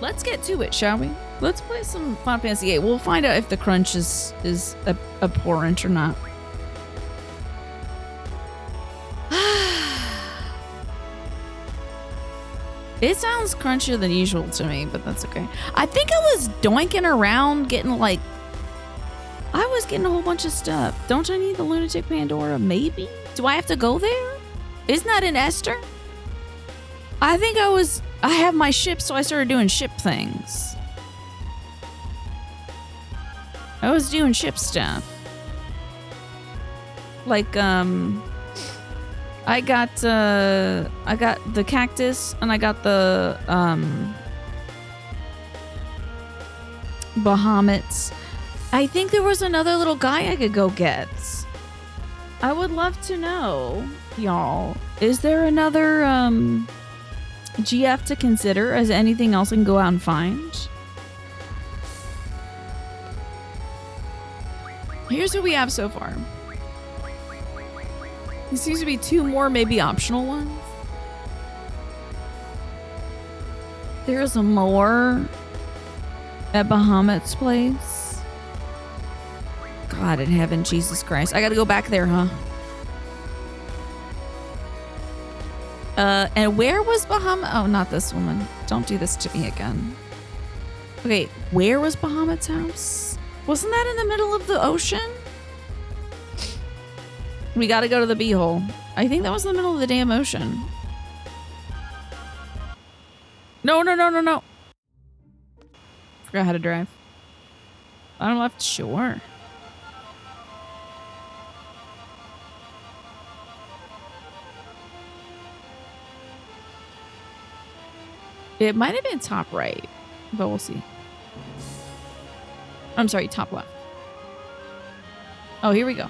Let's get to it, shall we? Let's play some Final Fantasy VIII. We'll find out if the crunch is abhorrent or not. It sounds crunchier than usual to me, but that's okay. I think I was doinking around getting like... I was getting a whole bunch of stuff. Don't I need the Lunatic Pandora? Maybe? Do I have to go there? Isn't that in Esther? I think I have my ship, so I started doing ship things. I was doing ship stuff. Like, I got the cactus and I got the Bahamuts. I think there was another little guy I could go get. I would love to know, y'all. Is there another GF to consider? Is anything else I can go out and find? Here's what we have so far. There seems to be 2 more, maybe optional ones. There's a more at Bahamut's place. God in heaven, Jesus Christ. I gotta go back there, huh? And where was Bahamut? Oh, not this woman. Don't do this to me again. Okay, where was Bahamut's house? Wasn't that in the middle of the ocean? We gotta go to the beehole. I think that was in the middle of the damn ocean. No. Forgot how to drive. Bottom left, sure. It might have been top right, but we'll see. I'm sorry, top left. Oh, here we go.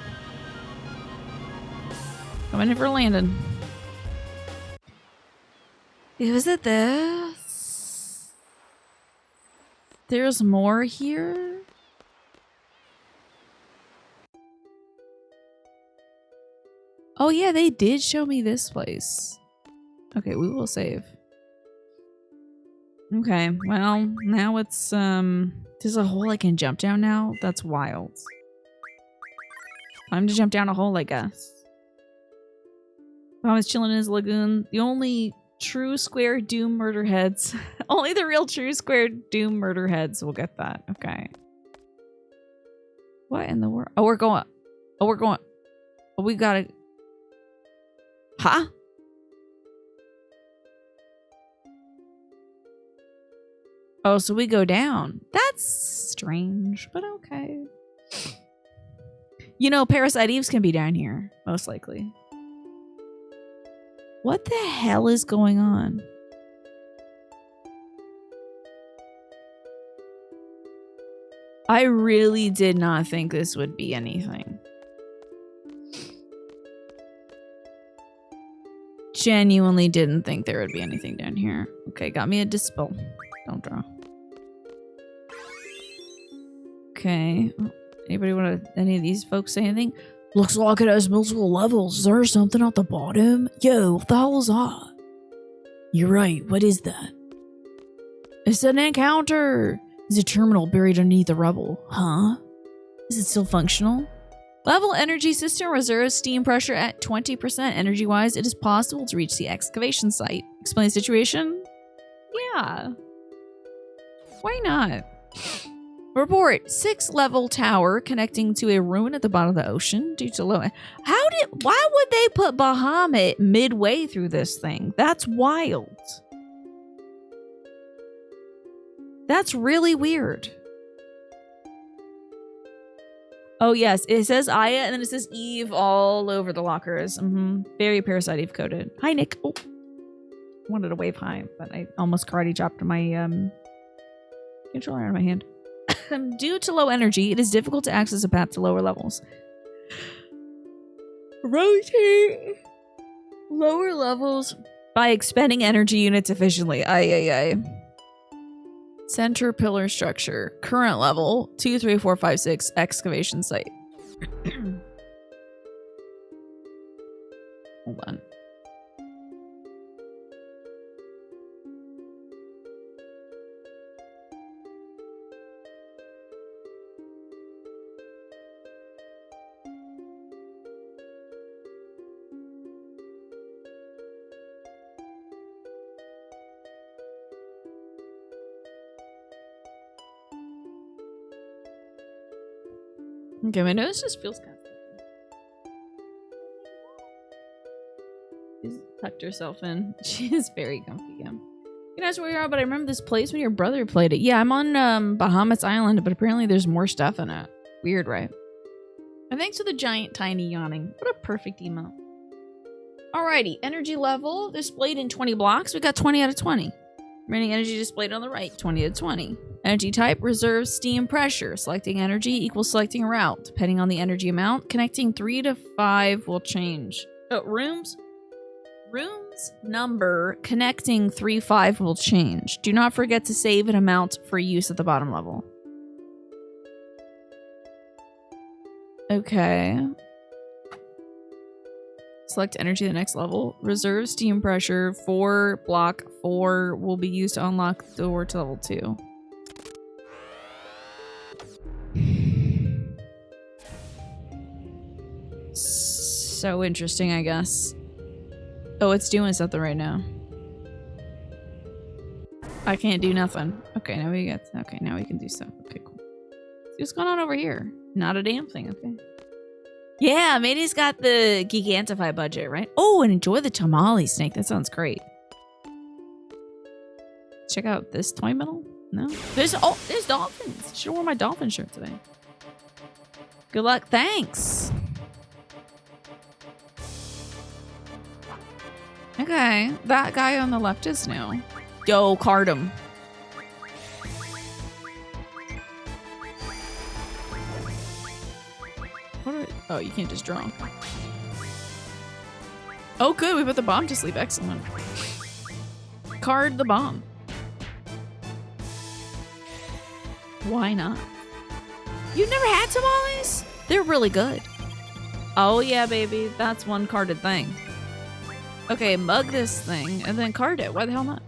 Coming in for a landing. Was it this? There's more here? Oh yeah, they did show me this place. Okay, we will save. Okay, well, now it's, there's a hole I can jump down now? That's wild. Time to jump down a hole, I guess. I was chilling in his lagoon. The only true square doom murder heads. Only the real true square doom murder heads will get that. Okay. What in the world? Oh, we're going. Oh, we gotta. Huh? Oh, so we go down. That's strange, but okay. You know, Parasite Eves can be down here, most likely. What the hell is going on? I really did not think this would be anything. Genuinely didn't think there would be anything down here. Okay, got me a dispel. Don't draw. Okay. Anybody want to, any of these folks say anything? Looks like it has multiple levels. Is there something at the bottom? Yo, what the hell is that? You're right. What is that? It's an encounter. There's a terminal buried underneath the rubble. Huh? Is it still functional? Level energy system reserves steam pressure at 20%. Energy-wise, it is possible to reach the excavation site. Explain the situation? Yeah. Why not? Report, 6th level tower connecting to a ruin at the bottom of the ocean due to low... Why would they put Bahamut midway through this thing? That's wild. That's really weird. Oh yes, it says Aya and then it says Eve all over the lockers. Very Parasite Eve coded. Hi, Nick. Oh, wanted to wave hi, but I almost karate chopped my controller out of my hand. Due to low energy, it is difficult to access a path to lower levels. Rotate lower levels by expending energy units efficiently. Aye. Center pillar structure. Current level 2, 3, 4, 5, 6. Excavation site. Hold on. Okay, my nose just feels kind of... She's tucked herself in. She is very comfy, yeah. You know where you are, but I remember this place when your brother played it. Yeah, I'm on Bahamut Island, but apparently there's more stuff in it. Weird, right? And thanks for the giant tiny yawning. What a perfect emote. Alrighty, energy level displayed in 20 blocks. We got 20 out of 20. Remaining energy displayed on the right, 20 out of 20. Energy type, reserve, steam, pressure. Selecting energy equals selecting a route. Depending on the energy amount, connecting 3 to 5 will change. Rooms? Rooms number connecting 3-5 will change. Do not forget to save an amount for use at the bottom level. Okay. Select energy the next level. Reserve steam pressure 4 block 4 will be used to unlock the door to level 2. So interesting, I guess. Oh, it's doing something right now. I can't do nothing. Okay, now we get... Okay, now we can do stuff. Okay, cool. See what's going on over here? Not a damn thing, okay. Yeah, Matey's got the Gigantify budget, right? Oh, and enjoy the tamale snake. That sounds great. Check out this toy metal. No? There's dolphins. Should have worn my dolphin shirt today. Good luck. Thanks. Okay, that guy on the left is new. Yo, card him. Oh, you can't just draw. Oh, good. We put the bomb to sleep. Excellent. Card the bomb. Why not? You've never had tamales? They're really good. Oh, yeah, baby. That's one carded thing. Okay, mug this thing and then card it. Why the hell not?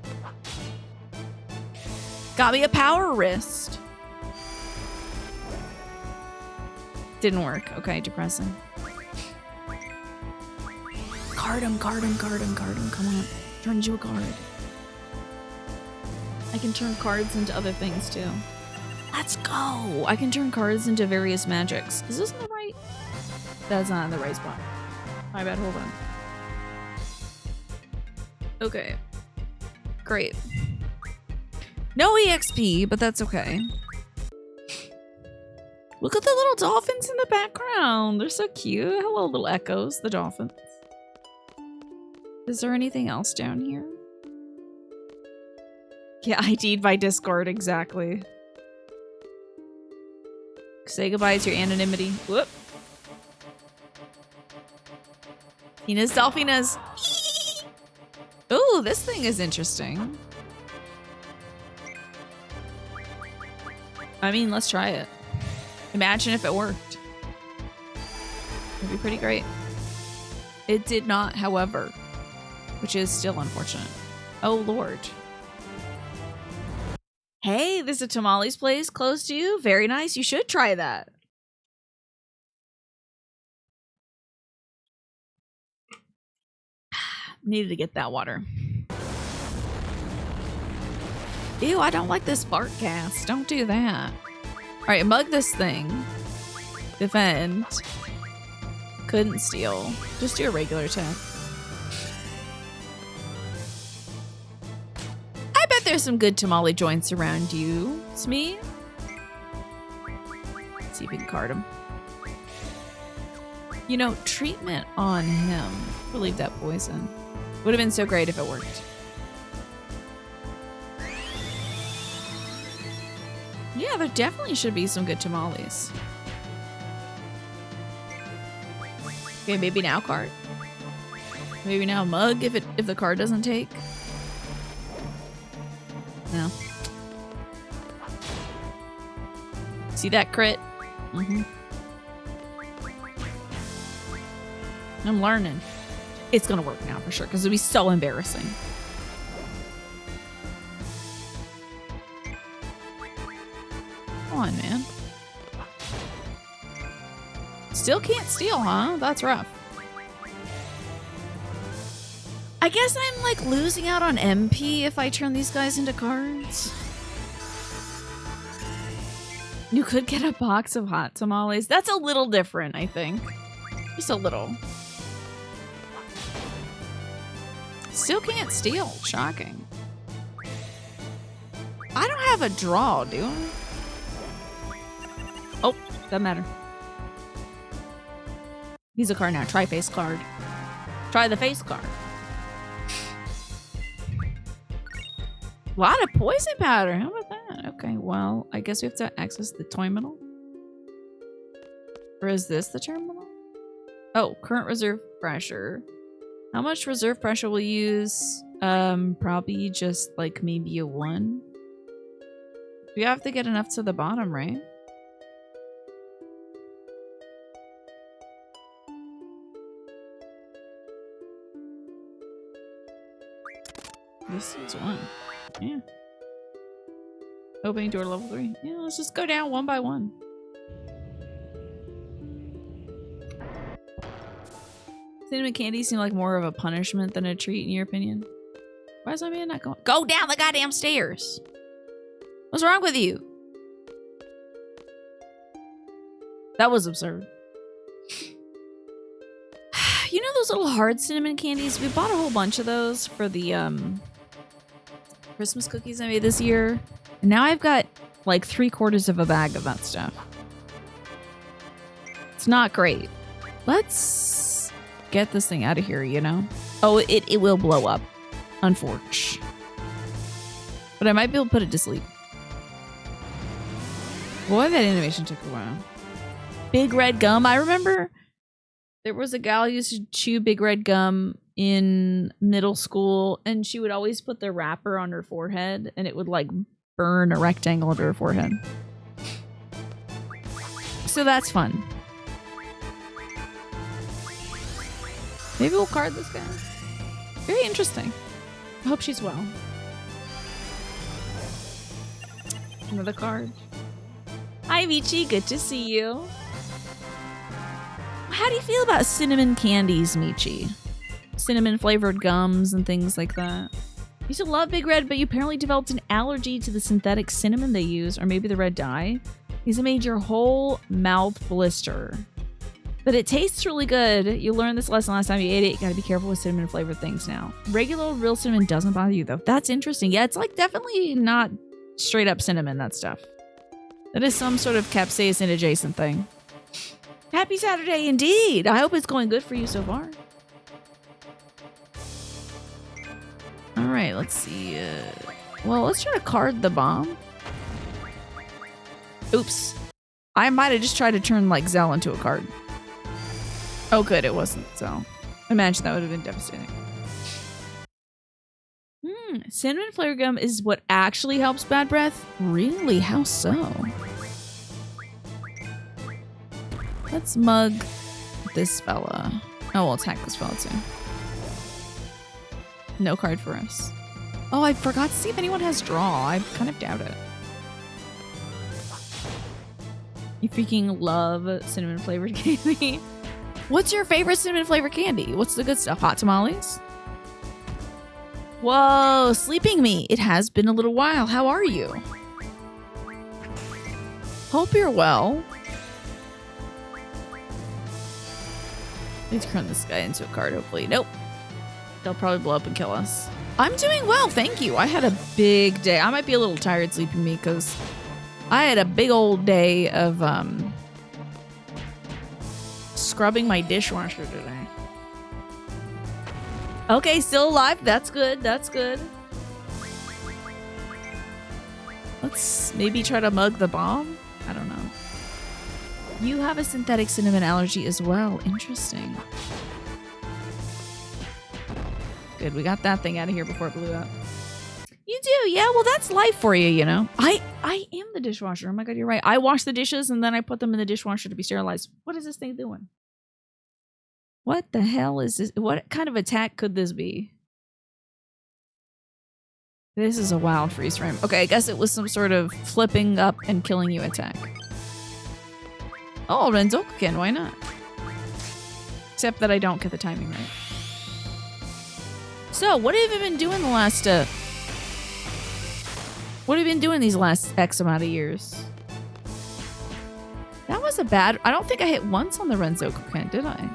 Got me a power wrist. Didn't work. Okay, depressing. Card him, card him, card him, card him. Come on. Turn into a card. I can turn cards into other things too. Let's go. I can turn cards into various magics. Is this in the right? That's not in the right spot. My bad. Hold on. Okay. Great. No EXP, but that's okay. Look at the little dolphins in the background. They're so cute. Hello, little echoes, the dolphins. Is there anything else down here? Yeah, ID'd by Discord, exactly. Say goodbye to your anonymity. Whoop. Tina's Dolphinas. Ooh, this thing is interesting. I mean, let's try it. Imagine if it worked. It'd be pretty great. It did not, however, which is still unfortunate. Oh, Lord. Hey, there's a tamales place close to you. Very nice. You should try that. Needed to get that water. Ew, I don't like this fart gas. Don't do that. All right, mug this thing. Defend. Couldn't steal. Just do a regular attack. I bet there's some good tamale joints around you, Smee. Let's see if we can card him. You know, treatment on him. Relieve that poison. Would have been so great if it worked. Yeah, there definitely should be some good tamales. Okay, maybe now card. Maybe now mug if the card doesn't take. No. See that crit? Mm-hmm. I'm learning. It's gonna work now for sure, because it'll be so embarrassing. Come on, man. Still can't steal, huh? That's rough. I guess I'm like losing out on MP if I turn these guys into cards. You could get a box of hot tamales. That's a little different, I think. Just a little. Still can't steal. Shocking. I don't have a draw, do I? Oh, doesn't matter. He's a card now. Try face card. Try the face card. A lot of poison powder. How about that? Okay, well, I guess we have to access the terminal. Or is this the terminal? Oh, current reserve pressure. How much reserve pressure will use? Probably just like maybe a 1. We have to get enough to the bottom, right? This is 1. Yeah. Opening door level 3. Yeah, let's just go down one by one. Cinnamon candies seem like more of a punishment than a treat, in your opinion? Why is my man not going? Go down the goddamn stairs! What's wrong with you? That was absurd. You know those little hard cinnamon candies? We bought a whole bunch of those for the Christmas cookies I made this year. And now I've got like 3/4 of a bag of that stuff. It's not great. Let's get this thing out of here, you know? Oh, it will blow up. Unfortunately. But I might be able to put it to sleep. Boy, that animation took a while. Big red gum. I remember there was a gal who used to chew big red gum in middle school, and she would always put the wrapper on her forehead, and it would like burn a rectangle into her forehead. So that's fun. Maybe we'll card this guy. Very interesting. I hope she's well. Another card. Hi, Michi. Good to see you. How do you feel about cinnamon candies, Michi? Cinnamon flavored gums and things like that. You used to love Big Red, but you apparently developed an allergy to the synthetic cinnamon they use, or maybe the red dye. Because it made your whole mouth blister. But it tastes really good. You learned this lesson last time you ate it. You gotta be careful with cinnamon flavored things now. Regular real cinnamon doesn't bother you though. That's interesting. Yeah, it's like definitely not straight up cinnamon, that stuff. That is some sort of capsaicin adjacent thing. Happy Saturday indeed. I hope it's going good for you so far. All right, let's see. Well, let's try to card the bomb. Oops. I might have just tried to turn like Zell into a card. Oh, good. It wasn't. So imagine that would have been devastating. Cinnamon flavor gum is what actually helps bad breath? Really? How so? Let's mug this fella. Oh, we'll attack this fella too. No card for us. Oh, I forgot to see if anyone has draw. I kind of doubt it. You freaking love cinnamon flavored candy. What's your favorite cinnamon flavored candy? What's the good stuff? Hot tamales? Whoa, sleeping me. It has been a little while. How are you? Hope you're well. Need to turn this guy into a card, hopefully. Nope. They'll probably blow up and kill us. I'm doing well, thank you. I had a big day. I might be a little tired sleeping me because I had a big old day of scrubbing my dishwasher today. Okay, still alive. That's good. That's good. Let's maybe try to mug the bomb. I don't know. You have a synthetic cinnamon allergy as well. Interesting. Good, we got that thing out of here before it blew up. You do, yeah. Well, that's life for you, you know. I am the dishwasher. Oh my god, you're right. I wash the dishes and then I put them in the dishwasher to be sterilized. What is this thing doing? What the hell is this? What kind of attack could this be? This is a wild freeze frame. Okay, I guess it was some sort of flipping up and killing you attack. Oh, Renzokuken, why not? Except that I don't get the timing right. So, what have you been doing the last, what have you been doing these last X amount of years? was a bad... I don't think I hit once on the Renzo command, did I?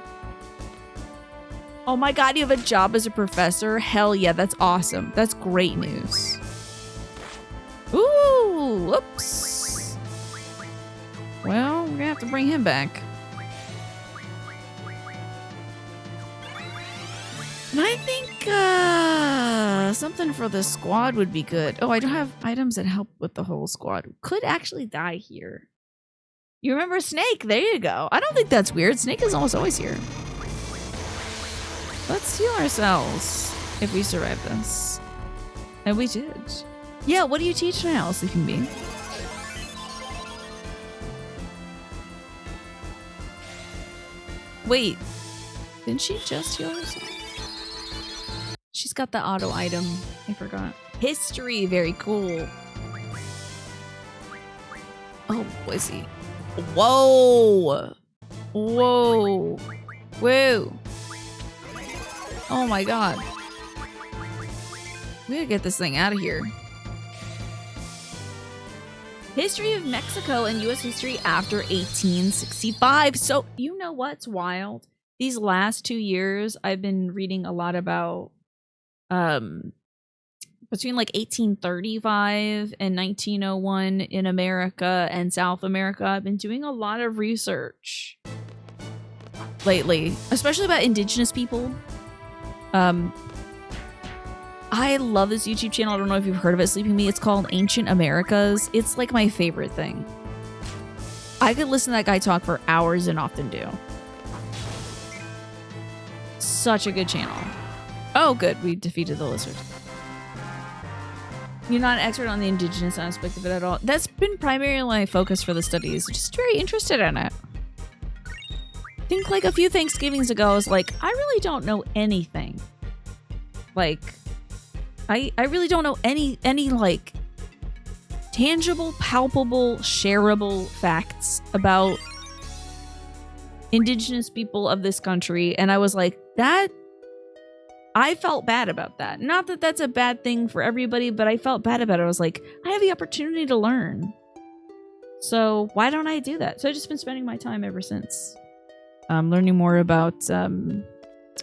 Oh my god, you have a job as a professor? Hell yeah, that's awesome. That's great news. Ooh, whoops. Well, we're gonna have to bring him back. And I think something for the squad would be good. Oh, I don't have items that help with the whole squad. Could actually die here. You remember Snake? There you go. I don't think that's weird. Snake is almost always here. Let's heal ourselves if we survive this. And we did. Yeah, what do you teach now, Sleeping Bee? Wait, didn't she just heal herself? She's got the auto item. I forgot. History, very cool. Oh, was he? Whoa! Whoa! Whoa! Oh my god. We gotta get this thing out of here. History of Mexico and U.S. history after 1865. So, you know what's wild? These last 2 years, I've been reading a lot about between like 1835 and 1901 in America and South America. I've been doing a lot of research lately, especially about indigenous people. I love this YouTube channel. I don't know if you've heard of it, Sleeping Me. It's called Ancient Americas. It's like my favorite thing. I could listen to that guy talk for hours and often do. Such a good channel. Oh, good. We defeated the lizard. You're not an expert on the indigenous aspect of it at all. That's been primarily my focus for the studies. Just very interested in it. I think like a few Thanksgivings ago, I was like, I really don't know anything. Like, I really don't know any like tangible, palpable, shareable facts about indigenous people of this country. And I was like, I felt bad about that. Not that that's a bad thing for everybody, but I felt bad about it. I was like, I have the opportunity to learn. So why don't I do that? So I've just been spending my time ever since. Learning more about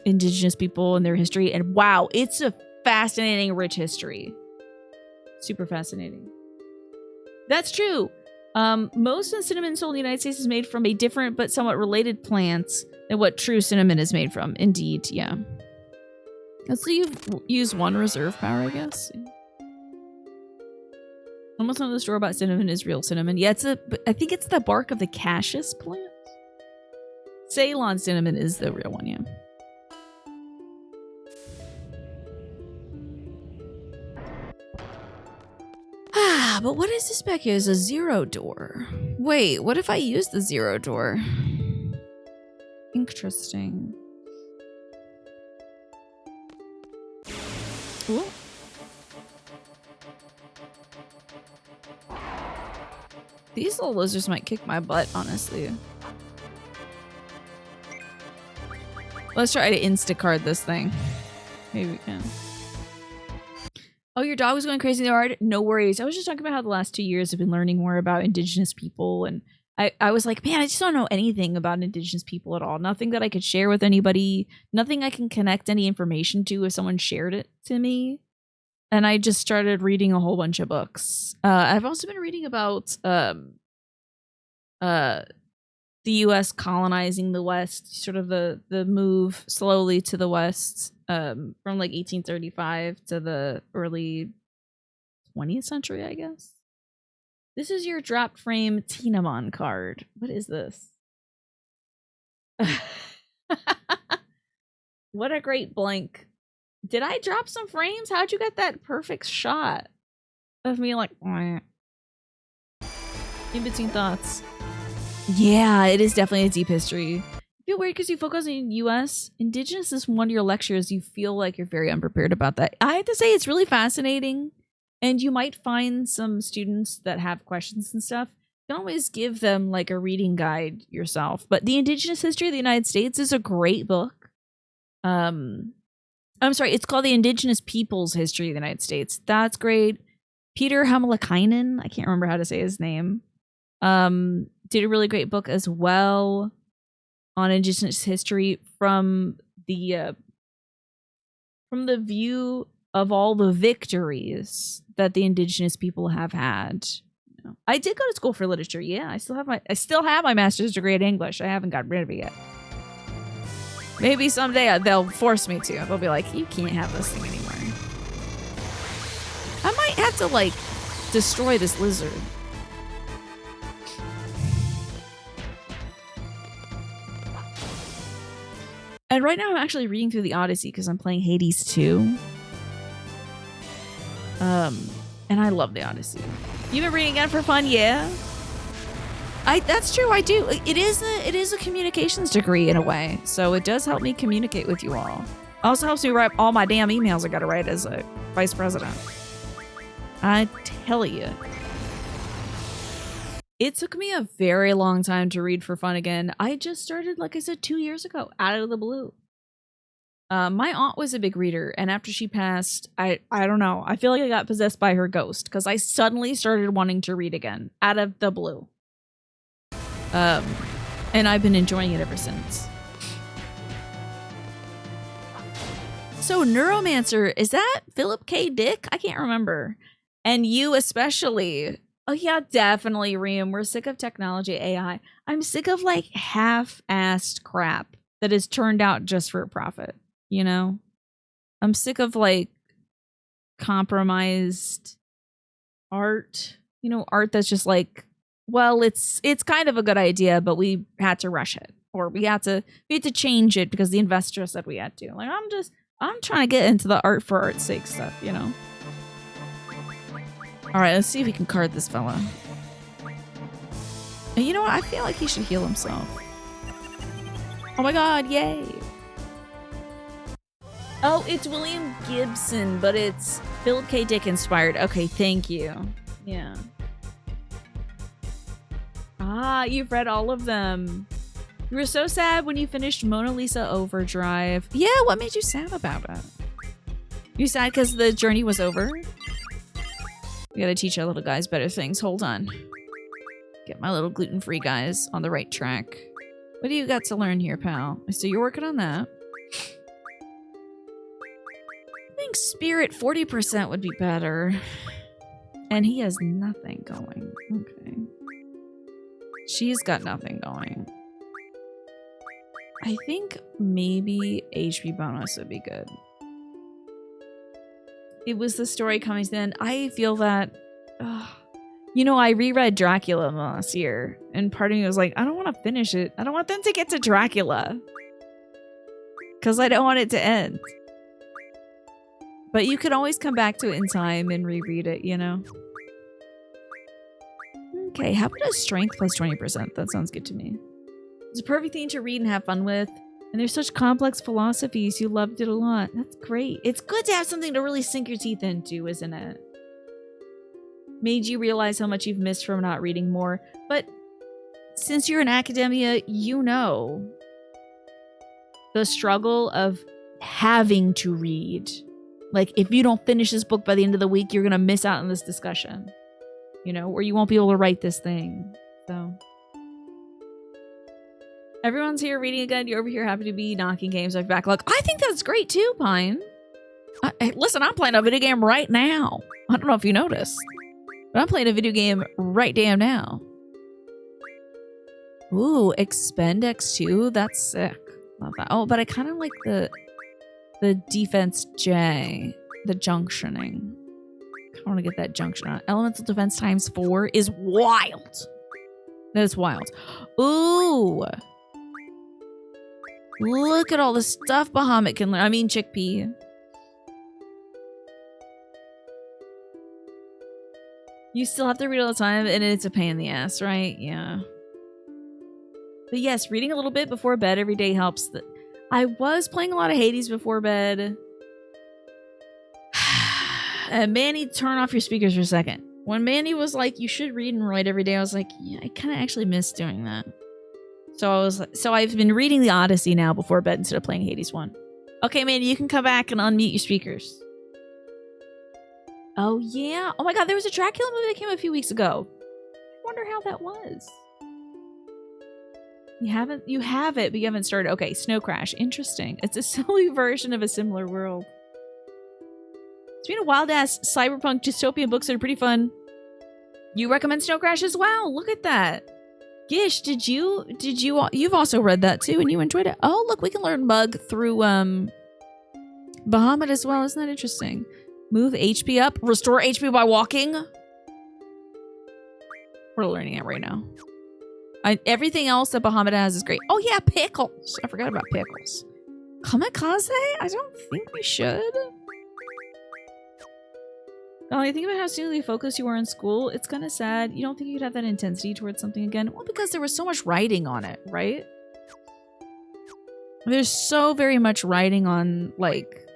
indigenous people and their history. And wow, it's a fascinating, rich history. Super fascinating. That's true. Most of the cinnamon sold in the United States is made from a different but somewhat related plant than what true cinnamon is made from. Indeed, yeah. Let's use one reserve power, I guess. Almost none of the store-bought cinnamon is real cinnamon. Yeah, I think it's the bark of the cassis plant. Ceylon cinnamon is the real one, yeah. Ah, but what is this back here? Is a zero door. Wait, what if I use the zero door? Interesting. Ooh. These little lizards might kick my butt, honestly. Let's try to Instacart this thing. Maybe we can. Oh, your dog was going crazy in the yard? No worries. I was just talking about how the last 2 years I've been learning more about indigenous people. And I was like, man, I just don't know anything about indigenous people at all. Nothing that I could share with anybody. Nothing I can connect any information to if someone shared it to me. And I just started reading a whole bunch of books. I've also been reading about the U.S. colonizing the West, sort of the move slowly to the West from like 1835 to the early 20th century, I guess. This is your drop frame Tinamon card. What is this? What a great blank. Did I drop some frames? How'd you get that perfect shot of me like in between thoughts? Yeah, it is definitely a deep history. I feel weird because you focus on U.S. Indigenous is one of your lectures. You feel like you're very unprepared about that. I have to say it's really fascinating. And you might find some students that have questions and stuff. You can always give them like a reading guide yourself. But The Indigenous History of the United States is a great book. I'm sorry, it's called The Indigenous Peoples History of the United States. That's great. Peter Hamelakainen, I can't remember how to say his name. Did a really great book as well on Indigenous history from the view of all the victories that the Indigenous people have had. I did go to school for literature. Yeah, I still have my master's degree in English. I haven't gotten rid of it yet. Maybe someday they'll force me to. They'll be like, you can't have this thing anymore. I might have to, like, destroy this lizard. And right now I'm actually reading through the Odyssey because I'm playing Hades 2. And I love the Odyssey. You've been reading it for fun, yeah? That's true, I do. It is a communications degree in a way, so it does help me communicate with you all. Also helps me write all my damn emails I gotta write as a vice president. I tell you. It took me a very long time to read for fun again. I just started, like I said, 2 years ago, out of the blue. My aunt was a big reader, and after she passed, I don't know. I feel like I got possessed by her ghost, because I suddenly started wanting to read again, out of the blue. And I've been enjoying it ever since. So, Neuromancer, is that Philip K. Dick? I can't remember. And you especially. Oh, yeah, definitely, Reem. We're sick of technology, AI. I'm sick of, like, half-assed crap that is turned out just for a profit, you know? I'm sick of, like, compromised art. You know, art that's just like, well, it's kind of a good idea, but we had to rush it. Or we had to change it because the investor said we had to. Like, I'm trying to get into the art for art's sake stuff, you know? All right, let's see if we can card this fella. And you know what? I feel like he should heal himself. Oh my god, yay. Oh, it's William Gibson, but it's Philip K. Dick inspired. Okay, thank you. Yeah. Ah, you've read all of them. You were so sad when you finished Mona Lisa Overdrive. Yeah, what made you sad about it? You sad because the journey was over? We gotta teach our little guys better things. Hold on. Get my little gluten-free guys on the right track. What do you got to learn here, pal? So you're working on that. I think spirit 40% would be better. And he has nothing going. Okay. She's got nothing going. I think maybe HP bonus would be good. It was the story coming to the end. I feel that, you know, I reread Dracula last year, and part of me was like, I don't want to finish it. I don't want them to get to Dracula. Because I don't want it to end. But you could always come back to it in time and reread it, you know? Okay, how about a strength plus 20%? That sounds good to me. It's a perfect thing to read and have fun with. And there's such complex philosophies. You loved it a lot. That's great. It's good to have something to really sink your teeth into, isn't it? Made you realize how much you've missed from not reading more. But since you're in academia, you know the struggle of having to read. Like, if you don't finish this book by the end of the week, you're going to miss out on this discussion. You know, or you won't be able to write this thing. So... everyone's here reading again. You're over here happy to be knocking games off backlog. I think that's great too, Pine. Listen, I'm playing a video game right now. I don't know if you noticed, but I'm playing a video game right damn now. Ooh, Expend X2. That's sick. Love that. Oh, but I kind of like the defense J, the junctioning. I want to get that junction on. Elemental defense times 4 is wild. That is wild. Ooh. Look at all the stuff Bahamut can learn. I mean, Chickpea. You still have to read all the time, and it's a pain in the ass, right? Yeah. But yes, reading a little bit before bed every day helps. I was playing a lot of Hades before bed. And Manny, turn off your speakers for a second. When Manny was like, you should read and write every day, I was like, yeah, I kind of actually miss doing that. So I've been reading the Odyssey now before bed instead of playing Hades 1. Okay, man, you can come back and unmute your speakers. Oh, yeah. Oh, my God, there was a Dracula movie that came a few weeks ago. I wonder how that was. You have it, but you haven't started. Okay, Snow Crash. Interesting. It's a silly version of a similar world. It's been a wild-ass cyberpunk dystopian books that are pretty fun. You recommend Snow Crash as well. Look at that. Gish, you've also read that too and you enjoyed it. Oh, look, we can learn Mug through Bahamut as well. Isn't that interesting? Move HP up, restore HP by walking. We're learning it right now. Everything else that Bahamut has is great. Oh yeah, pickles. I forgot about pickles. Kamikaze? I don't think we should. Golly, think about how singularly focused you were in school. It's kind of sad. You don't think you'd have that intensity towards something again? Well, because there was so much writing on it, right? There's so very much writing on, like,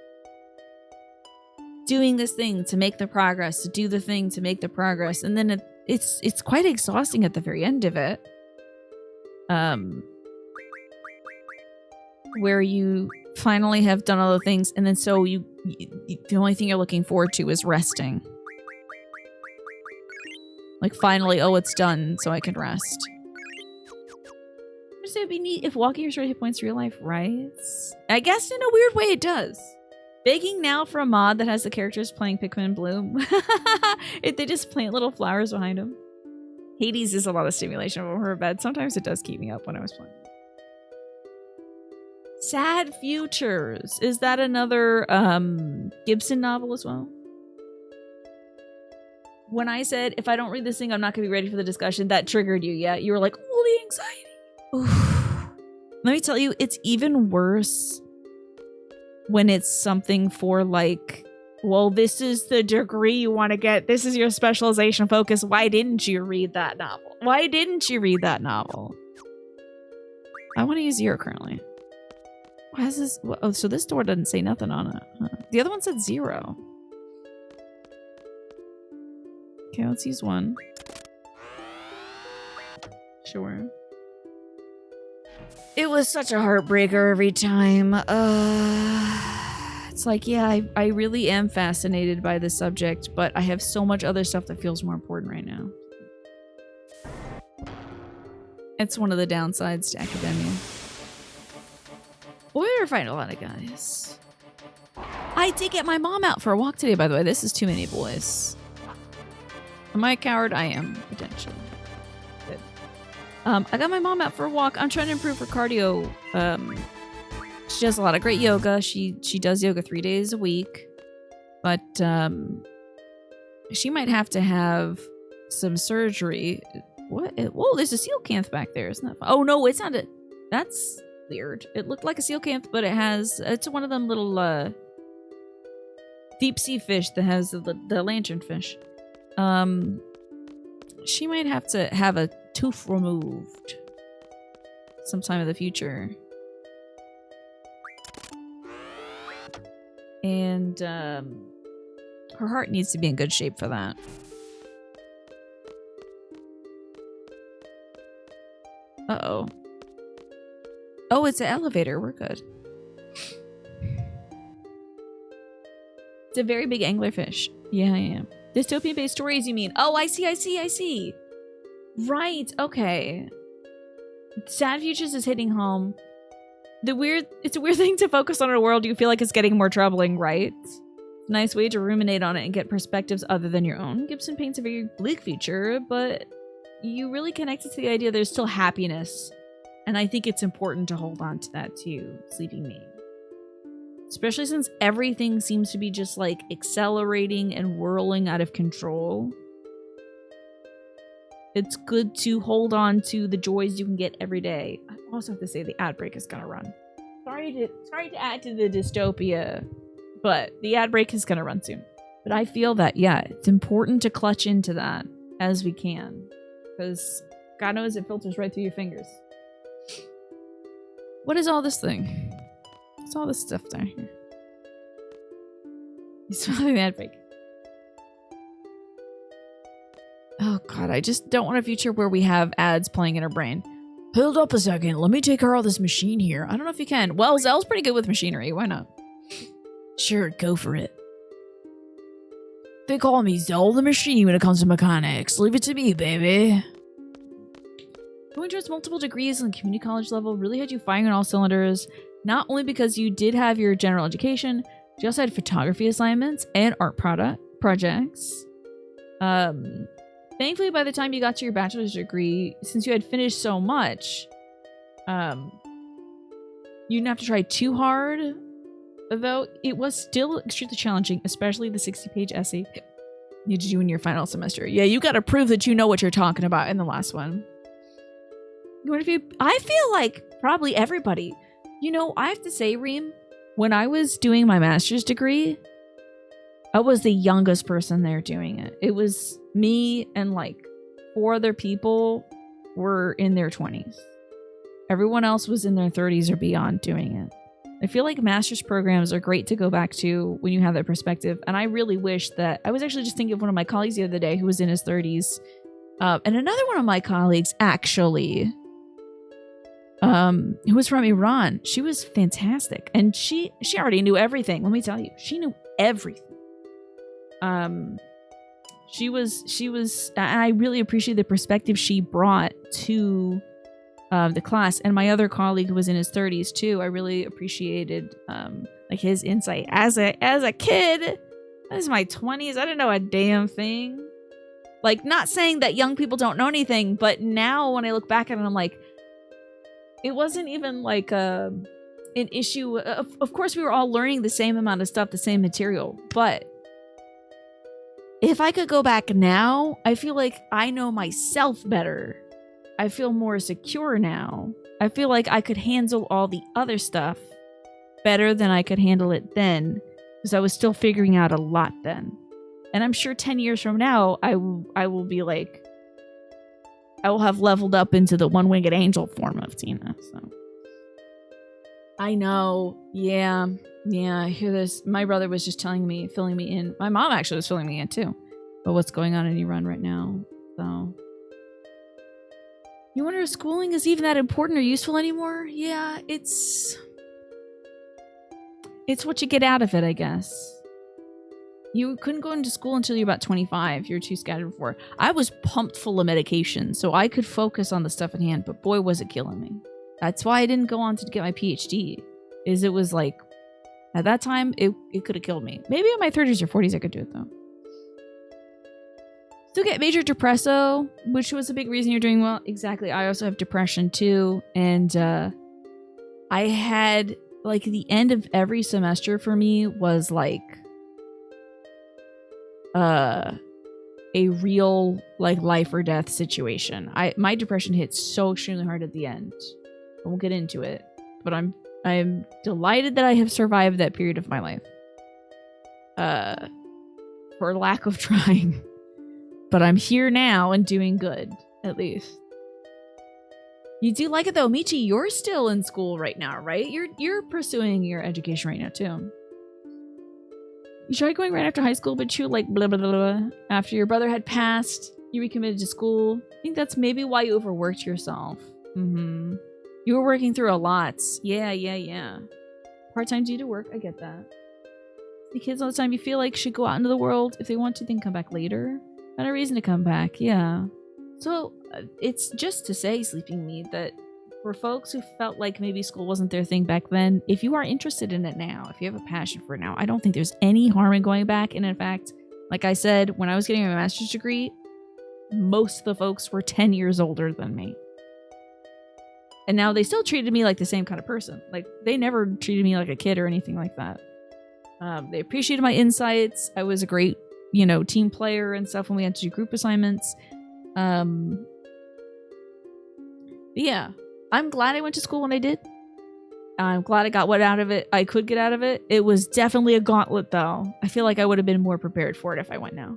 doing this thing to make the progress, to do the thing to make the progress. And then it's quite exhausting at the very end of it. Where you finally have done all the things, and then so you the only thing you're looking forward to is resting. Like, finally, oh, it's done, so I can rest. It'd be neat if walking restored hit points to real life, right? I guess in a weird way it does. Begging now for a mod that has the characters playing Pikmin Bloom. If they just plant little flowers behind them. Hades is a lot of stimulation over her bed. Sometimes it does keep me up when I was playing. Sad Futures. Is that another Gibson novel as well? When I said, if I don't read this thing, I'm not going to be ready for the discussion, that triggered you, yeah? You were like, oh, the anxiety. Oof. Let me tell you, it's even worse when it's something for, like, well, this is the degree you want to get. This is your specialization focus. Why didn't you read that novel? Why didn't you read that novel? I want to use 0 currently. Why is this? Oh, so this door doesn't say nothing on it. Huh. The other one said 0. Okay, let's use 1. Sure. It was such a heartbreaker every time. It's like, yeah, I really am fascinated by this subject, but I have so much other stuff that feels more important right now. It's one of the downsides to academia. Boy, we're fighting a lot of guys. I did get my mom out for a walk today, by the way. This is too many boys. Am I a coward? I am, potentially. Good. I got my mom out for a walk. I'm trying to improve her cardio. She does a lot of great yoga. She does yoga 3 days a week. But she might have to have some surgery. What? Whoa, there's a coelacanth back there. Isn't that fun? Oh, no, it's not a... That's weird. It looked like a coelacanth, but it's one of them little deep sea fish that has the lanternfish. She might have to have a tooth removed sometime in the future. And her heart needs to be in good shape for that. Uh-oh. Oh, it's an elevator. We're good. It's a very big anglerfish. Yeah, I am. Dystopian-based stories, you mean? Oh, I see. Right, okay. Sad Futures is hitting home. It's a weird thing to focus on in a world you feel like is getting more troubling, right? Nice way to ruminate on it and get perspectives other than your own. Gibson paints a very bleak future, but you really connected to the idea there's still happiness. And I think it's important to hold on to that too, Sleeping Me. Especially since everything seems to be just like accelerating and whirling out of control. It's good to hold on to the joys you can get every day. I also have to say the ad break is gonna run. Sorry to add to the dystopia, but the ad break is gonna run soon. But I feel that, yeah, it's important to clutch into that as we can. Because God knows it filters right through your fingers. What is all this thing? What's all this stuff down here? He's smelling the ad break. Oh god, I just don't want a future where we have ads playing in our brain. Hold up a second, let me take care of this machine here. I don't know if you can. Well, Zell's pretty good with machinery, why not? Sure, go for it. They call me Zell the Machine when it comes to mechanics. Leave it to me, baby. Going towards multiple degrees on the community college level really had you firing on all cylinders, not only because you did have your general education, you also had photography assignments and art projects. Thankfully, by the time you got to your bachelor's degree, since you had finished so much, you didn't have to try too hard, though it was still extremely challenging, especially the 60-page essay you had to do in your final semester. Yeah, you got to prove that you know what you're talking about in the last one. I feel like probably everybody. You know, I have to say, Reem, when I was doing my master's degree, I was the youngest person there doing it. It was me and like 4 other people were in their 20s. Everyone else was in their 30s or beyond doing it. I feel like master's programs are great to go back to when you have that perspective. And I really wish that... I was actually just thinking of one of my colleagues the other day who was in his 30s. And another one of my colleagues, actually, who was from Iran. She was fantastic. And she already knew everything. Let me tell you. She knew everything. She was... And I really appreciate the perspective she brought to... the class. And my other colleague who was in his 30s too, I really appreciated like his insight. As a kid, this is my 20s, I didn't know a damn thing. Like, not saying that young people don't know anything, but now when I look back at it, I'm like, it wasn't even like an issue. Of course, we were all learning the same amount of stuff, the same material, but if I could go back now, I feel like I know myself better. I feel more secure now. I feel like I could handle all the other stuff better than I could handle it then, because I was still figuring out a lot then. And I'm sure 10 years from now, I will be like, I will have leveled up into the one-winged angel form of Tina. So I know. Yeah. I hear this. My brother was just filling me in. My mom actually was filling me in too. But what's going on in Iran right now. So... You wonder if schooling is even that important or useful anymore? Yeah, it's what you get out of it, I guess. You couldn't go into school until you're about 25. You're too scattered for. I was pumped full of medication, so I could focus on the stuff at hand, but boy, was it killing me. That's why I didn't go on to get my PhD. It was like, at that time, it could have killed me. Maybe in my 30s or 40s I could do it, though. Still get major depresso, which was a big reason you're doing well. Exactly. I also have depression too. And I had, like, the end of every semester for me was like a real, like, life or death situation. My depression hit so extremely hard at the end. I won't get into it, but I'm delighted that I have survived that period of my life. For lack of trying. But I'm here now and doing good, at least. You do like it though, Michi. You're still in school right now, right? You're pursuing your education right now too. You tried going right after high school, but you like blah blah blah blah. After your brother had passed, you recommitted to school. I think that's maybe why you overworked yourself. You were working through a lot. Yeah. Part-time due to work. I get that. The kids all the time you feel like should go out into the world. If they want to, then come back later. Not a reason to come back, yeah. So, it's just to say, Sleeping Me, that for folks who felt like maybe school wasn't their thing back then, if you are interested in it now, if you have a passion for it now, I don't think there's any harm in going back. And in fact, like I said, when I was getting my master's degree, most of the folks were 10 years older than me. And now they still treated me like the same kind of person. Like, they never treated me like a kid or anything like that. They appreciated my insights. I was a great team player and stuff when we had to do group assignments. Yeah, I'm glad I went to school when I did. I'm glad I got what out of it I could get out of it. It was definitely a gauntlet, though. I feel like I would have been more prepared for it if I went now.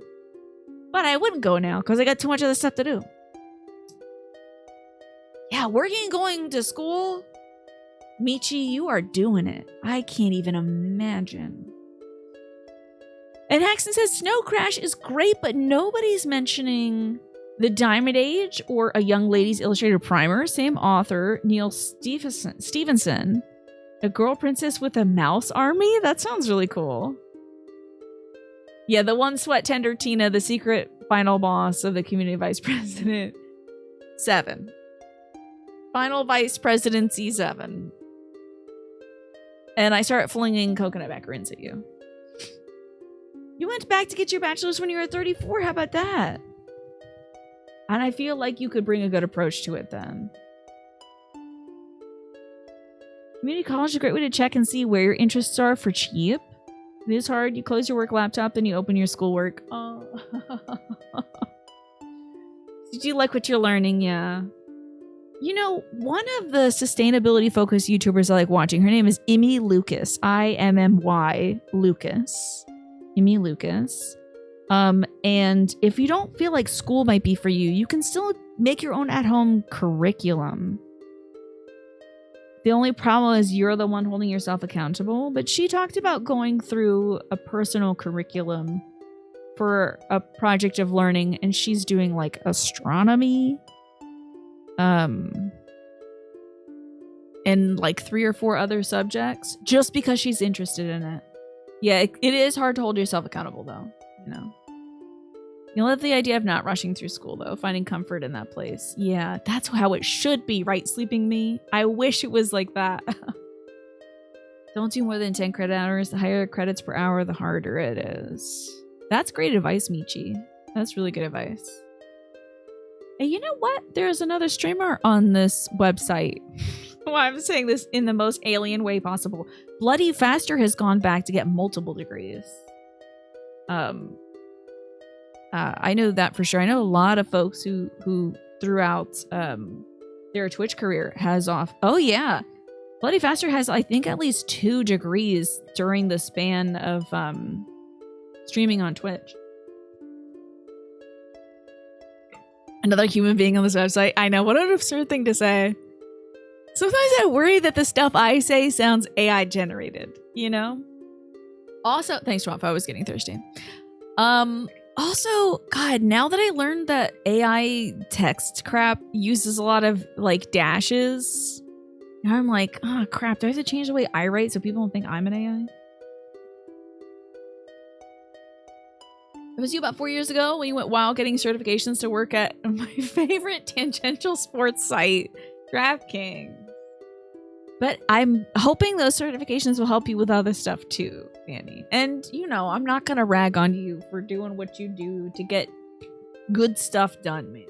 But I wouldn't go now because I got too much other stuff to do. Yeah, working and going to school. Michi, you are doing it. I can't even imagine. And Haxton says, Snow Crash is great, but nobody's mentioning The Diamond Age or A Young Lady's Illustrated Primer. Same author, Neil Stevenson. A girl princess with a mouse army? That sounds really cool. Yeah, the one sweat tender Tina, the secret final boss of the community vice president. 7. Final Vice Presidency 7. And I start flinging coconut macaroons at you. You went back to get your bachelor's when you were 34. How about that? And I feel like you could bring a good approach to it then. Community college is a great way to check and see where your interests are for cheap. It is hard. You close your work laptop, then you open your schoolwork. Oh. Did you like what you're learning? Yeah. You know, one of the sustainability-focused YouTubers I like watching, her name is Immy Lucas. I-M-M-Y Lucas. Immy Lucas. And if you don't feel like school might be for you, you can still make your own at-home curriculum. The only problem is you're the one holding yourself accountable. But she talked about going through a personal curriculum for a project of learning, and she's doing like astronomy. And like 3 or 4 other subjects just because she's interested in it. Yeah, it is hard to hold yourself accountable though, you know. You love the idea of not rushing through school though, finding comfort in that place. Yeah, that's how it should be, right, Sleeping Me? I wish it was like that. Don't do more than 10 credit hours. The higher credits per hour, the harder it is. That's great advice, Michi. That's really good advice. And you know what? There's another streamer on this website. Well, I'm saying this in the most alien way possible. Bloody Faster has gone back to get multiple degrees. I know that for sure. I know a lot of folks who throughout their Twitch career has off. Oh yeah, Bloody Faster has I think at least 2 degrees during the span of streaming on Twitch. Another human being on this website. I know, what an absurd thing to say. Sometimes I worry that the stuff I say sounds AI generated, you know? Also, thanks, Rob. I was getting thirsty. Also, God, now that I learned that AI text crap uses a lot of like dashes, now I'm like, oh crap, do I have to change the way I write so people don't think I'm an AI? It was you about 4 years ago when you went wild getting certifications to work at my favorite tangential sports site, DraftKings. But I'm hoping those certifications will help you with other stuff too, Annie. And, you know, I'm not going to rag on you for doing what you do to get good stuff done, man.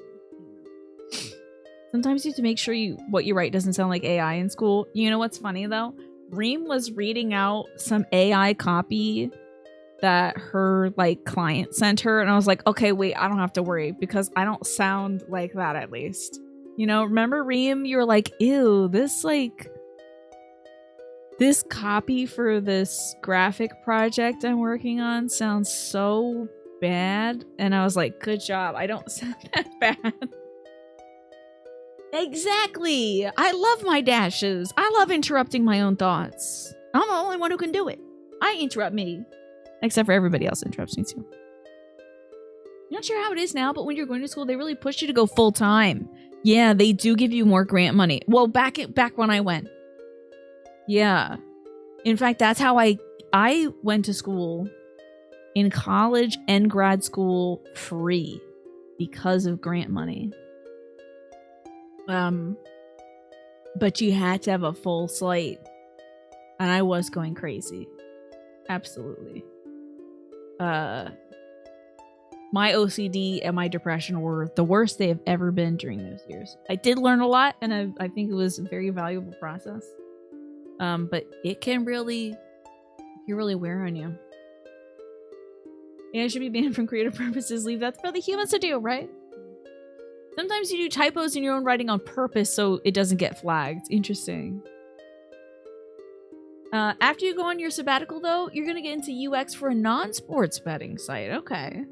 Sometimes you have to make sure what you write doesn't sound like AI in school. You know what's funny, though? Reem was reading out some AI copy that her like client sent her, and I was like, okay, wait, I don't have to worry because I don't sound like that, at least. You know, remember Reem? You were like, ew, this copy for this graphic project I'm working on sounds so bad. And I was like, good job, I don't sound that bad. Exactly. I love my dashes. I love interrupting my own thoughts. I'm the only one who can do it. I interrupt me. Except for everybody else interrupts me too. Not sure how it is now, but when you're going to school, they really push you to go full time. Yeah, they do give you more grant money. Well, back when I went. Yeah. In fact, that's how I went to school in college and grad school free because of grant money. But you had to have a full slate. And I was going crazy. Absolutely. My OCD and my depression were the worst they have ever been during those years. I did learn a lot, and I think it was a very valuable process. But it can really wear on you. Yeah, it should be banned from creative purposes. Leave that for the humans to do, right? Sometimes you do typos in your own writing on purpose so it doesn't get flagged. Interesting. After you go on your sabbatical, though, you're going to get into UX for a non-sports betting site. Okay.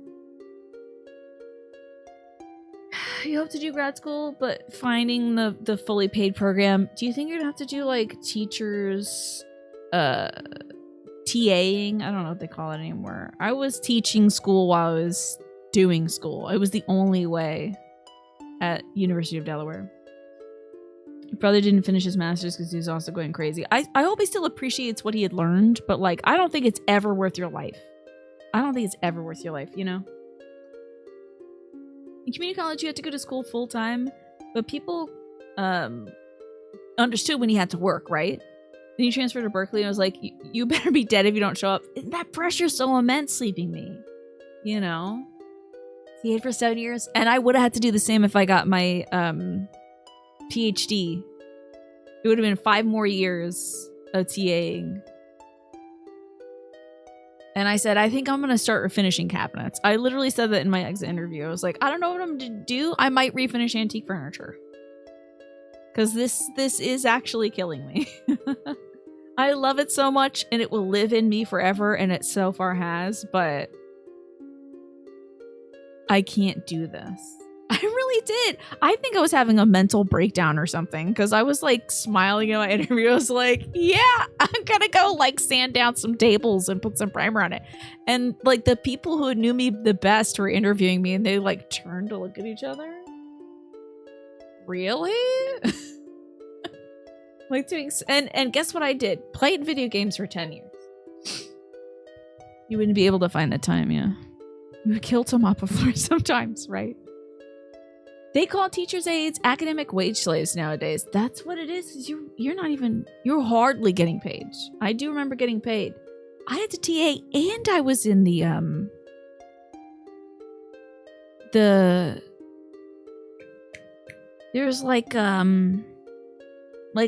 You hope to do grad school, but finding the fully paid program, do you think you're going to have to do, like, teachers, TAing? I don't know what they call it anymore. I was teaching school while I was doing school. It was the only way at University of Delaware. Your brother didn't finish his master's because he was also going crazy. I hope he still appreciates what he had learned, but like, I don't think it's ever worth your life. I don't think it's ever worth your life, you know? In community college, you have to go to school full time, but people understood when he had to work, right? Then he transferred to Berkeley and was like, you better be dead if you don't show up. That pressure's so immense sleeping me. You know? He had for 7 years. And I would have had to do the same if I got my PhD. It would have been 5 more years of TAing. And I said, I think I'm going to start refinishing cabinets. I literally said that in my exit interview. I was like, I don't know what I'm going to do. I might refinish antique furniture. Because this is actually killing me. I love it so much, and it will live in me forever, and it so far has, but I can't do this. I really did. I think I was having a mental breakdown or something, because I was like smiling in my interview. I was like, yeah, I'm gonna go like sand down some tables and put some primer on it. And like the people who knew me the best were interviewing me, and they like turned to look at each other. Really? Like doing, and guess what I did? Played video games for 10 years. You wouldn't be able to find the time, yeah. You would kill to mop the floor sometimes, right? They call teachers' aides academic wage slaves nowadays. That's what it is. You're hardly getting paid. I do remember getting paid. I had to TA and I was in there's like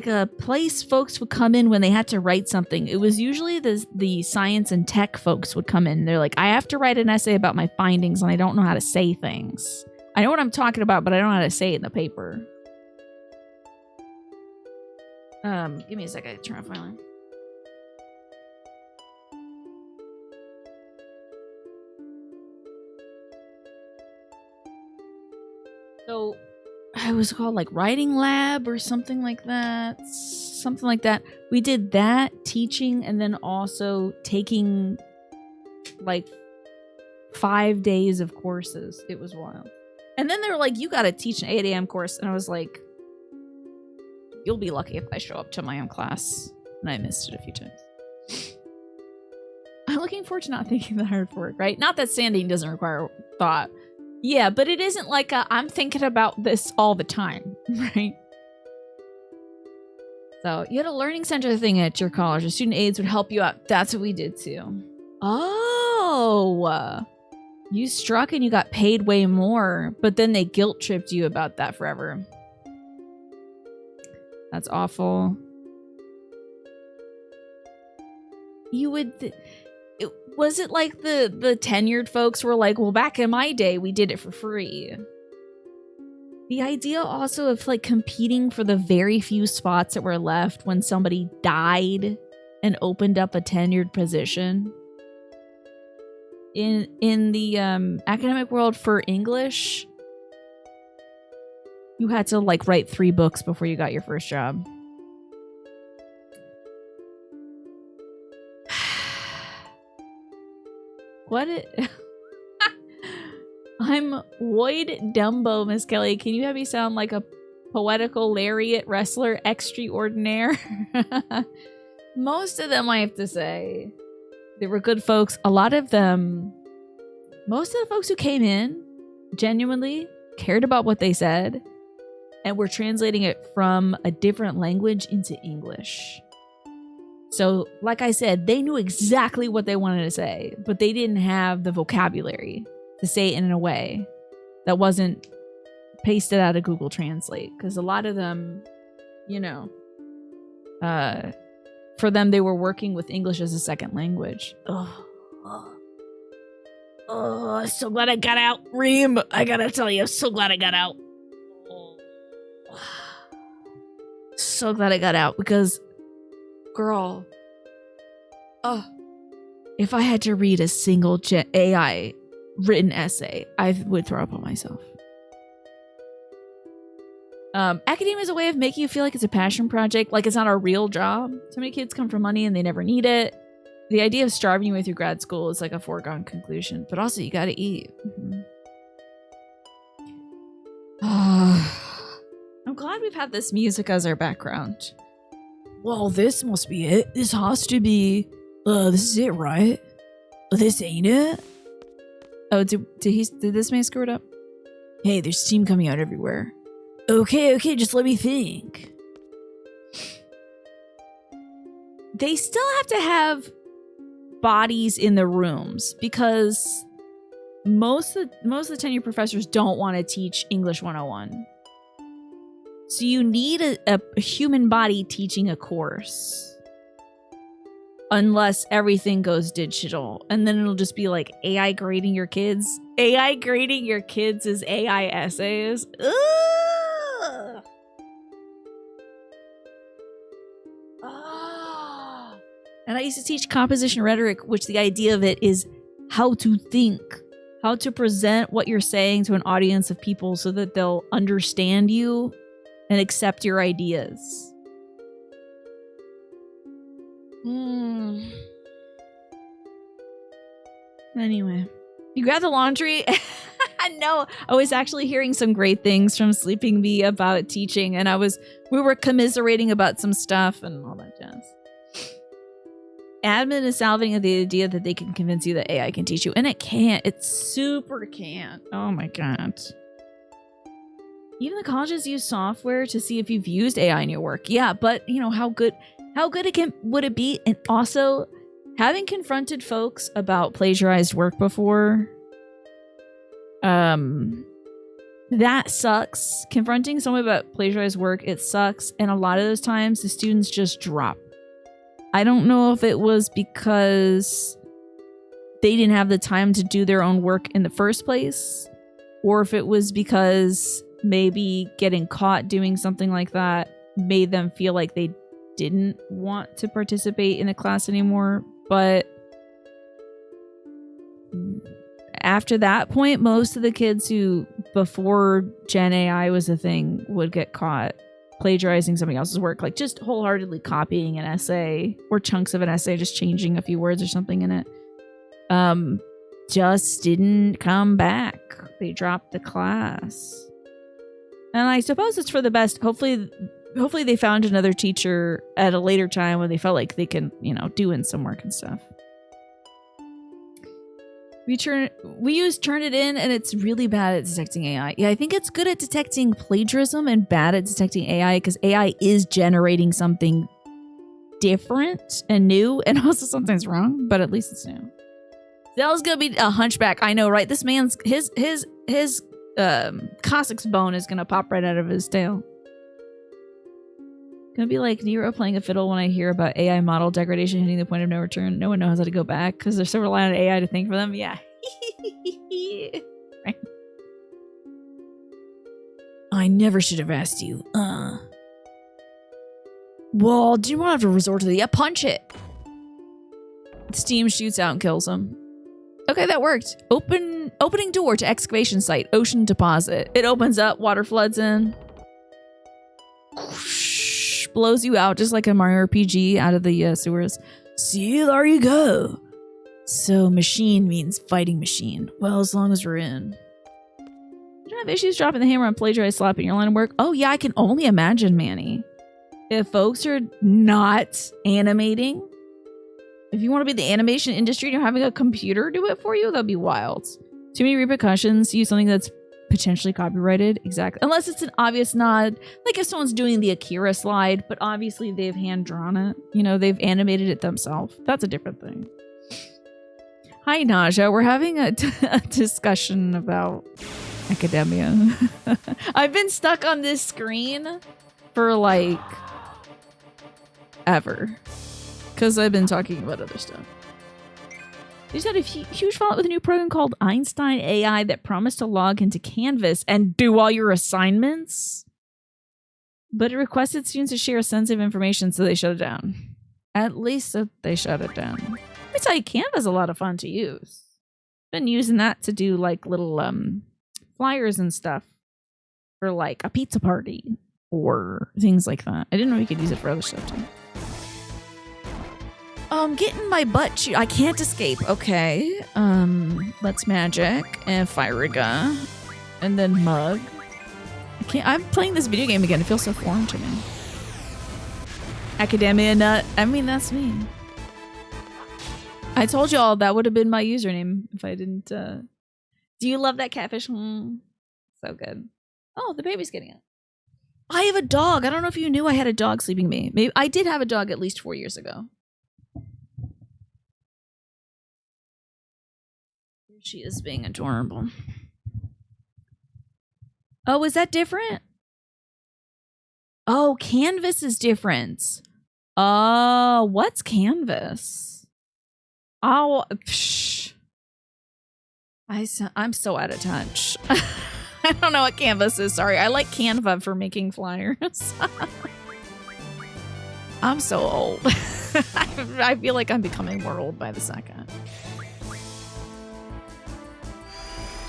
a place folks would come in when they had to write something. It was usually the science and tech folks would come in. They're like, I have to write an essay about my findings and I don't know how to say things. I know what I'm talking about, but I don't know how to say it in the paper. Give me a second. Turn off my line. So it was called like writing lab or something like that. Something like that. We did that, teaching, and then also taking like 5 days of courses. It was wild. And then they were like, you got to teach an 8 a.m. course. And I was like, you'll be lucky if I show up to my own class. And I missed it a few times. I'm looking forward to not thinking that hard for work, right? Not that sanding doesn't require thought. Yeah, but it isn't like I'm thinking about this all the time, right? So you had a learning center thing at your college. The student aides would help you out. That's what we did too. Oh, you struck and you got paid way more, but then they guilt tripped you about that forever. That's awful. You would... Was it like the tenured folks were like, well, back in my day, we did it for free. The idea also of like competing for the very few spots that were left when somebody died and opened up a tenured position. In the academic world for English, you had to like write 3 books before you got your first job. What? I'm Lloyd Dumbo, Miss Kelly. Can you have me sound like a poetical lariat wrestler extraordinaire? Most of them, I have to say, they were good folks. A lot of them, most of the folks who came in genuinely cared about what they said and were translating it from a different language into English. So, like I said, they knew exactly what they wanted to say, but they didn't have the vocabulary to say it in a way that wasn't pasted out of Google Translate. Because a lot of them, you know, for them, they were working with English as a second language. Oh, so glad I got out, Reem. I gotta tell you, I'm so glad I got out. So glad I got out because... Girl, if I had to read a single AI written essay, I would throw up on myself. Academia is a way of making you feel like it's a passion project, like it's not a real job. So many kids come for money and they never need it. The idea of starving your way through grad school is like a foregone conclusion, but also you gotta eat. I'm glad we've had this music as our background. Well, this must be it. This has to be... this is it, right? This ain't it? Oh, did this man screw it up? Hey, there's steam coming out everywhere. Okay, just let me think. They still have to have bodies in the rooms because most of the tenure professors don't want to teach English 101. So you need a human body teaching a course. Unless everything goes digital. And then it'll just be like AI grading your kids. AI grading your kids is AI essays. Ugh. Ah. And I used to teach composition rhetoric, which the idea of it is how to think, how to present what you're saying to an audience of people so that they'll understand you and accept your ideas. Anyway, you got the laundry? No, I was actually hearing some great things from Sleeping Bee about teaching, and we were commiserating about some stuff and all that jazz. Admin is salving the idea that they can convince you that AI can teach you, and it can't. It super can't. Oh my god. Even the colleges use software to see if you've used AI in your work. Yeah, but you know how good would it be? And also, having confronted folks about plagiarized work before, that sucks. Confronting someone about plagiarized work, it sucks. And a lot of those times, the students just drop. I don't know if it was because they didn't have the time to do their own work in the first place, or if it was because maybe getting caught doing something like that made them feel like they didn't want to participate in the class anymore. But after that point, most of the kids who, before Gen AI was a thing, would get caught plagiarizing somebody else's work, like just wholeheartedly copying an essay or chunks of an essay, just changing a few words or something in it. Just didn't come back. They dropped the class. And I suppose it's for the best. Hopefully they found another teacher at a later time when they felt like they can, do in some work and stuff. We use Turnitin, and it's really bad at detecting AI. Yeah, I think it's good at detecting plagiarism and bad at detecting AI because AI is generating something different and new and also sometimes wrong, but at least it's new. Zell's gonna be a hunchback. I know, right? This man's his Cossack's bone is gonna pop right out of his tail. Gonna be like Nero playing a fiddle when I hear about AI model degradation hitting the point of no return. No one knows how to go back because they're so reliant on AI to think for them. Yeah. Right. I never should have asked you. Well, do you want to have to resort to the punch it? Steam shoots out and kills him. Okay, that worked. Opening door to excavation site, ocean deposit. It opens up, water floods in. Blows you out just like a Mario RPG out of the sewers. See, there you go. So machine means fighting machine. Well, as long as we're in. You don't have issues dropping the hammer on plagiarized slap in your line of work? Oh yeah, I can only imagine, Manny. If folks are not animating, if you want to be in the animation industry and you're having a computer do it for you, that'd be wild. Too many repercussions to use something that's potentially copyrighted. Exactly. Unless it's an obvious nod. Like if someone's doing the Akira slide, but obviously they've hand drawn it. They've animated it themselves. That's a different thing. Hi, Naja. We're having a discussion about academia. I've been stuck on this screen for like ever. Because I've been talking about other stuff. They just had a huge fallout with a new program called Einstein AI that promised to log into Canvas and do all your assignments. But it requested students to share sensitive information, so they shut it down. At least they shut it down. Let me tell you, Canva is a lot of fun to use. Been using that to do like little flyers and stuff for like a pizza party or things like that. I didn't know you could use it for other stuff too. Getting my butt chewed. I can't escape. Okay. Let's magic and Firiga. And then mug. I'm playing this video game again. It feels so foreign to me. Academia nut. I mean, that's me. I told y'all that would have been my username if I didn't. Do you love that catfish? So good. Oh, the baby's getting it. I have a dog. I don't know if you knew I had a dog sleeping me. Maybe I did have a dog at least 4 years ago. She is being adorable. Oh, is that different? Oh, canvas is different. Oh, what's canvas? Oh, psh. I'm so out of touch. I don't know what canvas is. Sorry. I like Canva for making flyers. I'm so old. I feel like I'm becoming more old by the second.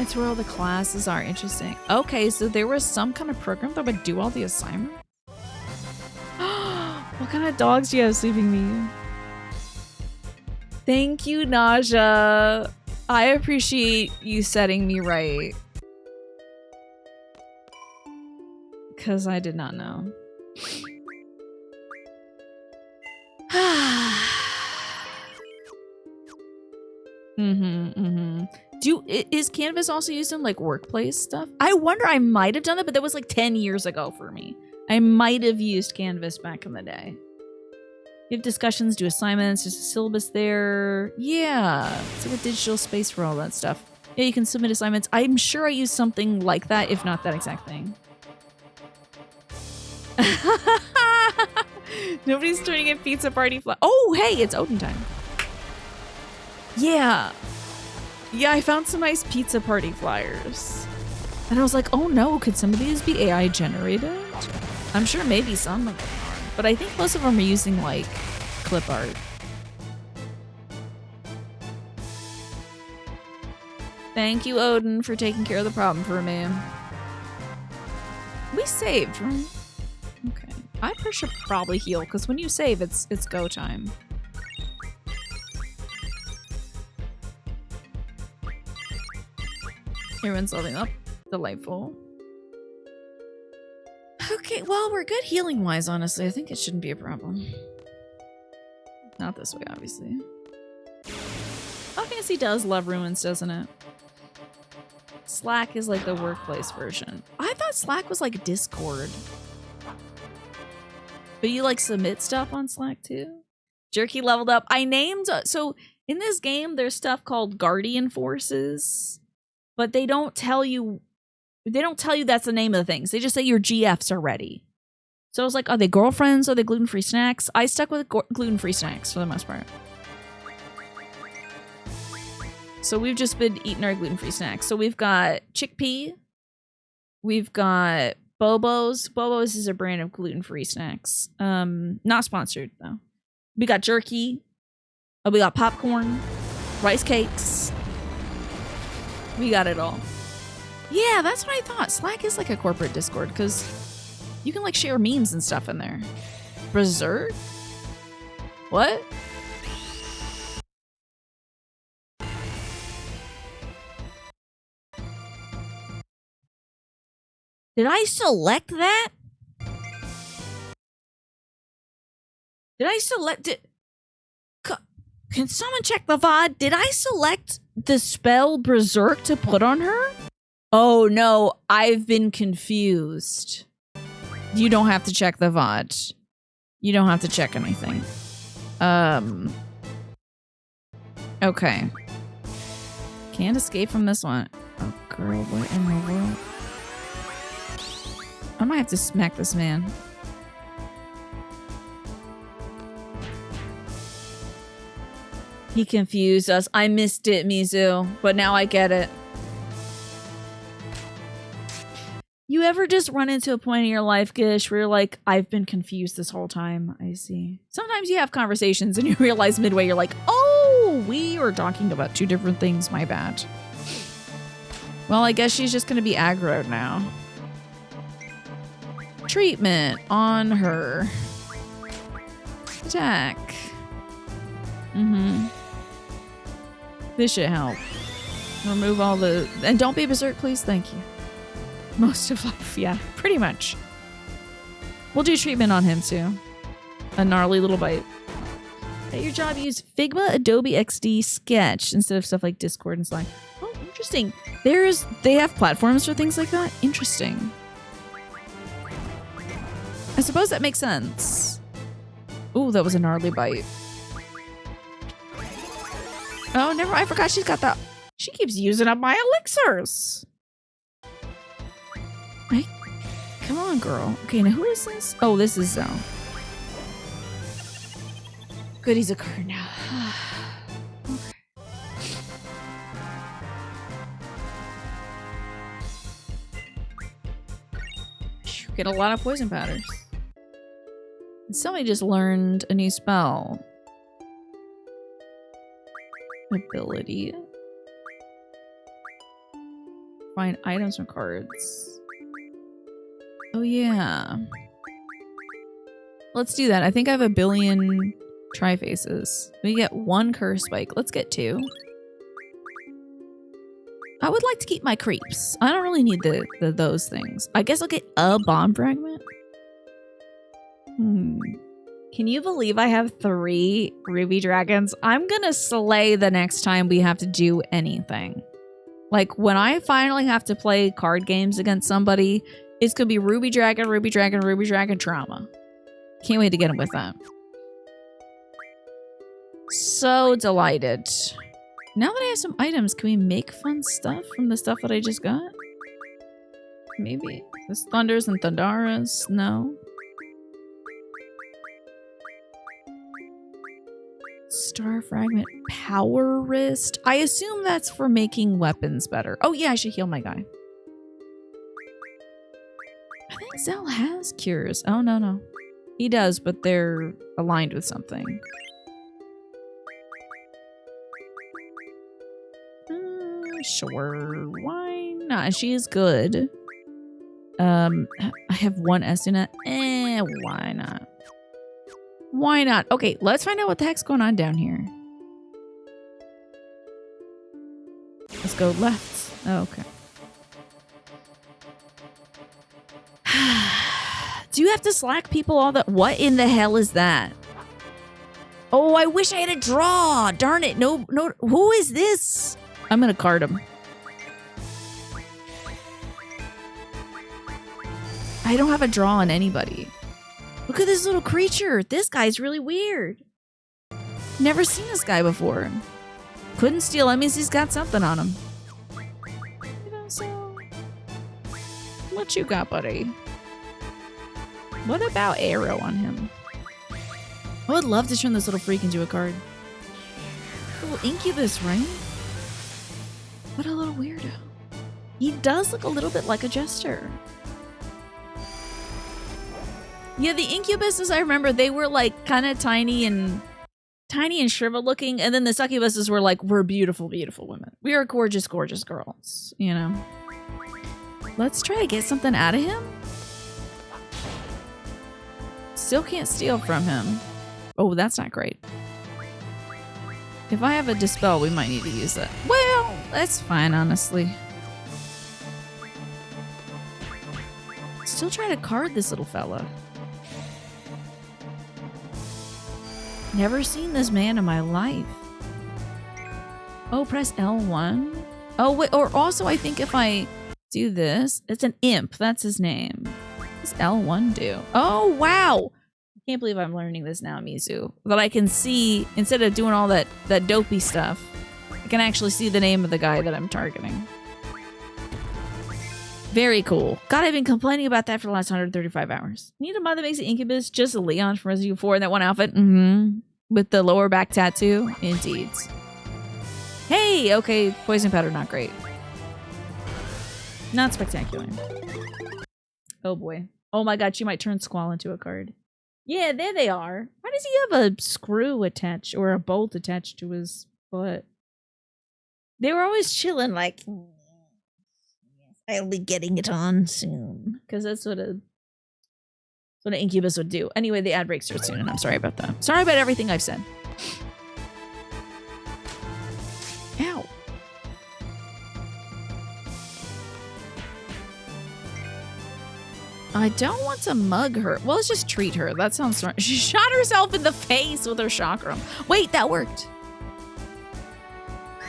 It's where all the classes are. Interesting. Okay, so there was some kind of program that would do all the assignments? What kind of dogs do you have sleeping me? Thank you, Naja. I appreciate you setting me right. Because I did not know. Is Canvas also used in like workplace stuff? I wonder, I might have done it, but that was like 10 years ago for me. I might have used Canvas back in the day. You have discussions, do assignments, there's a syllabus there. Yeah, it's like a digital space for all that stuff. Yeah, you can submit assignments. I'm sure I used something like that, if not that exact thing. Nobody's turning in pizza party fly. Oh, hey, it's Odin time. Yeah. Yeah, I found some nice pizza party flyers. And I was like, oh no, could some of these be AI generated? I'm sure maybe some of them are, but I think most of them are using like clip art. Thank you, Odin, for taking care of the problem for me. We saved, right? Okay. I should probably heal, because when you save, it's go time. Everyone's leveling up. Delightful. Okay, well, we're good healing-wise, honestly. I think it shouldn't be a problem. Not this way, obviously. Oh, Fantasy does love ruins, doesn't it? Slack is like the workplace version. I thought Slack was like Discord. But you like submit stuff on Slack too? Jerky leveled up. I named... So in this game, there's stuff called Guardian Forces. But they don't tell you... They don't tell you that's the name of the things. They just say your GFs are ready. So I was like, are they girlfriends? Are they gluten-free snacks? I stuck with gluten-free snacks for the most part. So we've just been eating our gluten-free snacks. So we've got chickpea. We've got Bobo's. Bobo's is a brand of gluten-free snacks. Not sponsored, though. We got jerky. We got popcorn. Rice cakes. We got it all. Yeah, that's what I thought. Slack is like a corporate Discord because you can like share memes and stuff in there. Berserk? What? Did I select that? Did I select it? Can someone check the VOD? Did I select the spell Berserk to put on her? Oh no, I've been confused. You don't have to check the VOD. You don't have to check anything. Okay. Can't escape from this one. Oh girl, what in the world? I might have to smack this man. He confused us. I missed it, Mizu, but now I get it. You ever just run into a point in your life, Gish, where you're like, I've been confused this whole time? I see. Sometimes you have conversations and you realize midway, you're like, oh, we were talking about two different things. My bad. Well, I guess she's just going to be aggroed now. Treatment on her. Attack. This should help. Remove all the... And don't be berserk, please. Thank you. Most of life, yeah. Pretty much. We'll do treatment on him, too. A gnarly little bite. At your job, use Figma, Adobe XD, Sketch instead of stuff like Discord and Slack. Oh, interesting. They have platforms for things like that? Interesting. I suppose that makes sense. Ooh, that was a gnarly bite. Oh, never mind. I forgot she's got that. She keeps using up my elixirs. Hey, come on, girl. Okay, now who is this? Oh, this is Zell. Good, he's a card now. Get a lot of poison powders. Somebody just learned a new spell. Ability. Find items from cards. Oh yeah. Let's do that. I think I have a billion tri-faces. We get 1 curse spike. Let's get 2. I would like to keep my creeps. I don't really need those things. I guess I'll get a bomb fragment. Can you believe I have 3 ruby dragons? I'm gonna slay the next time we have to do anything. Like, when I finally have to play card games against somebody, it's gonna be ruby dragon, ruby dragon, ruby dragon trauma. Can't wait to get him with that. So delighted. Now that I have some items, can we make fun stuff from the stuff that I just got? Maybe. There's Thunders and Thundaras. No. Star Fragment. Power Wrist. I assume that's for making weapons better. Oh yeah, I should heal my guy. I think Zell has cures. Oh, no. He does, but they're aligned with something. Sure, why not? She is good. I have 1 Esuna. Why not? Why not? Okay, let's find out what the heck's going on down here. Let's go left. Oh, okay. Do you have to slack people all that? What in the hell is that? Oh, I wish I had a draw. Darn it. No. Who is this? I'm gonna card him. I don't have a draw on anybody. Look at this little creature. This guy's really weird. Never seen this guy before. Couldn't steal. That means he's got something on him. You know, so what you got, buddy? What about arrow on him? I would love to turn this little freak into a card. Little incubus, right? What a little weirdo. He does look a little bit like a jester. Yeah, the incubuses, I remember, they were like kind of tiny and shriveled looking. And then the succubuses were like, we're beautiful, beautiful women. We are gorgeous, gorgeous girls, you know? Let's try to get something out of him. Still can't steal from him. Oh, that's not great. If I have a dispel, we might need to use that. Well, that's fine, honestly. Still trying to card this little fella. Never seen this man in my life. Oh, press L1. Oh, wait, or also I think if I do this, it's an imp. That's his name. What does L1 do? Oh, wow. I can't believe I'm learning this now, Mizu. That I can see, instead of doing all that dopey stuff, I can actually see the name of the guy that I'm targeting. Very cool. God, I've been complaining about that for the last 135 hours. Need a mod that makes an incubus just a Leon from Resident Evil 4 in that one outfit? Mm-hmm. With the lower back tattoo? Indeed. Hey, okay, poison powder, not great. Not spectacular. Oh boy. Oh my god, she might turn Squall into a card. Yeah, there they are. Why does he have a screw attached or a bolt attached to his foot? They were always chilling like, I'll be getting it on soon. Because that's what an incubus would do. Anyway, the ad breaks start soon, and I'm sorry about that. Sorry about everything I've said. Ow. I don't want to mug her. Well, let's just treat her. That sounds smart. She shot herself in the face with her chakram. Wait, that worked.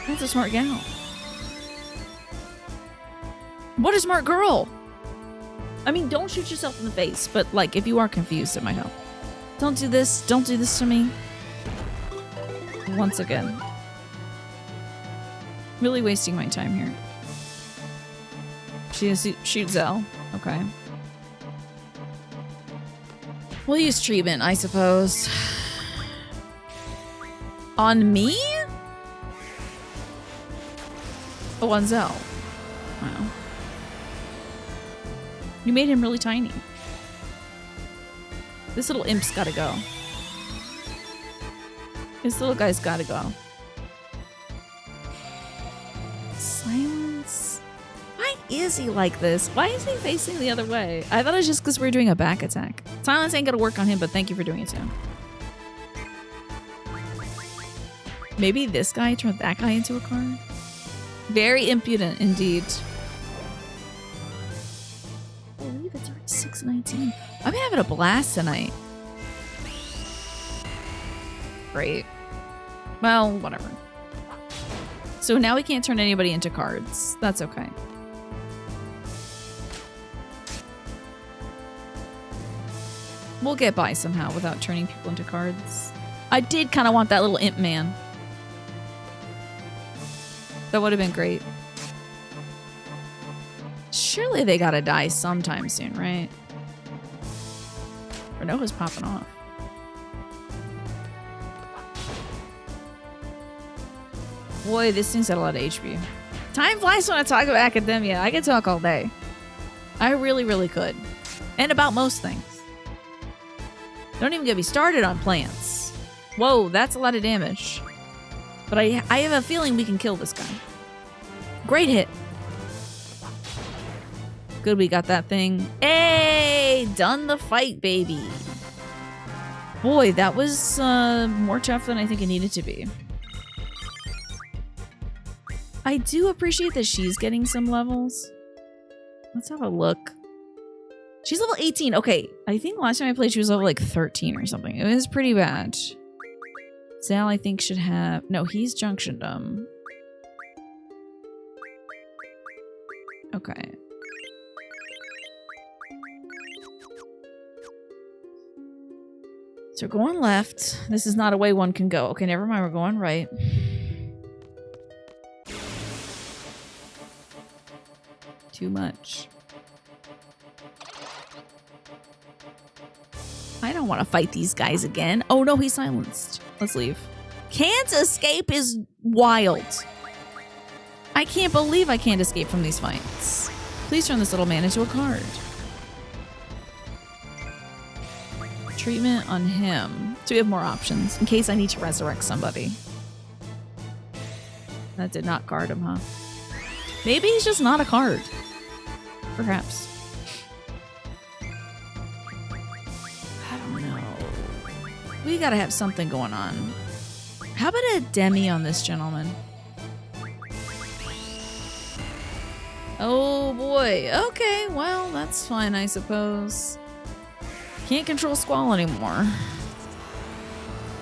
That's a smart gal. What a smart girl. I mean, don't shoot yourself in the face, but like, if you are confused, it might help. Don't do this. Don't do this to me. Once again. Really wasting my time here. She shoots L. Okay. We'll use treatment, I suppose. On me? Oh, on Zell. Wow. You made him really tiny. This little imp's gotta go. This little guy's gotta go. Silence. Why is he like this? Why is he facing the other way? I thought it was just because we were doing a back attack. Silence ain't gonna work on him, but thank you for doing it to him. Maybe this guy turned that guy into a card? Very impudent indeed. I believe it's already 6:19. I'm having a blast tonight. Great. Well, whatever. So now we can't turn anybody into cards. That's okay. We'll get by somehow without turning people into cards. I did kind of want that little imp man. That would have been great. Surely they gotta die sometime soon, right? Renova's popping off. Boy, this thing's got a lot of HP. Time flies when I talk about academia. I could talk all day. I really, really could. And about most things. Don't even get me started on plants. Whoa, that's a lot of damage. But I have a feeling we can kill this guy. Great hit. Good, we got that thing. Hey, done the fight, baby. Boy, that was more tough than I think it needed to be. I do appreciate that she's getting some levels. Let's have a look. She's level 18. Okay, I think last time I played she was level like 13 or something. It was pretty bad. Zal, I think, should have... No, he's Junctiondom. Okay. So we're going left. This is not a way one can go. Okay, never mind. We're going right. Too much. I don't want to fight these guys again. Oh no, he's silenced. Let's leave. Can't escape is wild. I can't believe I can't escape from these fights. Please turn this little man into a card. Treatment on him. So we have more options in case I need to resurrect somebody. That did not card him, huh? Maybe he's just not a card. Perhaps. I don't know. We gotta have something going on. How about a demi on this gentleman? Oh boy. Okay, well, that's fine, I suppose. Can't control Squall anymore.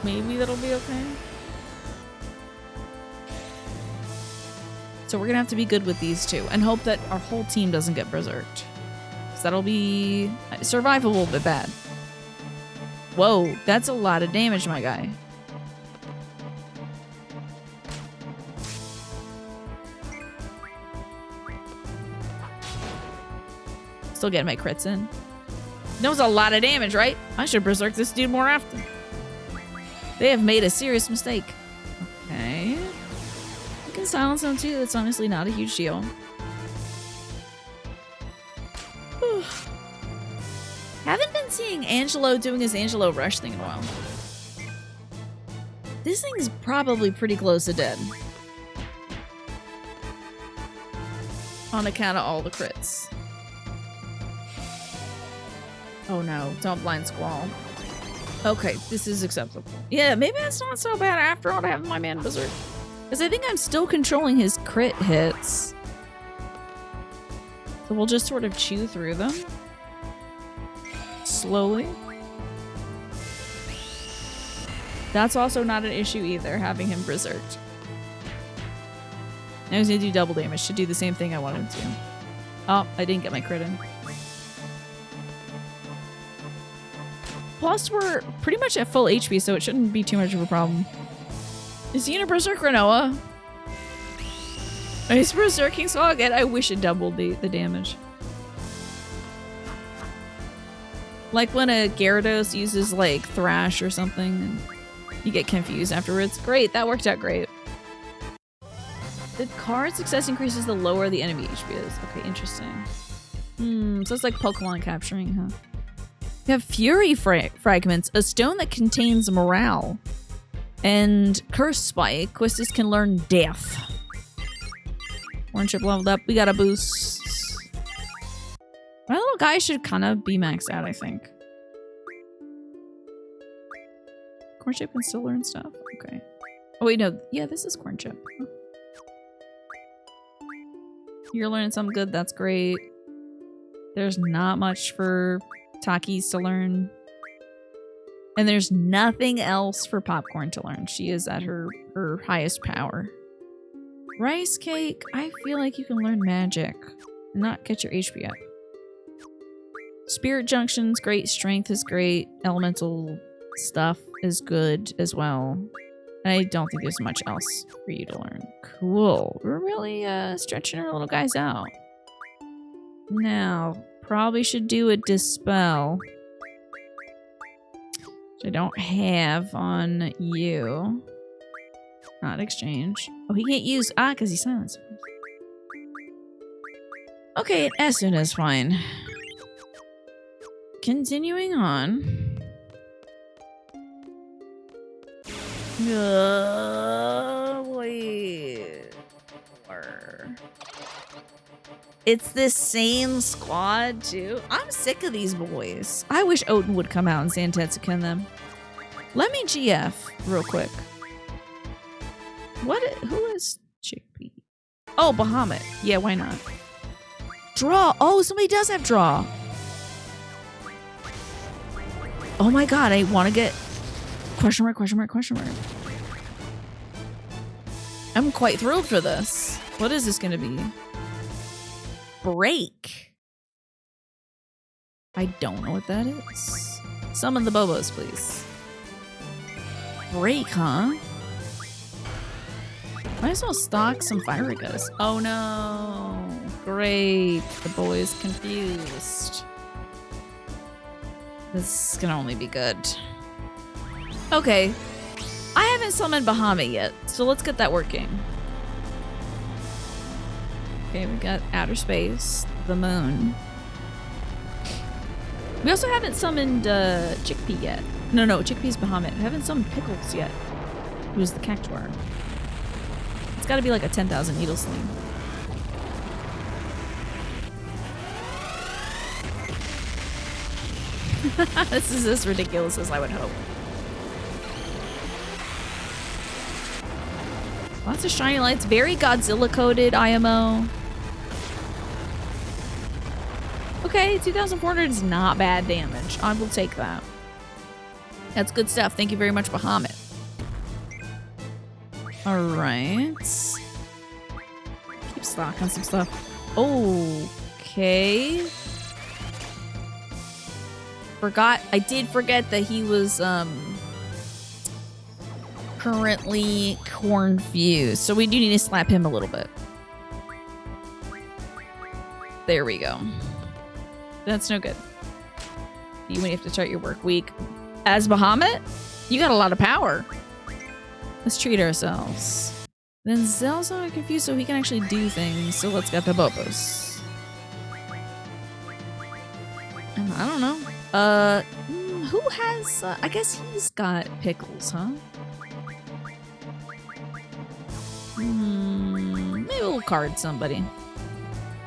Maybe that'll be okay. So we're gonna have to be good with these two and hope that our whole team doesn't get berserked. Because that'll be survivable but bad. Whoa, that's a lot of damage, my guy. Still getting my crits in. That was a lot of damage, right? I should berserk this dude more often. They have made a serious mistake. Okay. You can silence him too. That's honestly not a huge deal. Haven't been seeing Angelo doing his Angelo Rush thing in a while. This thing's probably pretty close to dead. On account of all the crits. Oh no, don't blind Squall. Okay, this is acceptable. Yeah, maybe that's not so bad after all to have my man berserk. Because I think I'm still controlling his crit hits. So we'll just sort of chew through them. Slowly. That's also not an issue either, having him berserked. Now he's gonna do double damage to do the same thing I want him to. Oh, I didn't get my crit in. Plus, we're pretty much at full HP, so it shouldn't be too much of a problem. Is he in a Berserker Noah? Is Berserking Swell again? I wish it doubled the damage. Like when a Gyarados uses like Thrash or something and you get confused afterwards. Great, that worked out great. The card success increases the lower the enemy HP is. Okay, interesting. So it's like Pokemon capturing, huh? We have Fury Fragments, a stone that contains morale. And Curse Spike, Quistis can learn Death. Hornchip leveled up, we got a boost. My little guy should kind of be maxed out, I think. Cornchip can still learn stuff. Okay. Oh wait, no. Yeah, this is Cornchip. Huh. You're learning something good. That's great. There's not much for Takis to learn. And there's nothing else for Popcorn to learn. She is at her highest power. Rice Cake, I feel like you can learn magic and not get your HP up. Spirit Junction's great. Strength is great. Elemental stuff is good as well. I don't think there's much else for you to learn. Cool. We're really stretching our little guys out. Now, probably should do a Dispel. Which I don't have on you. Not exchange. Oh, he can't use... Ah, because he's silenced. Okay, Esun is fine. Continuing on. Wait. It's the same squad, too? I'm sick of these boys. I wish Odin would come out and Zantetsuken them. Let me GF real quick. Who is Chickpea? Oh, Bahamut. Yeah, why not? Draw. Oh, somebody does have draw. Oh my god, I want to get... Question mark, question mark, question mark. I'm quite thrilled for this. What is this going to be? Break. I don't know what that is. Summon the Bobos, please. Break, huh? Might as well stock some Firigas. Oh no. Great. The boy's confused. This can only be good. Okay. I haven't summoned Bahamut yet, so let's get that working. Okay, we got Outer Space, the Moon. We also haven't summoned Chickpea yet. No, Chickpea's Bahamut. We haven't summoned Pickles yet. Who's the Cactuar? It's gotta be like a 10,000 needle sling. This is as ridiculous as I would hope. Lots of shiny lights. Very Godzilla coded IMO. Okay, 2,400 is not bad damage. I will take that. That's good stuff. Thank you very much, Bahamut. Alright. Keep stock on some stuff. Okay. I did forget that he was currently confused, so we do need to slap him a little bit. There we go. That's no good. You may have to start your work week. As Bahamut, you got a lot of power. Let's treat ourselves. Then Zell's not confused, so he can actually do things. So let's get the Bobos. And I don't know. Who has... I guess he's got Pickles, huh? Maybe we'll card somebody.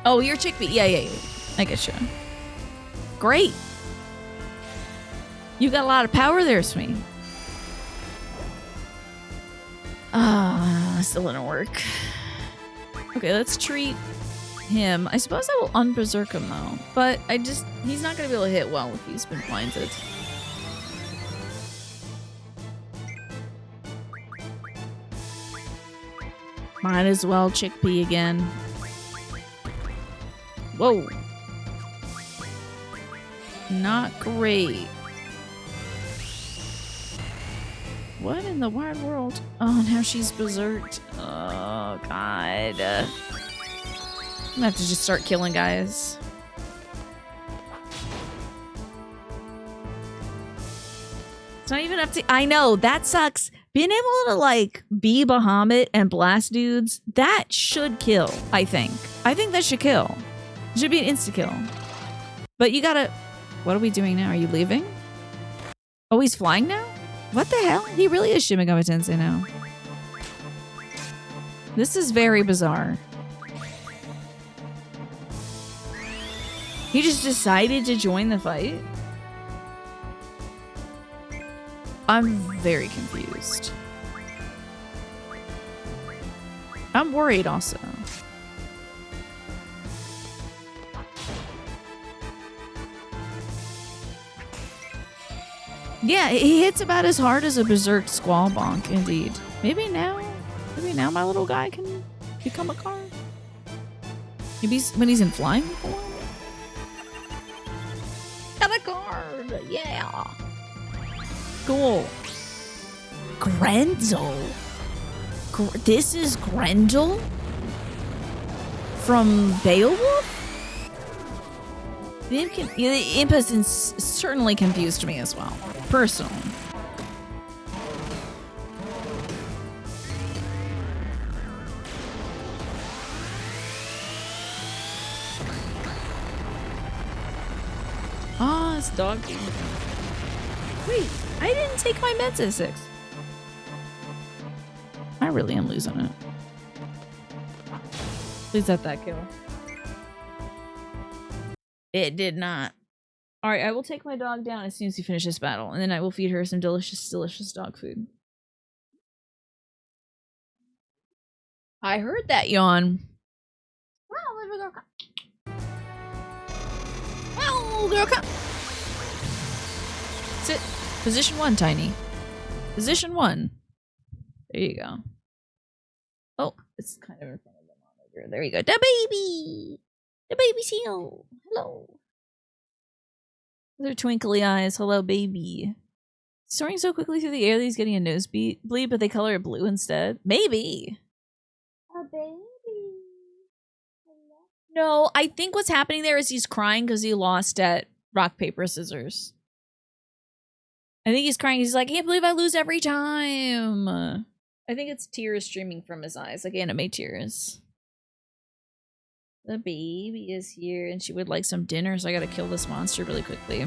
Oh, you're Chickpea. Yeah. I get you. Great. You got a lot of power there, Swing. Still didn't work. Okay, let's treat him. I suppose I will unberserk him though, but he's not gonna be able to hit well if he's been blinded. Might as well Chickpea again. Whoa. Not great. What in the wide world? Oh, now she's berserked. Oh, God. I'm gonna have to just start killing guys. It's not even up to... I know, that sucks. Being able to, like, be Bahamut and blast dudes, that should kill, I think. I think that should kill. It should be an insta-kill. But you gotta... What are we doing now? Are you leaving? Oh, he's flying now? What the hell? He really is Shin Megami Tensei now. This is very bizarre. He just decided to join the fight? I'm very confused. I'm worried also. Yeah, he hits about as hard as a berserk squall bonk, indeed. Maybe now my little guy can become a card. Maybe when he's in flying form. Got a card, yeah. Cool. Grendel. This is Grendel from Beowulf? The imp has certainly confused me as well, personally. Ah, it's dog. Wait, I didn't take my meds at 6. I really am losing it. Please let that kill. It did not. Alright, I will take my dog down as soon as we finish this battle, and then I will feed her some delicious, delicious dog food. I heard that yawn. Wow, little girl, come. Wow, little girl, come. Sit. Position 1, Tiny. Position 1. There you go. Oh, it's kind of in front of the monitor. There you go. The baby! The baby's here. Hello. With her twinkly eyes. Hello, baby. Soaring so quickly through the air that he's getting a nosebleed, but they color it blue instead. Maybe. A baby. Hello. No, I think what's happening there is he's crying because he lost at rock, paper, scissors. I think he's crying. He's like, I can't believe I lose every time. I think it's tears streaming from his eyes, like anime tears. The baby is here, and she would like some dinner, so I gotta kill this monster really quickly.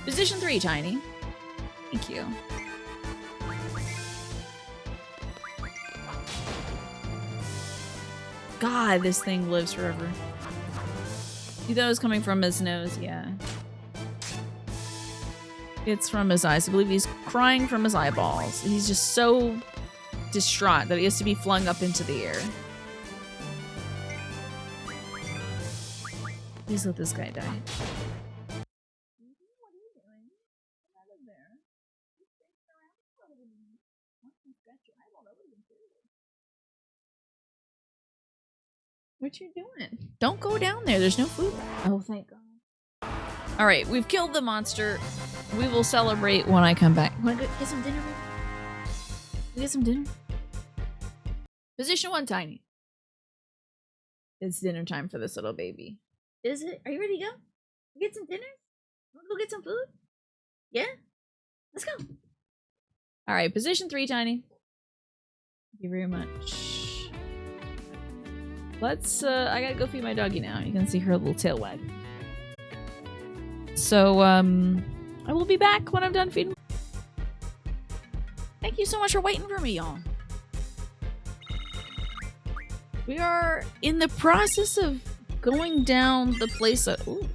Position 3, Tiny. Thank you. God, this thing lives forever. You thought it was coming from his nose, yeah. It's from his eyes. I believe he's crying from his eyeballs. He's just so distraught that he has to be flung up into the air. Please let this guy die. What are you doing? Get out of there. You're standing around for me. Once you scratch your eyeball, that would have been terrible. What you doing? Don't go down there. There's no food. Oh, thank God. Alright, we've killed the monster. We will celebrate when I come back. Wanna go get some dinner? Get some dinner? Position 1, Tiny. It's dinner time for this little baby. Is it? Are you ready to go? Get some dinner? Wanna go get some food? Yeah? Let's go. Alright, position 3, Tiny. Thank you very much. Let's, I gotta go feed my doggy now. You can see her little tail wag. So, I will be back when I'm done feeding. Thank you so much for waiting for me, y'all. We are in the process of going down the place that... Ooh,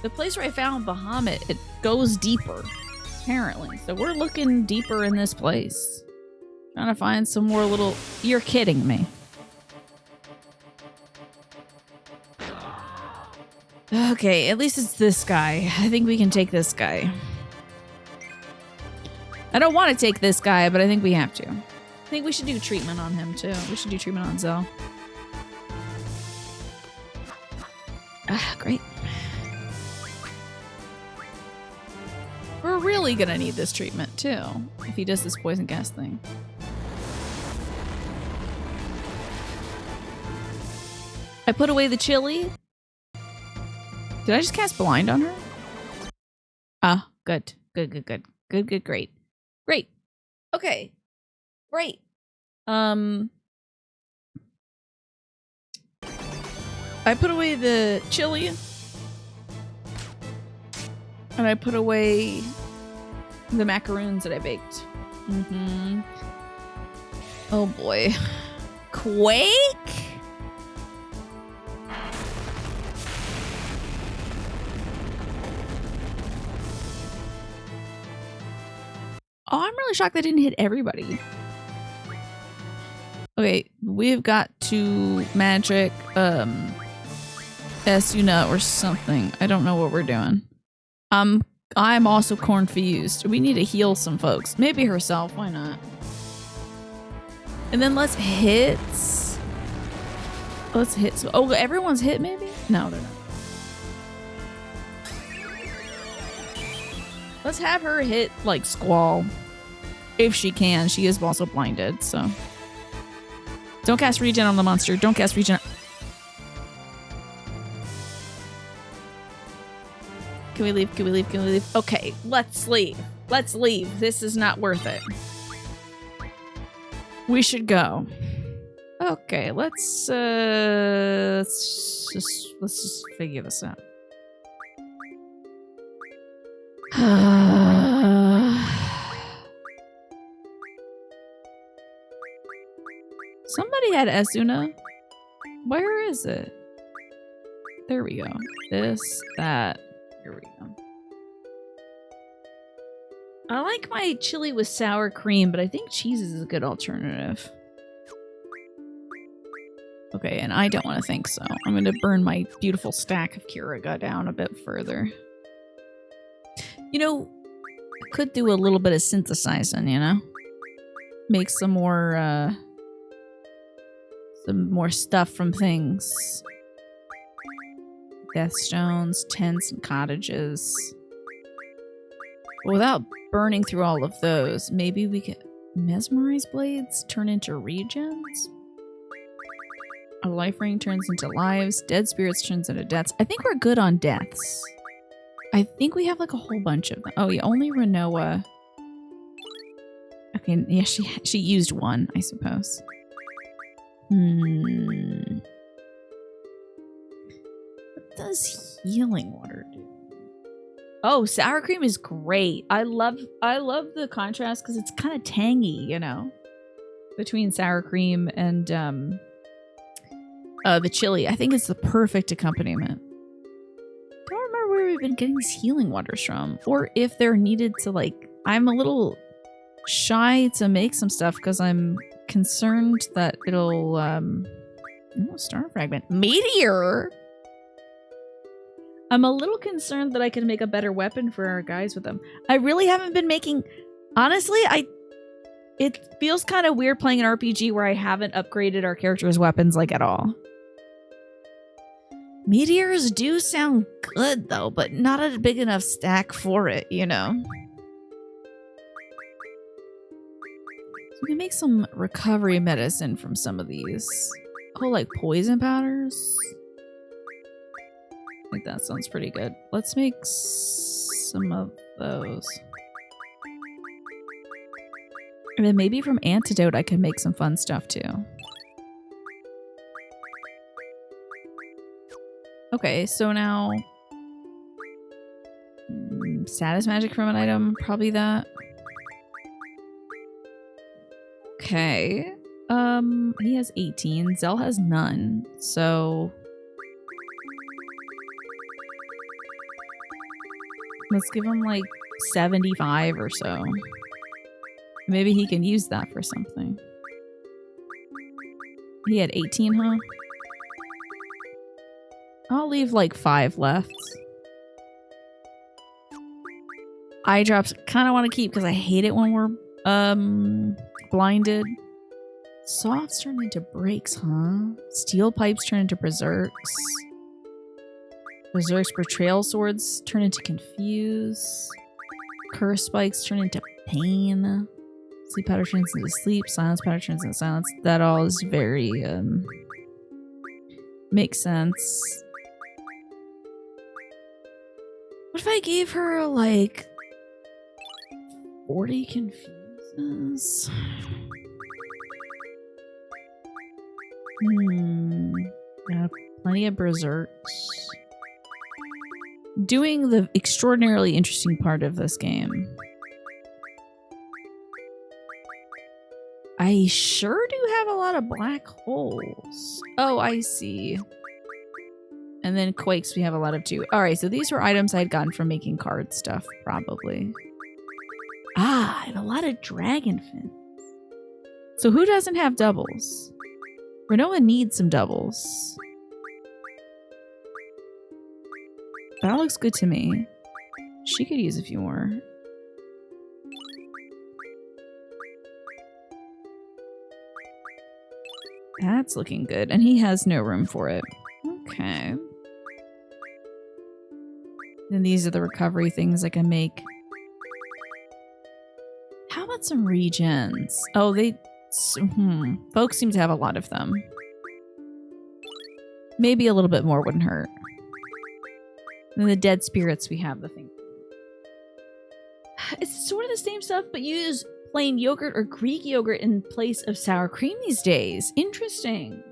the place where I found Bahamut. It goes deeper, apparently. So we're looking deeper in this place. Trying to find some more little... You're kidding me. Okay, at least it's this guy. I think we can take this guy. I don't want to take this guy, but I think we have to. I think we should do treatment on him, too. We should do treatment on Zell. Ah, great. We're really gonna need this treatment too, if he does this poison gas thing. I put away the chili. Did I just cast blind on her? Ah, good. Good. Great. Great. Okay. Great. I put away the chili. And I put away the macaroons that I baked. Mm-hmm. Oh boy. Quake? Oh, I'm really shocked that didn't hit everybody. Okay, we've got to magic Esuna or something. I don't know what we're doing. I'm also confused. We need to heal some folks. Maybe herself, why not? And then let's hit. Oh, everyone's hit maybe? No, they're not. Let's have her hit like Squall. If she can. She is also blinded, so. Don't cast regen on the monster. Don't cast regen. Can we leave? Can we leave? Can we leave? Okay, let's leave. Let's leave. This is not worth it. We should go. Okay, let's just figure this out. Somebody had Esuna. Where is it? There we go. This, that. Here we go. I like my chili with sour cream, but I think cheese is a good alternative. Okay, and I don't want to think so. I'm going to burn my beautiful stack of Kiriga down a bit further. You know, I could do a little bit of synthesizing, you know? Make some more stuff from things. Deathstones, tents, and cottages. But without burning through all of those, maybe we could mesmerize blades turn into regens? A life ring turns into lives. Dead spirits turns into deaths. I think we're good on deaths. I think we have like a whole bunch of them. Oh yeah, only Renoa. Okay, yeah, she used one, I suppose. What does healing water do? Oh, sour cream is great. I love the contrast because it's kind of tangy, you know, between sour cream and the chili. I think it's the perfect accompaniment. I don't remember where we've been getting these healing waters from, or if they're needed to like. I'm a little shy to make some stuff because I'm concerned that it'll star fragment meteor. I'm a little concerned that I can make a better weapon for our guys with them. I really haven't been making... Honestly, it feels kind of weird playing an RPG where I haven't upgraded our characters' weapons, like, at all. Meteors do sound good, though, but not a big enough stack for it, you know? So we can make some recovery medicine from some of these. Oh, like poison powders? I think that sounds pretty good. Let's make some of those. And then maybe from antidote I can make some fun stuff too. Okay, so now status magic from an item, probably that. Okay. He has 18. Zell has none, so let's give him like 75 or so. Maybe he can use that for something. He had 18, huh? I'll leave like 5 left. Eye drops, kind of want to keep because I hate it when we're blinded. Softs turn into breaks, huh? Steel pipes turn into berserks. Berserk's betrayal swords turn into confuse. Curse spikes turn into pain. Sleep powder turns into sleep. Silence powder turns into silence. That all is very, makes sense. What if I gave her, like, 40 confuses? Plenty of berserks. Doing the extraordinarily interesting part of this game. I sure do have a lot of black holes. Oh, I see. And then quakes we have a lot of too. Alright, so these were items I'd gotten from making card stuff, probably. Ah, I have a lot of dragon fins. So who doesn't have doubles? Renoa needs some doubles. That looks good to me. She could use a few more. That's looking good. And he has no room for it. Okay. Then these are the recovery things I can make. How about some regens? Oh, folks seem to have a lot of them. Maybe a little bit more wouldn't hurt. And the dead spirits, we have the thing. It's sort of the same stuff, but you use plain yogurt or Greek yogurt in place of sour cream these days. Interesting.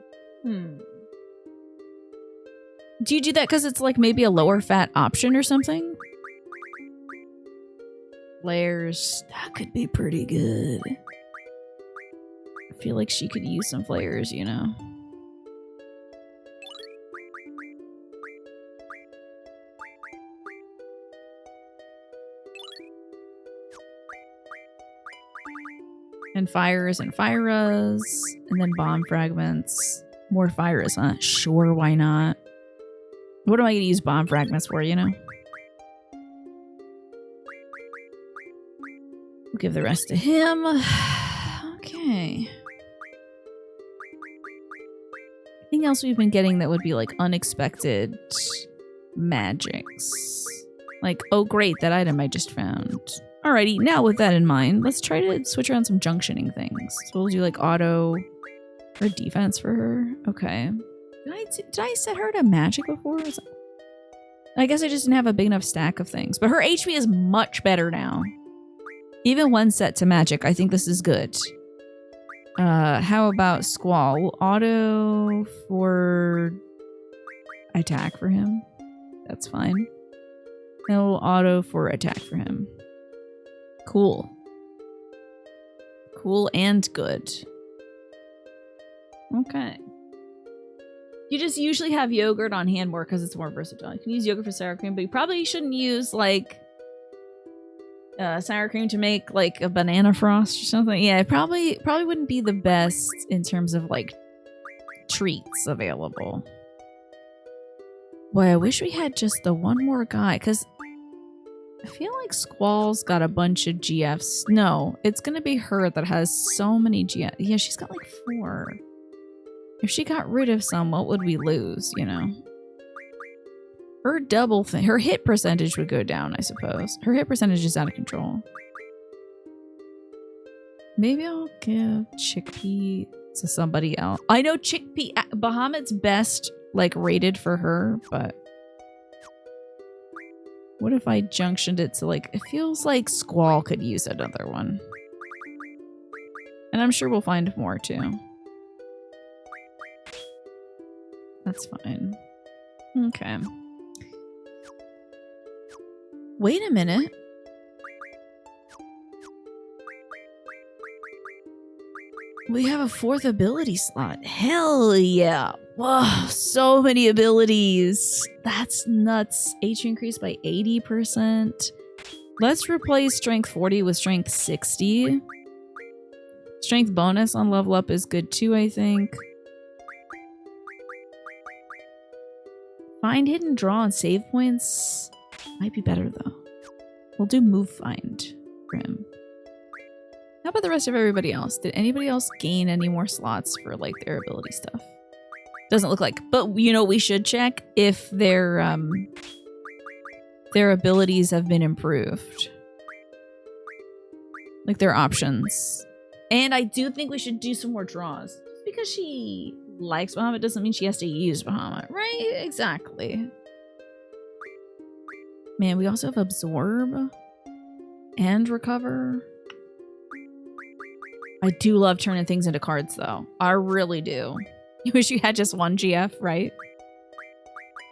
Do you do that because it's like maybe a lower fat option or something? Flares. That could be pretty good. I feel like she could use some flares, you know? And fires and firas. And then bomb fragments. More firas, huh? Sure, why not? What am I going to use bomb fragments for, you know? We'll give the rest to him. Okay. Anything else we've been getting that would be like unexpected magics? Like, oh great, that item I just found. Alrighty, now with that in mind, let's try to switch around some junctioning things. So we'll do like auto or defense for her. Okay. Did I set her to magic before? I guess I just didn't have a big enough stack of things. But her HP is much better now. Even when set to magic, I think this is good. How about Squall? We'll auto for attack for him. That's fine. Then we'll auto for attack for him. Cool. Cool and good. Okay. You just usually have yogurt on hand more because it's more versatile. You can use yogurt for sour cream, but you probably shouldn't use like sour cream to make like a banana frost or something. Yeah, it probably wouldn't be the best in terms of like treats available. Boy, I wish we had just the one more guy because I feel like Squall's got a bunch of GFs. No, it's gonna be her that has so many GFs. Yeah, she's got like 4. If she got rid of some, what would we lose, you know? Her double thing, her hit percentage would go down, I suppose. Her hit percentage is out of control. Maybe I'll give Chickpea to somebody else. I know Chickpea, Bahamut's best, like, rated for her, but what if I junctioned it to, like, it feels like Squall could use another one. And I'm sure we'll find more, too. That's fine. Okay. Wait a minute. We have a 4th ability slot. Hell yeah. Whoa, so many abilities. That's nuts. H increased by 80%. Let's replace strength 40 with strength 60. Strength bonus on level up is good too, I think. Find hidden draw and save points might be better though. We'll do move find for him. How about the rest of everybody else? Did anybody else gain any more slots for like their ability stuff? Doesn't look like, but you know, we should check if their abilities have been improved. Like, there are options. And I do think we should do some more draws. Just because she likes Bahamut doesn't mean she has to use Bahamut, right? Exactly. Man, we also have Absorb and Recover. I do love turning things into cards, though. I really do. You wish you had just one GF, right?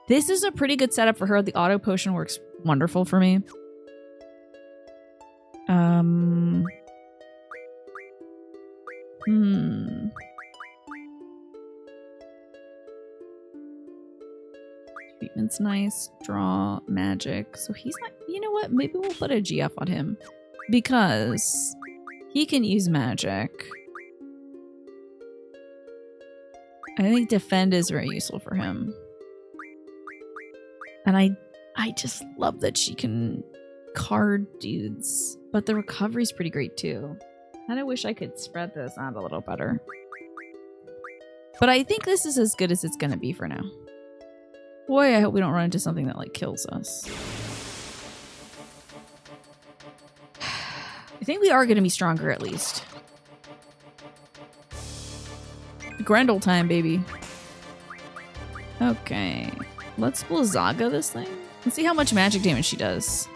This is a pretty good setup for her. The auto potion works wonderful for me. Treatment's nice. Draw, magic. So he's not... You know what? Maybe we'll put a GF on him. Because he can use magic. I think defend is very useful for him. And I just love that she can card dudes. But the recovery's pretty great too. And I wish I could spread this out a little better. But I think this is as good as it's gonna be for now. Boy, I hope we don't run into something that like kills us. I think we are gonna be stronger at least. Grendel time, baby. Okay. Let's Blizzaga this thing. Let's see how much magic damage she does.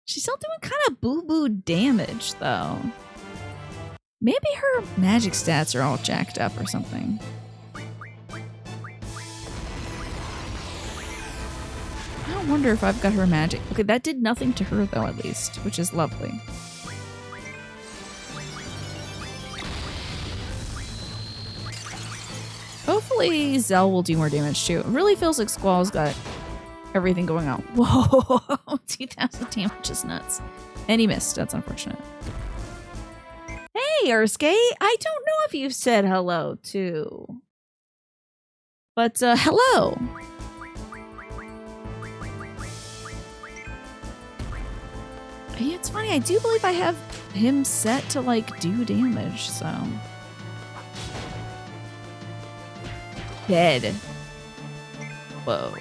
She's still doing kind of boo-boo damage, though. Maybe her magic stats are all jacked up or something. I don't wonder if I've got her magic. Okay, that did nothing to her, though, at least, which is lovely. Hopefully Zell will do more damage, too. It really feels like Squall's got everything going on. Whoa! 2,000 damage is nuts. And he missed. That's unfortunate. Hey, Erskine! I don't know if you've said hello, too. But, hello! Yeah, it's funny. I do believe I have him set to, like, do damage, so... Dead. Whoa.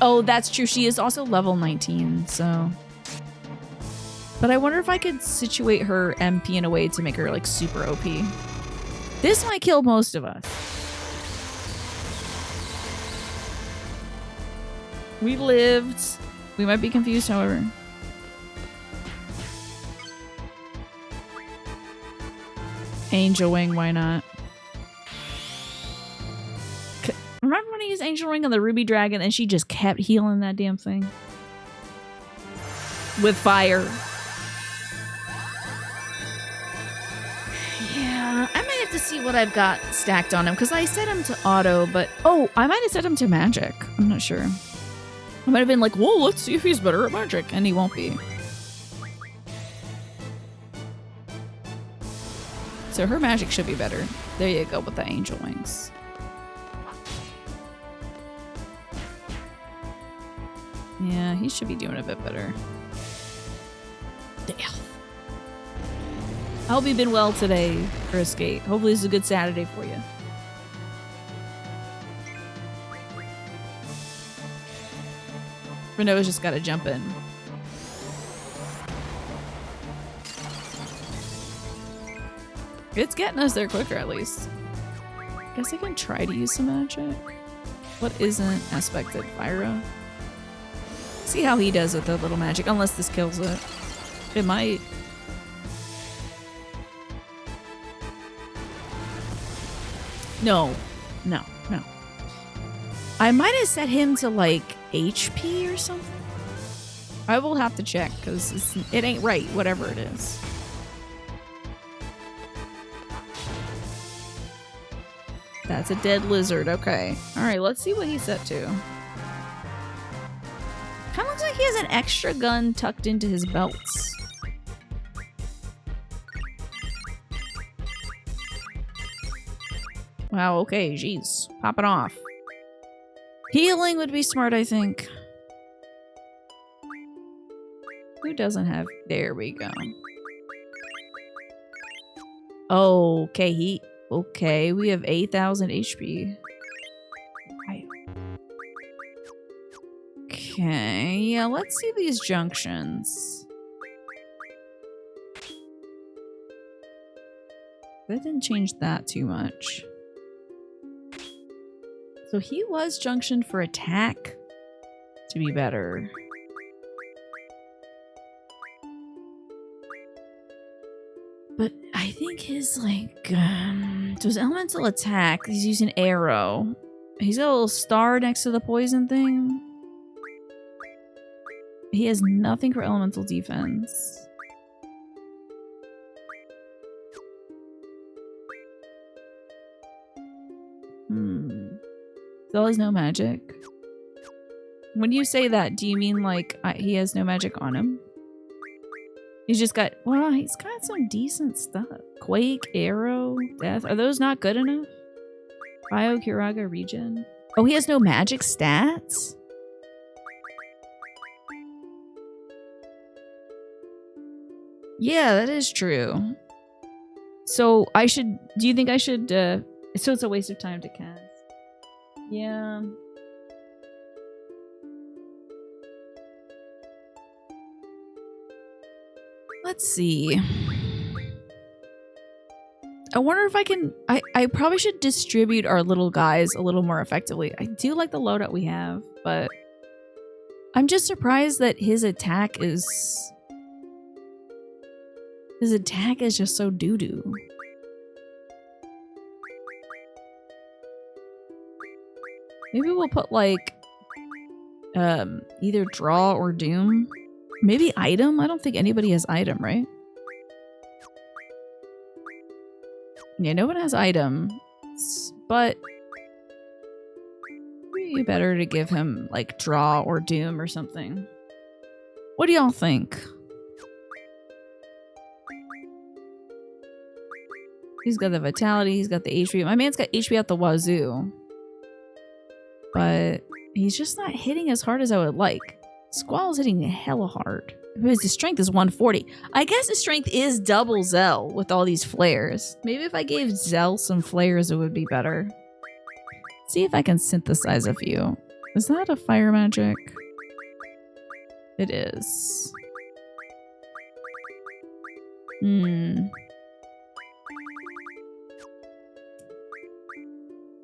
Oh, that's true. She is also level 19, so... But I wonder if I could situate her MP in a way to make her, like, super OP. This might kill most of us. We lived. We might be confused, however. Angel Wing, why not? Remember when I used Angel Ring on the Ruby Dragon and she just kept healing that damn thing? With fire. Yeah, I might have to see what I've got stacked on him because I set him to auto, but... Oh, I might have set him to magic. I'm not sure. I might have been like, whoa, let's see if he's better at magic. And he won't be. So her magic should be better. There you go with the Angel Wings. Yeah, he should be doing a bit better. Damn. I hope you've been well today, Erskine. Hopefully this is a good Saturday for you. Renault's just gotta jump in. It's getting us there quicker, at least. Guess I can try to use some magic. What isn't aspected? Fyra? See how he does with the little magic, unless this kills it. It might. No. No. No. I might have set him to, like, HP or something. I will have to check, because it ain't right, whatever it is. That's a dead lizard. Okay. Alright, let's see what he's set to. Kind of looks like he has an extra gun tucked into his belts. Wow, okay, jeez. Pop it off. Healing would be smart, I think. Who doesn't have... There we go. Okay, Okay, we have 8,000 HP. Okay, yeah, let's see these junctions. That didn't change that too much. So he was junctioned for attack to be better. But I think his, like, so his elemental attack, he's using arrow. He's got a little star next to the poison thing. He has nothing for elemental defense. Still has no magic. When you say that, do you mean like he has no magic on him? He's just got, well, he's got some decent stuff. Quake, arrow, death. Are those not good enough? Bio, Kiraga, regen. Oh, he has no magic stats? Yeah, that is true. So I should, do you think I should, so it's a waste of time to cast. Yeah. Let's see. I wonder if I can... I probably should distribute our little guys a little more effectively. I do like the loadout we have, but... I'm just surprised that his attack is... His attack is just so doo-doo. Maybe we'll put, like... either draw or doom. Maybe item? I don't think anybody has item, right? Yeah, no one has items, but maybe better to give him like draw or doom or something. What do y'all think? He's got the vitality, he's got the HP. My man's got HP out the wazoo. But he's just not hitting as hard as I would like. Squall's hitting hella hard. His strength is 140. I guess his strength is double Zell with all these flares. Maybe if I gave Zell some flares, it would be better. See if I can synthesize a few. Is that a fire magic? It is.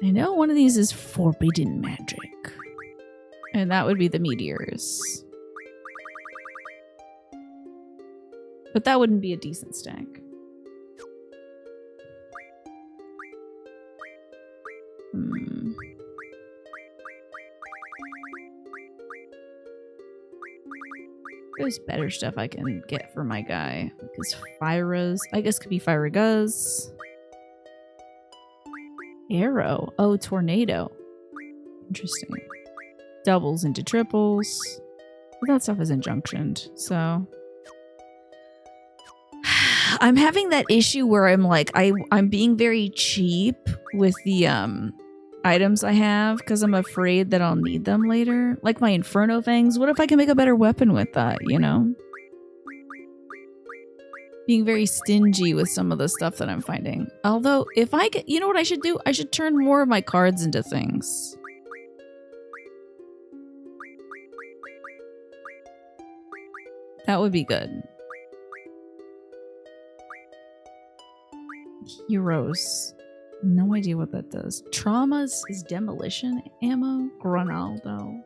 I know one of these is forbidden magic. And that would be the meteors. But that wouldn't be a decent stack. There's better stuff I can get for my guy. Because Fyra's, I guess could be Fyraguz. Arrow. Oh, tornado. Interesting. Doubles into triples. But that stuff is injunctioned, so... I'm having that issue where I'm like, I'm being very cheap with the items I have because I'm afraid that I'll need them later. Like my Inferno Fangs. What if I can make a better weapon with that, you know? Being very stingy with some of the stuff that I'm finding. Although, if I get... You know what I should do? I should turn more of my cards into things. That would be good. Heroes. No idea what that does. Traumas is demolition ammo. Ronaldo.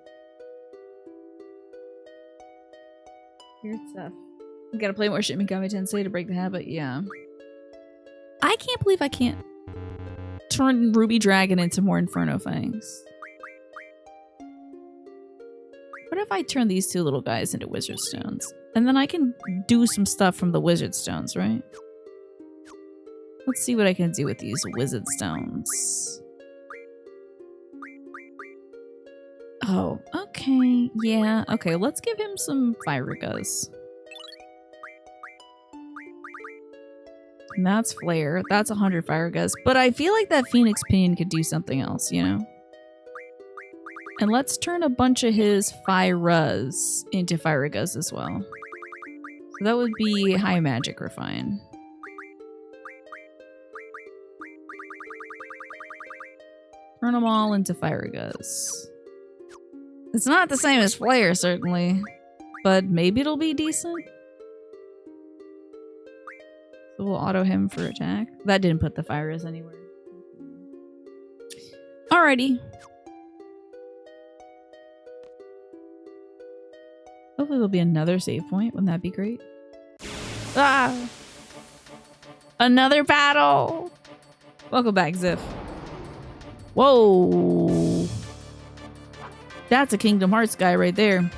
Weird stuff. We gotta play more Shin Megami Tensei to break the habit. Yeah. I can't believe I can't turn Ruby Dragon into more Inferno Fangs. What if I turn these two little guys into Wizard Stones? And then I can do some stuff from the Wizard Stones, right? Let's see what I can do with these Wizard Stones. Oh, okay. Yeah, okay. Let's give him some Fyraguz. And that's Flare. That's 100 Fyraguz. But I feel like that Phoenix Pinion could do something else, you know? And let's turn a bunch of his Fyras into Fyraguz as well. So that would be High Magic Refine. Turn them all into Fyraguz. It's not the same as flare, certainly. But maybe it'll be decent. So we'll auto him for attack. That didn't put the fire res anywhere. Alrighty. Hopefully there'll be another save point. Wouldn't that be great? Ah! Another battle! Welcome back, Ziff. Whoa! That's a Kingdom Hearts guy right there.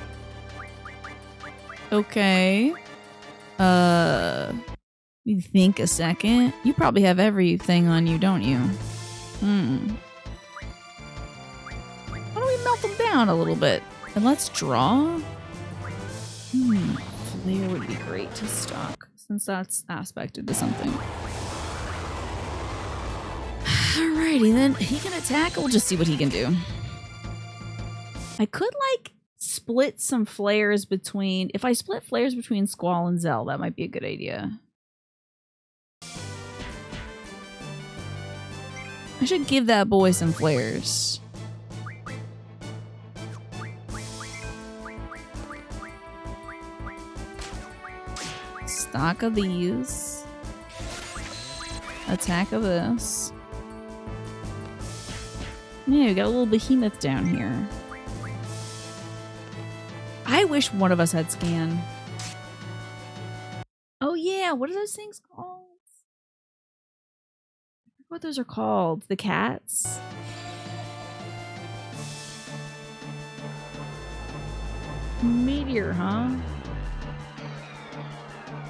Okay. You think a second. You probably have everything on you, don't you? Why don't we melt them down a little bit? And let's draw. Flare would be great to stock, since that's aspected to something. Alrighty then, he can attack. We'll just see what he can do. I could like split some flares between. If I split flares between Squall and Zell, that might be a good idea. I should give that boy some flares. Stock of these. Attack of this. Yeah, we got a little behemoth down here. I wish one of us had scan. Oh yeah, what are those things called? I forget what those are called. The cats? Meteor, huh?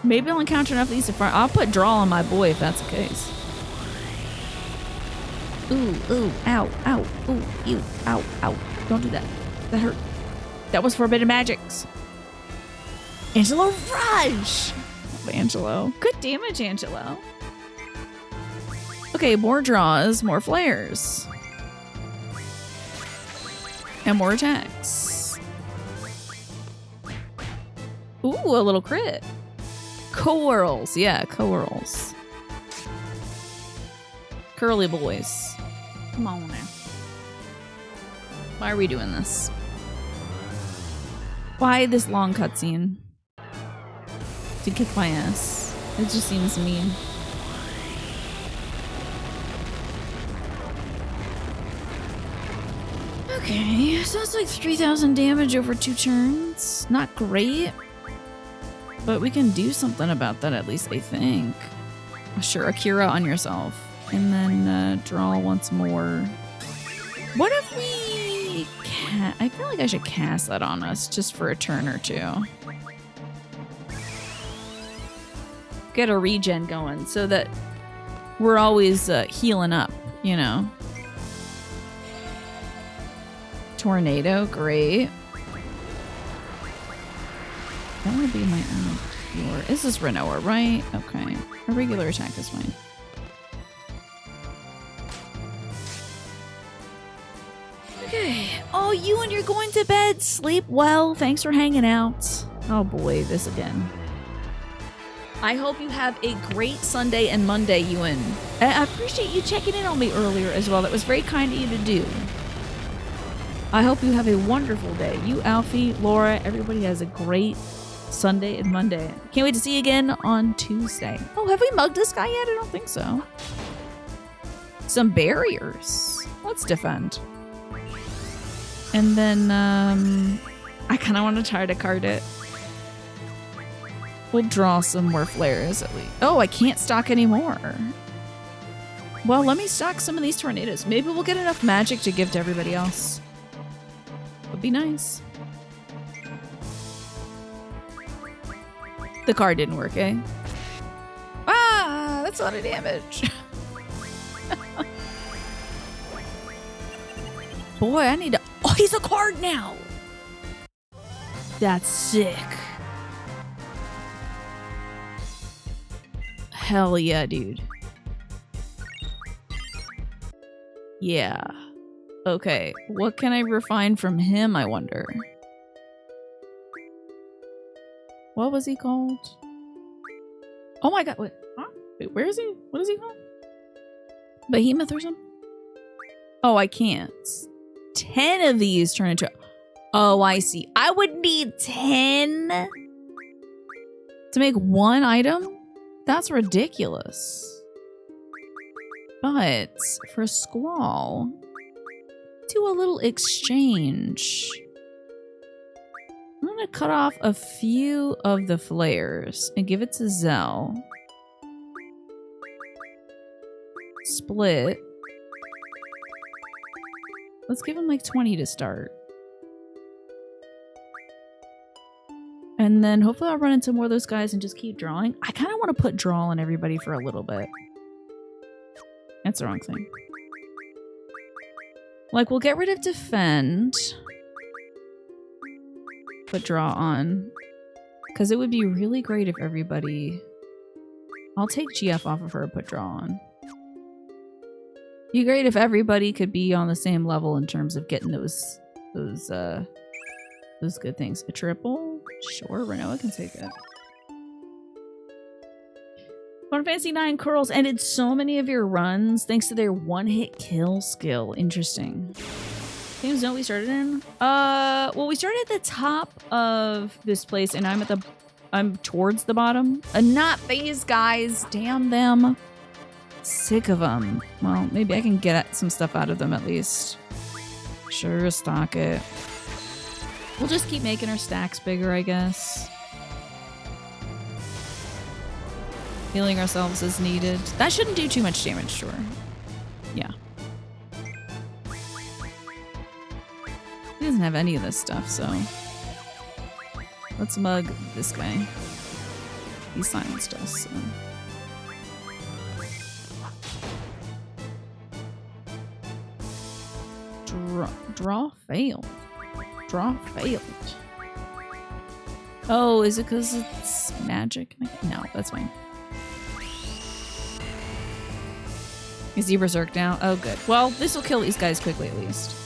Maybe I'll encounter enough of these to front. I'll put draw on my boy if that's the case. Ooh, ooh, ow, ow, ooh, ew, ow, ow. Don't do that. That hurt. That was forbidden magics. Angelo Rush! Oh, Angelo. Good damage, Angelo. Okay, more draws, more flares. And more attacks. Ooh, a little crit. Coerls. Yeah, coerls. Curly boys. Come on now. Why are we doing this? Why this long cutscene? To kick my ass. It just seems mean. Okay, so it's like 3,000 damage over 2 turns. Not great. But we can do something about that at least, I think. Sure, Akira on yourself. And then draw once more. What if we... I feel like I should cast that on us just for a turn or two. Get a regen going so that we're always healing up, you know. Tornado, great. That would be my own. Is this Renoa, right? Okay. A regular attack is fine. Okay. Oh, you and you're going to bed. Sleep well. Thanks for hanging out. Oh boy, this again. I hope you have a great Sunday and Monday, Ewan. I appreciate you checking in on me earlier as well. That was very kind of you to do. I hope you have a wonderful day. You, Alfie, Laura, everybody has a great Sunday and Monday. Can't wait to see you again on Tuesday. Oh, have we mugged this guy yet? I don't think so. Some barriers. Let's defend. And then, I kind of want to try to card it. We'll draw some more flares at least. Oh, I can't stock anymore. Well, let me stock some of these tornadoes. Maybe we'll get enough magic to give to everybody else. Would be nice. The card didn't work, eh? Ah, that's a lot of damage. Boy, I need to... Oh, he's a card now! That's sick. Hell yeah, dude. Yeah. Okay, what can I refine from him, I wonder? What was he called? Oh my god, wait, huh? Wait, where is he? What is he called? Behemoth or something? Oh, I can't. 10 of these turn into... Oh, I see. I would need 10 to make one item? That's ridiculous. But for Squall, do a little exchange. I'm gonna cut off a few of the flares and give it to Zell. Split. Let's give him like 20 to start. And then hopefully I'll run into more of those guys and just keep drawing. I kind of want to put draw on everybody for a little bit. That's the wrong thing. Like, we'll get rid of defend. Put draw on. Because it would be really great if everybody... I'll take GF off of her and put draw on. Be great if everybody could be on the same level in terms of getting those good things. A triple? Sure, Renoa can take it. Final Fantasy IX Curls ended so many of your runs thanks to their one-hit kill skill. Interesting. Games don't we started in? Well, we started at the top of this place, and I'm towards the bottom. Not these guys. Damn them. Sick of them. Well, maybe I can get some stuff out of them at least. Sure, stock it. We'll just keep making our stacks bigger, I guess. Healing ourselves as needed. That shouldn't do too much damage, sure. Yeah. He doesn't have any of this stuff, so... Let's mug this guy. He silenced us, so... Draw failed. Draw failed. Oh, is it because it's magic? No, that's fine. Is he berserk now? Oh, good. Well, this will kill these guys quickly, at least.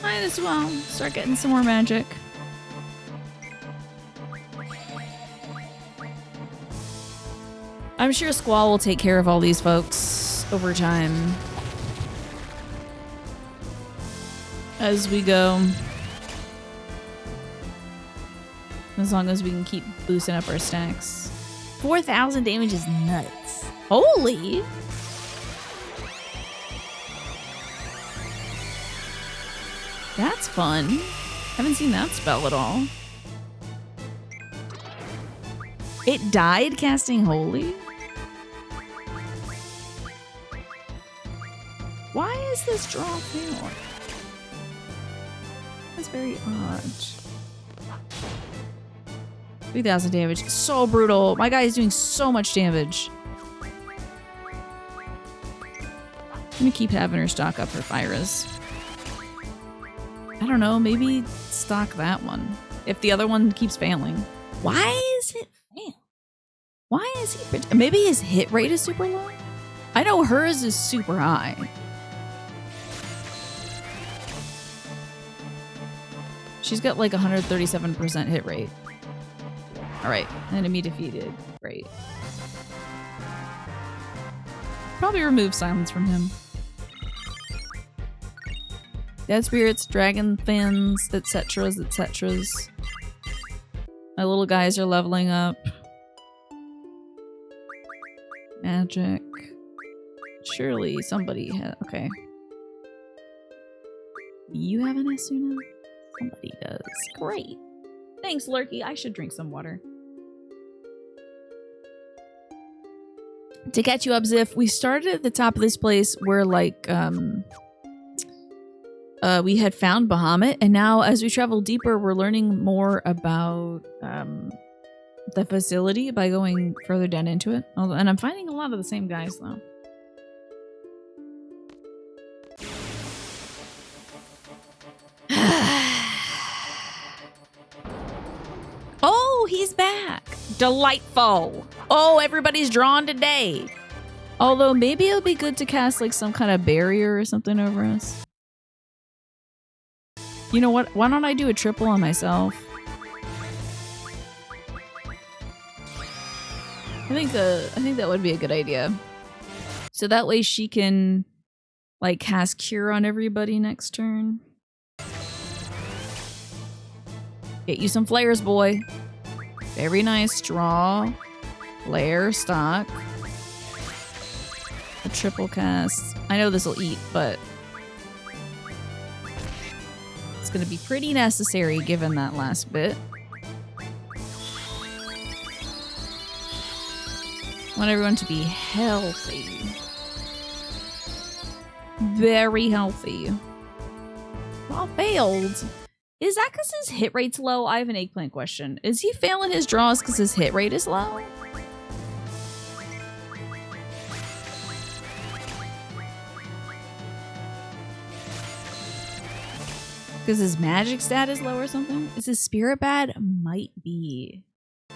Might as well start getting some more magic. I'm sure Squall will take care of all these folks over time. As we go. As long as we can keep boosting up our stacks. 4,000 damage is nuts. Holy! That's fun. Haven't seen that spell at all. It died casting Holy? Why is this draw fail? That's very odd. 3,000 damage. So brutal. My guy is doing so much damage. I'm gonna keep having her stock up her Fyras. I don't know. Maybe stock that one. If the other one keeps failing. Why is it fail? Why is he... Maybe his hit rate is super low? I know hers is super high. She's got like 137% hit rate. Alright, enemy defeated. Great. Probably remove silence from him. Dead spirits, dragon fins, etc. etc. My little guys are leveling up. Magic. Surely somebody had... Okay. You have an Asuna? Somebody does. Great. Thanks, Lurky. I should drink some water. To catch you up, Ziff, we started at the top of this place where, like, we had found Bahamut, and now as we travel deeper, we're learning more about the facility by going further down into it. And I'm finding a lot of the same guys, though. Oh, he's back. Delightful. Oh, everybody's drawn today. Although maybe it'll be good to cast like some kind of barrier or something over us. You know what? Why don't I do a triple on myself? I think that would be a good idea. So that way she can, like, cast Cure on everybody next turn. Get you some flares, boy. Very nice. Draw. Flare. Stock. A triple cast. I know this will eat, but it's going to be pretty necessary given that last bit. I want everyone to be healthy. Very healthy. Well, failed. Is that because his hit rate's low? I have an eggplant question. Is he failing his draws because his hit rate is low? Because his magic stat is low or something? Is his spirit bad? Might be.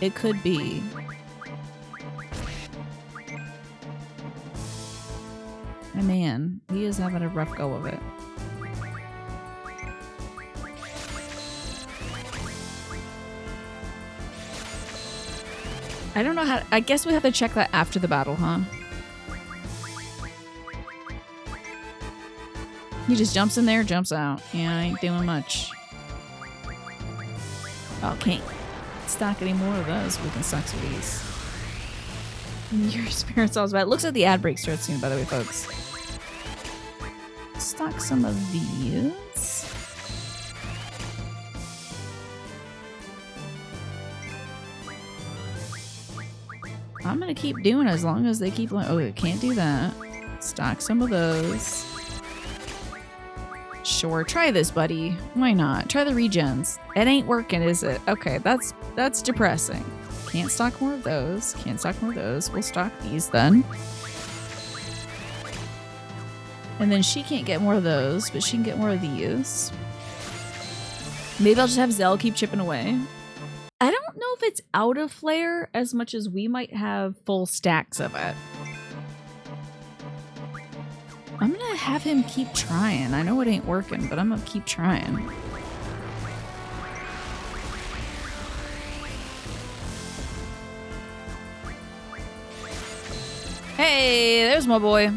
It could be. My man, he is having a rough go of it. I don't know how. I guess we have to check that after the battle, huh? He just jumps in there, jumps out. Yeah, I ain't doing much. Oh, can't stock any more of those. We can stock some of these. Your spirit's all bad. Looks like the ad break starts soon, by the way, folks. Stock some of these. I'm gonna keep doing it as long as they keep. Oh, we can't do that. Stock some of those. Sure, try this, buddy. Why not? Try the regens. It ain't working, is it? Okay, that's depressing. Can't stock more of those. Can't stock more of those. We'll stock these then. And then she can't get more of those, but she can get more of these. Maybe I'll just have Zell keep chipping away. I don't know if it's out of flare as much as we might have full stacks of it. I'm gonna have him keep trying. I know it ain't working, but I'm gonna keep trying. Hey, there's my boy.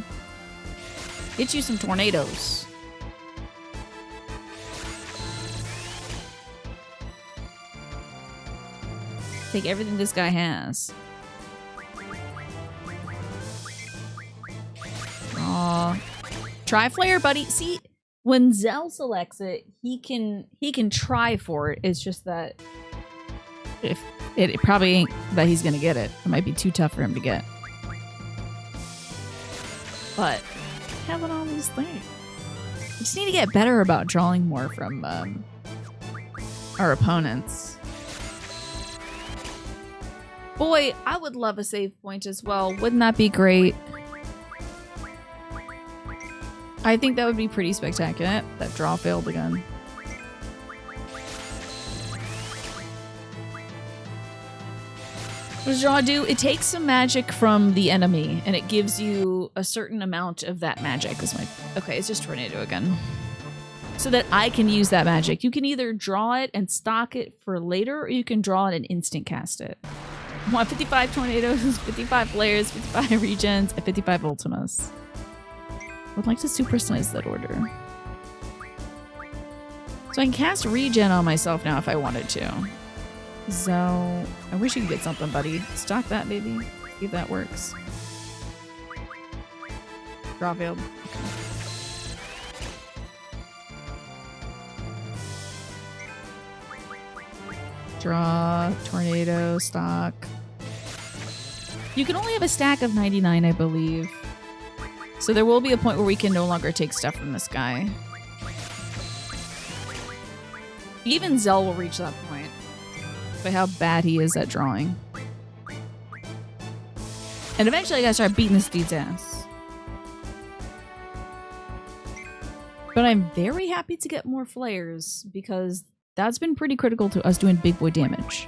Get you some tornadoes. Take everything this guy has. Aw. Try flare, buddy. See, when Zell selects it, he can try for it. It's just that if it probably ain't that he's gonna get it. It might be too tough for him to get. But having all these things. We just need to get better about drawing more from our opponents. Boy, I would love a save point as well. Wouldn't that be great? I think that would be pretty spectacular. That draw failed again. What does draw do? It takes some magic from the enemy, and it gives you a certain amount of that magic. Okay, it's just tornado again. So that I can use that magic. You can either draw it and stock it for later, or you can draw it and instant cast it. I want 55 tornadoes, 55 flares, 55 regens, and 55 ultimas. Would like to supersize that order. So I can cast regen on myself now if I wanted to. So I wish you could get something, buddy. Stock that, baby. See if that works. Draw field. Draw, tornado, stock. You can only have a stack of 99, I believe. So there will be a point where we can no longer take stuff from this guy. Even Zell will reach that point. By how bad he is at drawing. And eventually I gotta start beating this dude's ass. But I'm very happy to get more flares because that's been pretty critical to us doing big boy damage.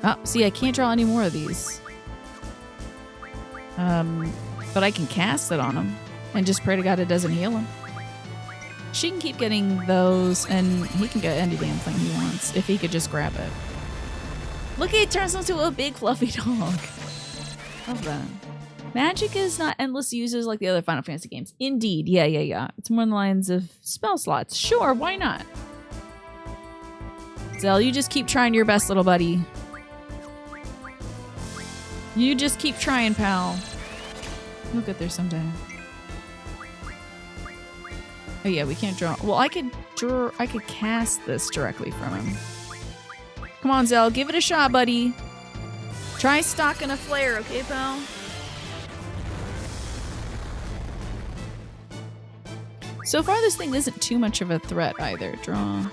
Oh, see, I can't draw any more of these. But I can cast it on him and just pray to God it doesn't heal him. She can keep getting those, and he can get any damn thing he wants if he could just grab it. Look, it turns into a big fluffy dog. Love that. Magic is not endless uses like the other Final Fantasy games. Indeed. Yeah. It's more in the lines of spell slots. Sure, why not? Zell, you just keep trying your best, little buddy. You just keep trying, pal. You'll get there someday. Oh yeah, we can't draw. Well, I could cast this directly from him. Come on, Zell, give it a shot, buddy. Try stocking a flare, okay, pal? So far, this thing isn't too much of a threat either. Draw.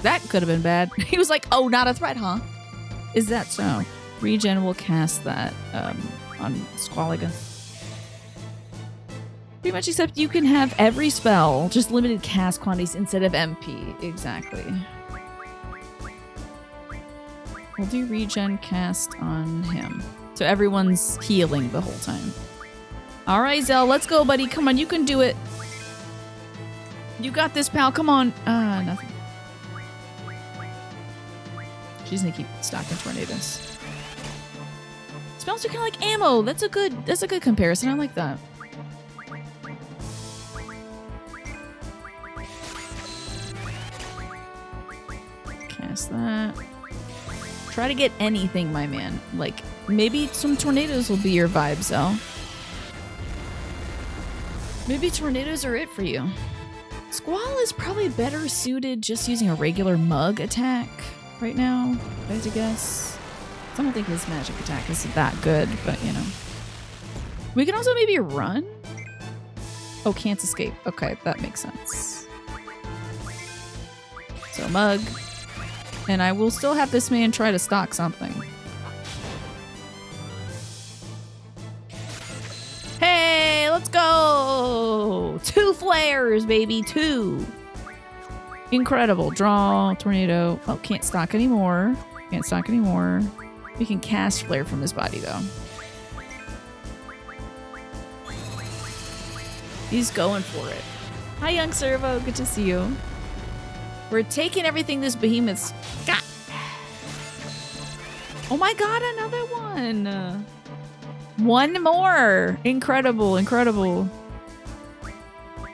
That could have been bad. He was like, oh, not a threat, huh? Is that so? Regen will cast that on Squaliga. Pretty much, except you can have every spell, just limited cast quantities instead of MP. Exactly. We'll do regen cast on him. So everyone's healing the whole time. All right, Zell, let's go, buddy. Come on, you can do it. You got this, pal. Come on. Nothing. She's gonna keep stocking tornadoes. Spells are kind of like ammo. That's a good comparison. I like that. Cast that. Try to get anything, my man. Like, maybe some tornadoes will be your vibe, Zell. Maybe tornadoes are it for you. Squall is probably better suited just using a regular mug attack right now, if I had to guess. I don't think his magic attack is that good, but you know. We can also maybe run? Oh, can't escape. Okay, that makes sense. So mug. And I will still have this man try to stock something. Hey, let's go! 2 flares, baby, 2. Incredible. Draw, tornado. Oh, can't stock anymore. Can't stock anymore. We can cast flare from his body, though. He's going for it. Hi, young Servo. Good to see you. We're taking everything this behemoth's got. Oh my god, another one. One more. Incredible, incredible.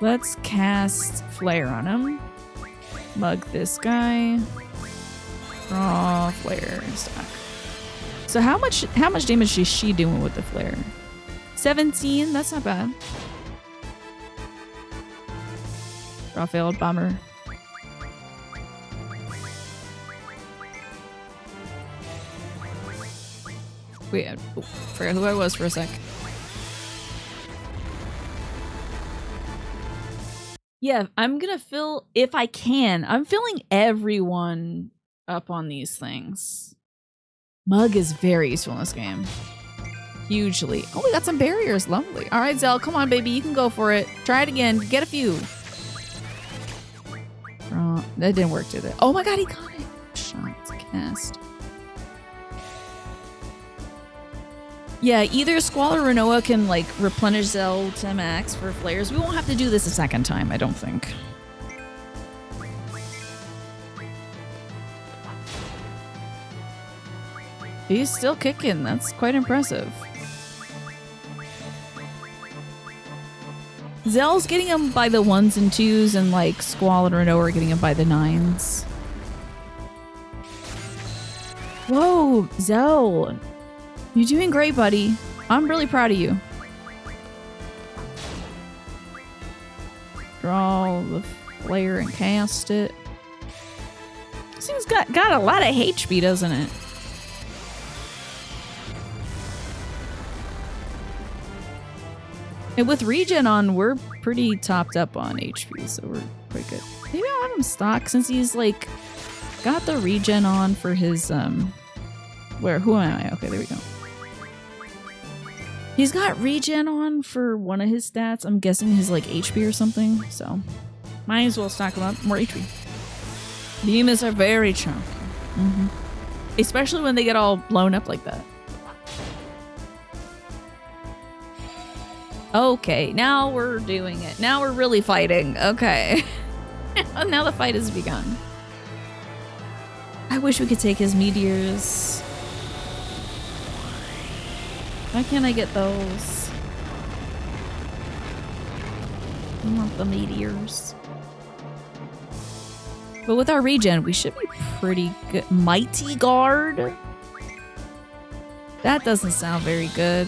Let's cast flare on him. Mug this guy. Draw flare stock. So how much damage is she doing with the flare? 17? That's not bad. Draw failed, bummer. Wait, oh, forgot who I was for a sec. Yeah, I'm gonna fill, if I can, I'm filling everyone up on these things. Mug is very useful in this game. Hugely. Oh, we got some barriers. Lovely. All right, Zell, come on, baby. You can go for it. Try it again. Get a few. Oh, that didn't work, did it? Oh my god, he got it. Shots cast. Yeah, either Squall or Renoa can, like, replenish Zell to max for flares. We won't have to do this a second time, I don't think. He's still kicking. That's quite impressive. Zell's getting him by the 1s and 2s, and, like, Squall and Renoa are getting him by the 9s. Whoa, Zell. You're doing great, buddy. I'm really proud of you. Draw the flare and cast it. This thing's got a lot of HP, doesn't it? And with regen on, we're pretty topped up on HP, so we're quite good. Maybe I'll have him stock since he's like got the regen on for his who am I? Okay, there we go. He's got regen on for one of his stats. I'm guessing his like HP or something. So might as well stock him up. More HP. Behemoths are very chunky. Especially when they get all blown up like that. Okay, now we're doing it. Now we're really fighting. Okay. Now the fight has begun. I wish we could take his meteors. Why can't I get those? I want the meteors. But with our regen, we should be pretty good. Mighty Guard? That doesn't sound very good.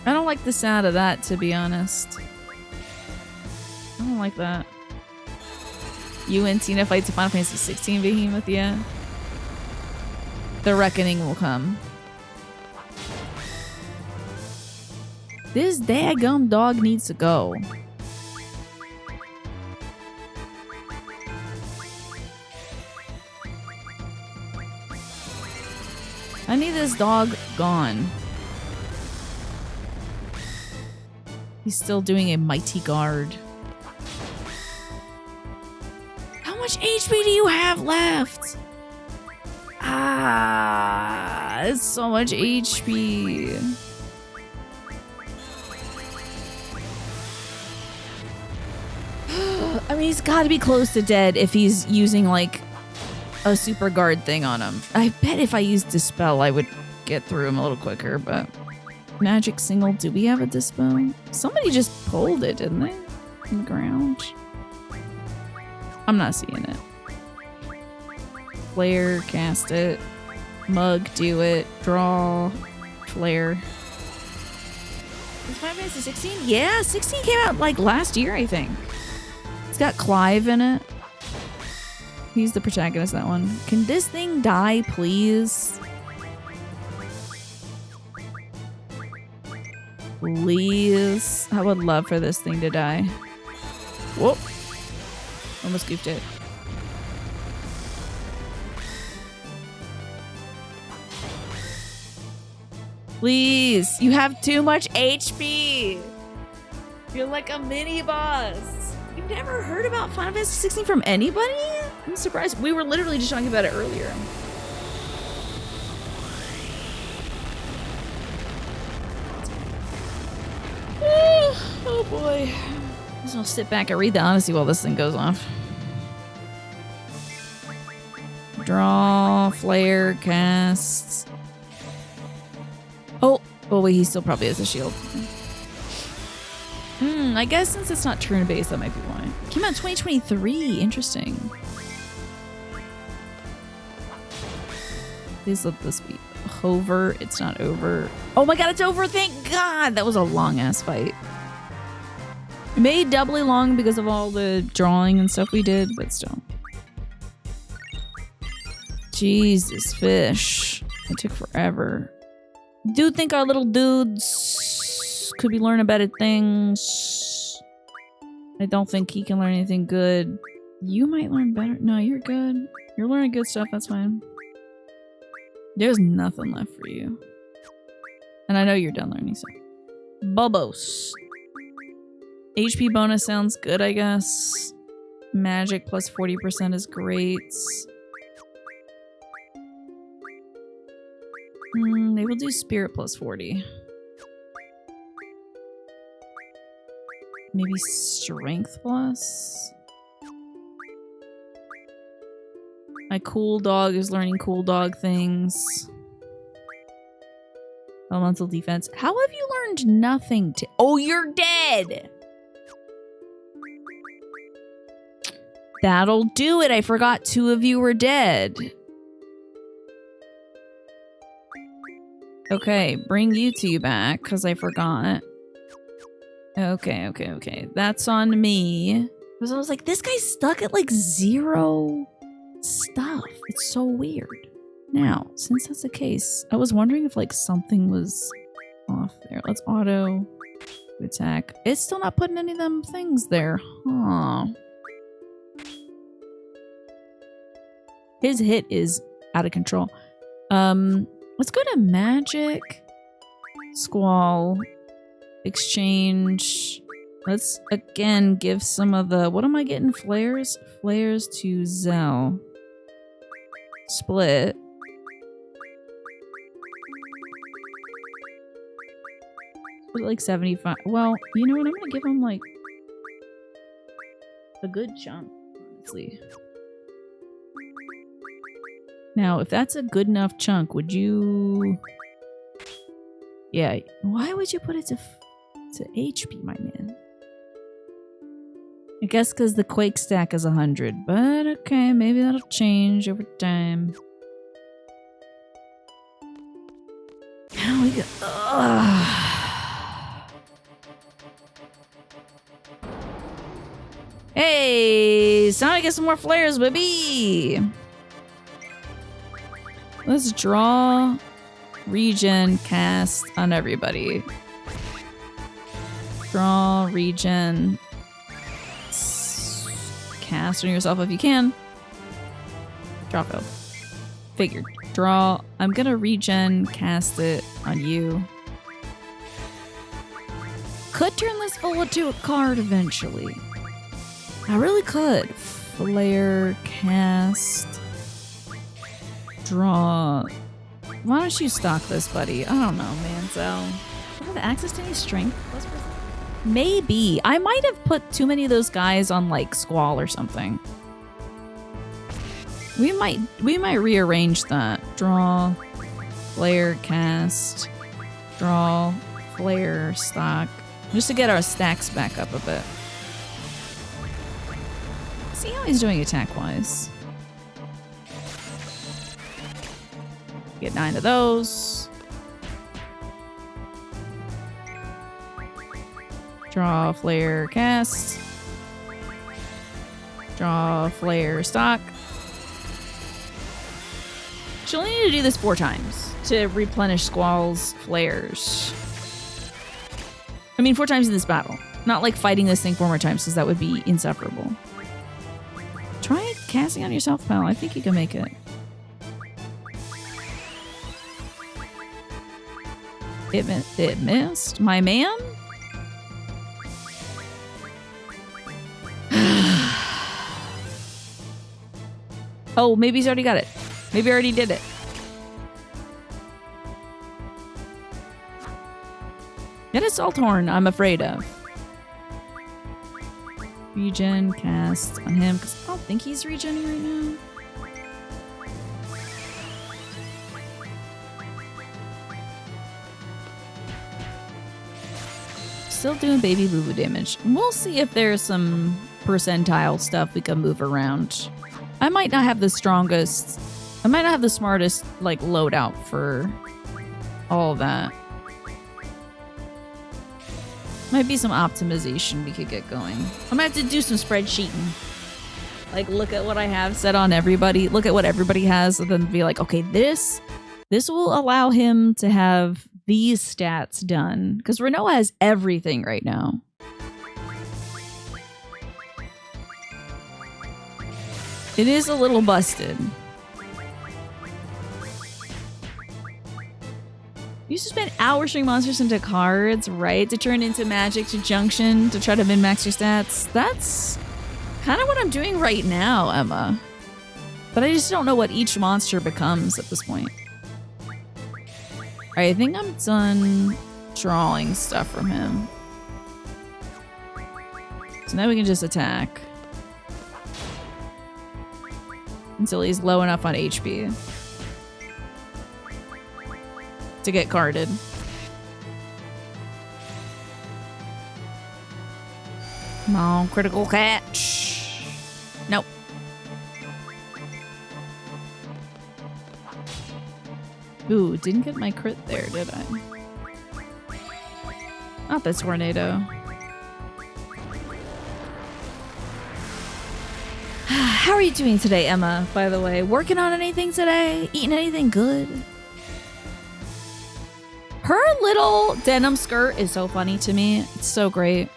I don't like the sound of that, to be honest. I don't like that. You and Tina fights a Final Fantasy 16 Behemoth, yeah. The reckoning will come. This daggum dog needs to go. I need this dog gone. He's still doing a Mighty Guard. How much HP do you have left? Ah, it's so much HP. I mean, he's got to be close to dead if he's using like a super guard thing on him. I bet if I used Dispel, I would get through him a little quicker, but magic single, do we have a Dispel? Somebody just pulled it, didn't they? On the ground. I'm not seeing it. Flare, cast it. Mug, do it. Draw, flare. Is Final Fantasy 16? Yeah, 16 came out like last year, I think. It's got Clive in it. He's the protagonist of that one. Can this thing die, please? Please. I would love for this thing to die. Whoop. Almost goofed it. Please. You have too much HP. You're like a mini boss. You've never heard about Final Fantasy 16 from anybody? I'm surprised. We were literally just talking about it earlier. Oh boy. I'm just gonna sit back and read the Odyssey while this thing goes off. Draw, flare, cast. Oh wait, he still probably has a shield. I guess since it's not turn-based, that might be why. Came out in 2023. Interesting. Please let this be over. It's not over. Oh my god, it's over. Thank god. That was a long-ass fight. Made doubly long because of all the drawing and stuff we did, but still. Jesus, fish. It took forever. Do think our little dudes could be learning better things. I don't think he can learn anything good. You might learn better. No, you're good. You're learning good stuff. That's fine. There's nothing left for you. And I know you're done learning stuff. Bubos. HP bonus sounds good, I guess. Magic plus 40% is great. They will do spirit plus 40. Maybe strength plus? My cool dog is learning cool dog things. Elemental defense. How have you learned nothing to— Oh, you're dead! That'll do it. I forgot 2 of you were dead. Okay, bring you 2 back, because I forgot. Okay. That's on me. Because I was like, this guy's stuck at like 0 stuff. It's so weird. Now, since that's the case, I was wondering if like something was off there. Let's auto attack. It's still not putting any of them things there. Huh. His hit is out of control. Let's go to magic. Squall. Exchange. Let's again give some of the— what am I getting? Flares? Flares to Zell. Split. Put like 75. Well, you know what? I'm gonna give him like a good chunk, honestly. Now, if that's a good enough chunk, would you... Yeah, why would you put it to HP, my man? I guess because the Quake stack is 100, but okay, maybe that'll change over time. How we go? Hey, it's time to get some more flares, baby! Let's draw, regen, cast on everybody. Draw, regen, cast on yourself if you can. Draw failed. Figured. Draw. I'm gonna regen, cast it on you. Could turn this full into a card eventually. I really could. Flare, cast, draw. Why don't you stock this, buddy? I don't know, man. So, do I have access to any strength? Maybe. I might have put too many of those guys on like Squall or something. We might rearrange that. Draw, flare, cast, draw, flare, stock. Just to get our stacks back up a bit. See how he's doing attack-wise. Get 9 of those. Draw, flare, cast. Draw, flare, stock. She'll need to do this 4 times to replenish Squall's flares. I mean, 4 times in this battle. Not like fighting this thing 4 more times, because that would be insufferable. Try casting on yourself, pal. I think you can make it. It missed. My man? Oh, maybe he's already got it. Maybe I already did it. Get a Salthorn, I'm afraid of. Regen, cast on him, because I don't think he's regenning right now. Still doing baby boo boo damage. We'll see if there's some percentile stuff we can move around. I might not have the strongest, I might not have the smartest like loadout for all of that. Might be some optimization we could get going. I'm gonna have to do some spreadsheeting. Like look at what I have set on everybody, look at what everybody has, and then be like, okay, this will allow him to have these stats done. Because Renault has everything right now. It is a little busted. You used to spend hours turning monsters into cards, right? To turn into magic to junction to try to min-max your stats. That's kind of what I'm doing right now, Emma. But I just don't know what each monster becomes at this point. Alright, I think I'm done drawing stuff from him. So now we can just attack. Until he's low enough on HP. To get carded. Come on, critical catch. Nope. Ooh, didn't get my crit there, did I? Not this tornado. How are you doing today, Emma, by the way? Working on anything today? Eating anything good? Her little denim skirt is so funny to me. It's so great.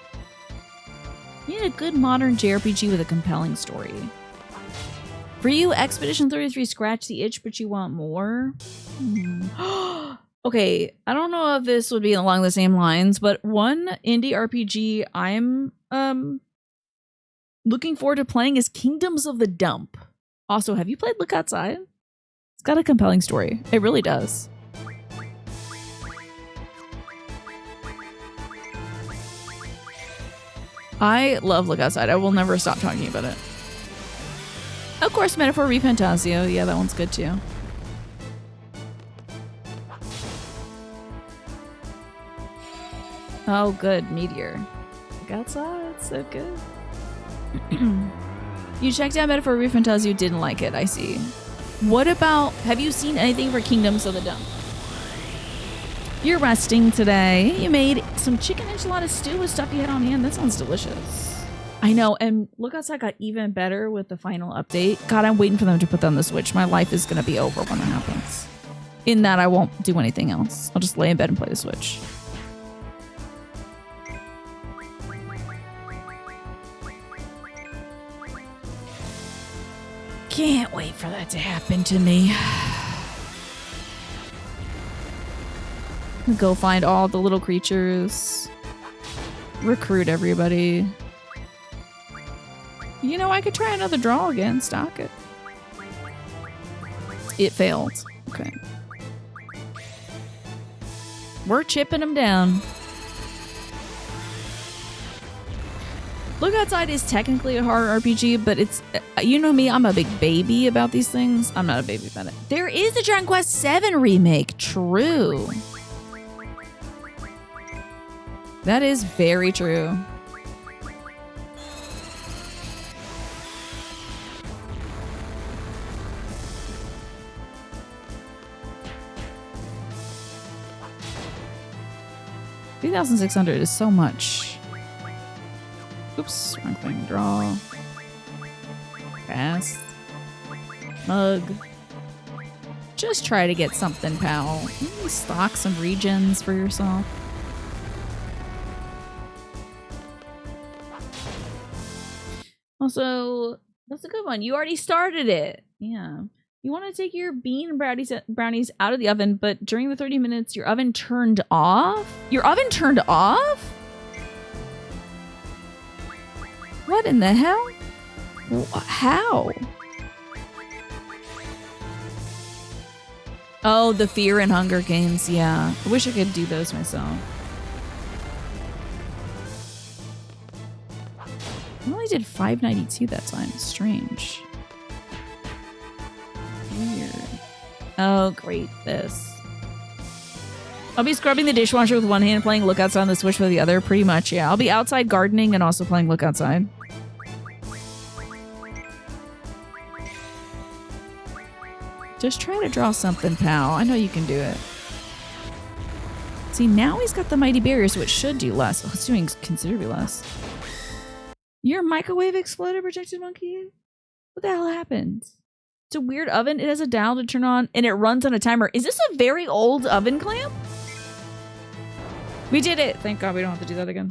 You need a good modern JRPG with a compelling story. For you, Expedition 33 scratched the itch, but you want more? Okay, I don't know if this would be along the same lines, but one indie RPG I'm looking forward to playing is Kingdoms of the Dump. Also, have you played Look Outside? It's got a compelling story. It really does. I love Look Outside. I will never stop talking about it. Of course, Metaphor Refantasio. Yeah, that one's good too. Oh, good. Meteor. Look outside. It's so good. You checked out Metaphor Refantasio, didn't like it. I see. What about... Have you seen anything for Kingdoms of the Dump? You're resting today. You made some chicken enchilada stew with stuff you had on hand. That sounds delicious. I know, and Look Outside got even better with the final update. God, I'm waiting for them to put that on the Switch. My life is going to be over when that happens. In that, I won't do anything else. I'll just lay in bed and play the Switch. Can't wait for that to happen to me. Go find all the little creatures. Recruit everybody. You know, I could try another draw again. Stock it. It failed. Okay. We're chipping them down. Look Outside is technically a horror RPG, but it's... You know me, I'm a big baby about these things. I'm not a baby about it. There is a Dragon Quest VII remake. True. That is very true. $3,600 is so much. Oops, wrong thing. Draw. Pass. Mug. Just try to get something, pal. Maybe stock some regens for yourself. Also, that's a good one. You already started it. Yeah. You want to take your bean brownies out of the oven, but during the 30 minutes, your oven turned off? Your oven turned off? What in the hell? How? Oh, the Fear and Hunger Games. Yeah. I wish I could do those myself. I only did $5.92 that time. Strange. Weird. Oh, great. This. I'll be scrubbing the dishwasher with one hand, playing Look Outside on the Switch with the other. Pretty much, yeah. I'll be outside gardening and also playing Look Outside. Just try to draw something, pal. I know you can do it. See, now he's got the Mighty Barrier, so it should do less. Oh, it's doing considerably less. Your microwave exploded, Projected Monkey? What the hell happened? It's a weird oven. It has a dial to turn on, and it runs on a timer. Is this a very old oven clamp? We did it. Thank God we don't have to do that again.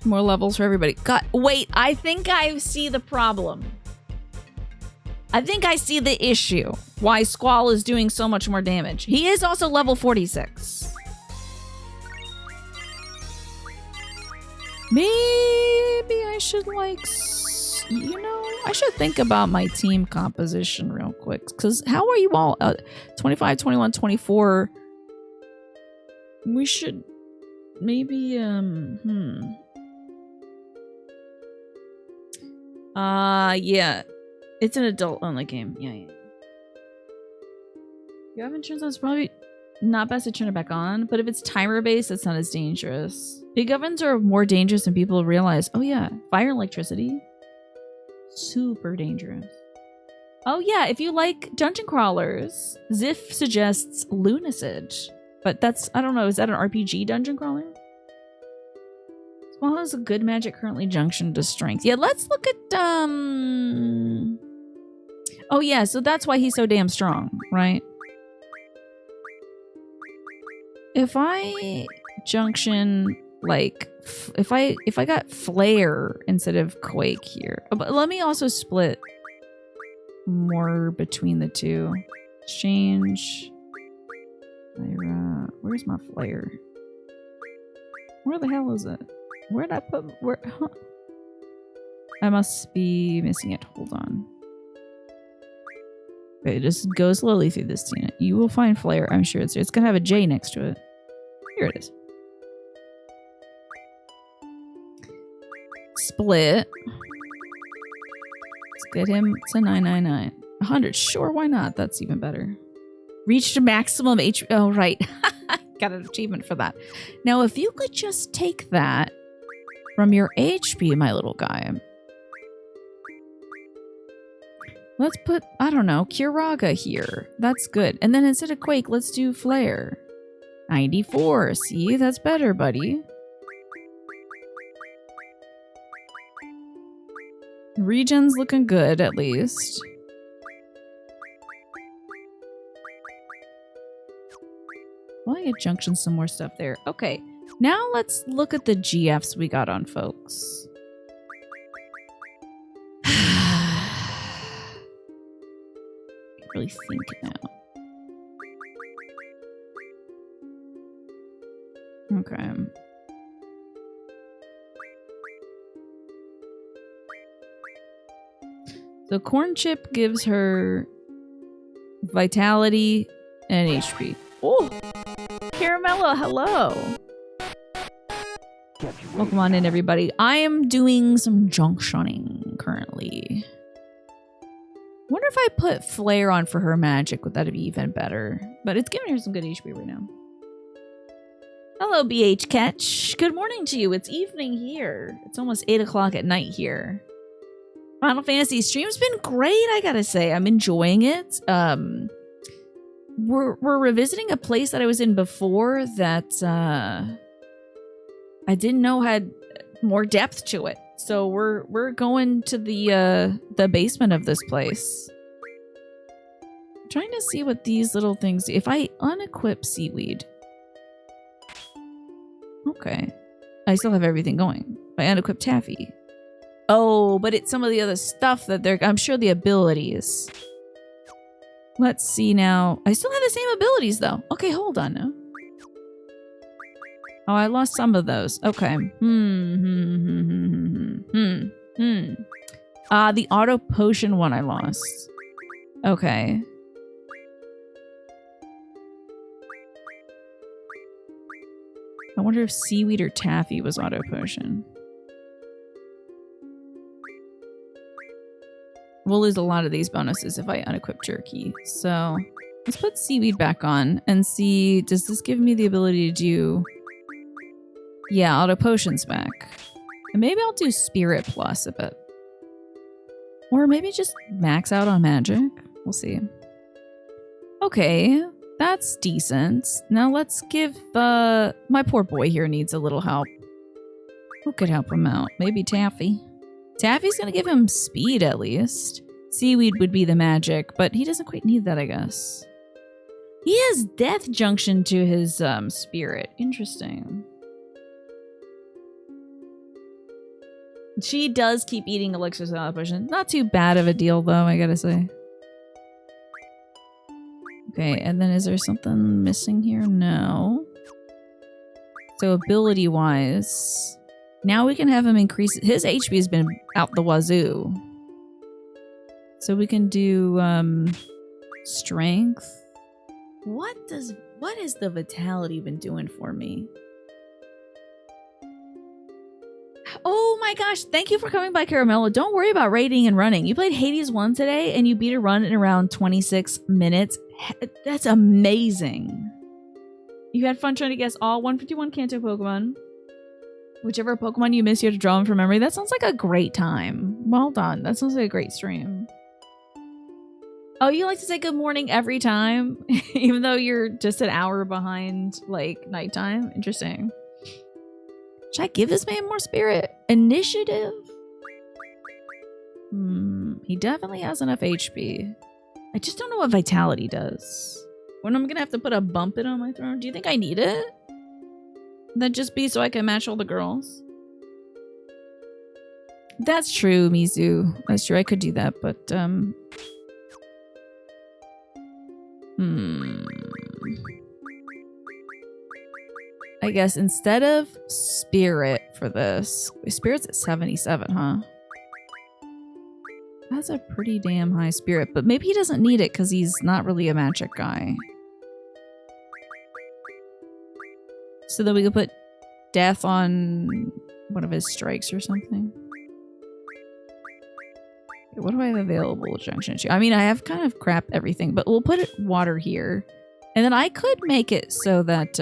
More levels for everybody. God, wait, I think I see the problem. I think I see the issue. Why Squall is doing so much more damage. He is also level 46. Maybe I should, like, you know, I should think about my team composition real quick. Because how are you all? 25, 21, 24. We should maybe, yeah. It's an adult-only game. Yeah. Your oven turns on, it's probably not best to turn it back on, but if it's timer-based, it's not as dangerous. Big ovens are more dangerous than people realize. Oh yeah, fire and electricity. Super dangerous. Oh yeah, if you like dungeon crawlers, Ziff suggests Lunacid. But that's, I don't know, is that an RPG dungeon crawler? Well, has a good magic currently junction to strength. Yeah, let's look at, Oh yeah, so that's why he's so damn strong, right? If I junction, like, if I got Flare instead of Quake here. But let me also split more between the two. Exchange. Where's my Flare? Where the hell is it? Where'd I put... Where? Huh. I must be missing it. Hold on. Okay, just go slowly through this, Tina. You will find Flare. I'm sure it's here. It's gonna have a J next to it. Here it is. Split. Let's get him to 999. 100. Sure, why not? That's even better. Reached a maximum HP. Oh, right. Got an achievement for that. Now, if you could just take that from your HP, my little guy. Let's put, I don't know, Kiraga here. That's good. And then instead of Quake, let's do Flare. 94. See, that's better, buddy. Regen's looking good, at least. Well, I get Junction some more stuff there. Okay, now let's look at the GFs we got on folks. Really think now. Okay. So Corn Chip gives her vitality and HP. Oh, Caramello, hello. Welcome on in, everybody. I am doing some junctioning currently. Wonder if I put Flare on for her magic, would that be even better? But it's giving her some good HP right now. Hello, BH Catch. Good morning to you. It's evening here. It's almost 8 o'clock at night here. Final Fantasy stream's been great, I gotta say. I'm enjoying it. We're revisiting a place that I was in before that I didn't know had more depth to it. So we're going to the basement of this place. I'm trying to see what these little things do. If I unequip Seaweed. Okay. I still have everything going. If I unequip Taffy. Oh, but it's some of the other stuff that they're... I'm sure the abilities. Let's see now. I still have the same abilities, though. Okay, hold on now. Oh, I lost some of those. Okay. The auto potion one I lost. Okay. I wonder if Seaweed or Taffy was auto potion. We'll lose a lot of these bonuses if I unequip Jerky. So let's put Seaweed back on and see, does this give me the ability to do... Yeah, auto potions back. And maybe I'll do Spirit Plus a bit. Or maybe just max out on magic. We'll see. Okay, that's decent. Now let's give... my poor boy here needs a little help. Who could help him out? Maybe Taffy. Taffy's gonna give him speed, at least. Seaweed would be the magic, but he doesn't quite need that, I guess. He has Death Junction to his spirit. Interesting. She does keep eating elixirs without a potion. Not too bad of a deal, though, I gotta say. Okay, and then is there something missing here? No. So ability-wise... Now we can have him increase... His HP has been out the wazoo. So we can do strength. What has the vitality been doing for me? Oh my gosh, thank you for coming by, Caramello. Don't worry about raiding and running. You played Hades 1 today and you beat a run in around 26 minutes. That's amazing. You had fun trying to guess all 151 Kanto Pokemon. Whichever Pokemon you miss, you have to draw them from memory. That sounds like a great time. Well done. That sounds like a great stream. Oh, you like to say good morning every time? Even though you're just an hour behind, like, nighttime? Interesting. Should I give this man more spirit? Initiative? He definitely has enough HP. I just don't know what vitality does. When I'm gonna have to put a bump in on my throne, do you think I need it? That just be so I can match all the girls? That's true, Mizu. That's true, I could do that, but, I guess instead of spirit for this... Spirit's at 77, huh? That's a pretty damn high spirit, but maybe he doesn't need it because he's not really a magic guy. So that we could put death on one of his strikes or something. What do I have available junction 2? I mean, I have kind of crap everything, but we'll put water here. And then I could make it so that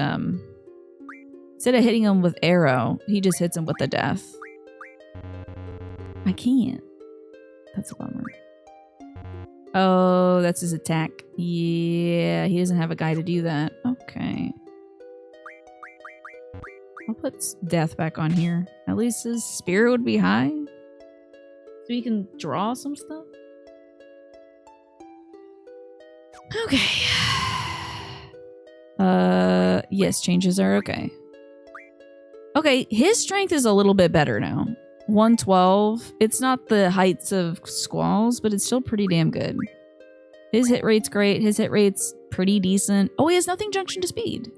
instead of hitting him with arrow, he just hits him with the death. I can't. That's a bummer. Oh, that's his attack. Yeah, he doesn't have a guy to do that. Okay. I'll put death back on here. At least his spirit would be high. So you can draw some stuff. Okay. Yes, changes are okay. Okay, his strength is a little bit better now. 112. It's not the heights of Squall's, but it's still pretty damn good. His hit rate's great. His hit rate's pretty decent. Oh, he has nothing junction to speed.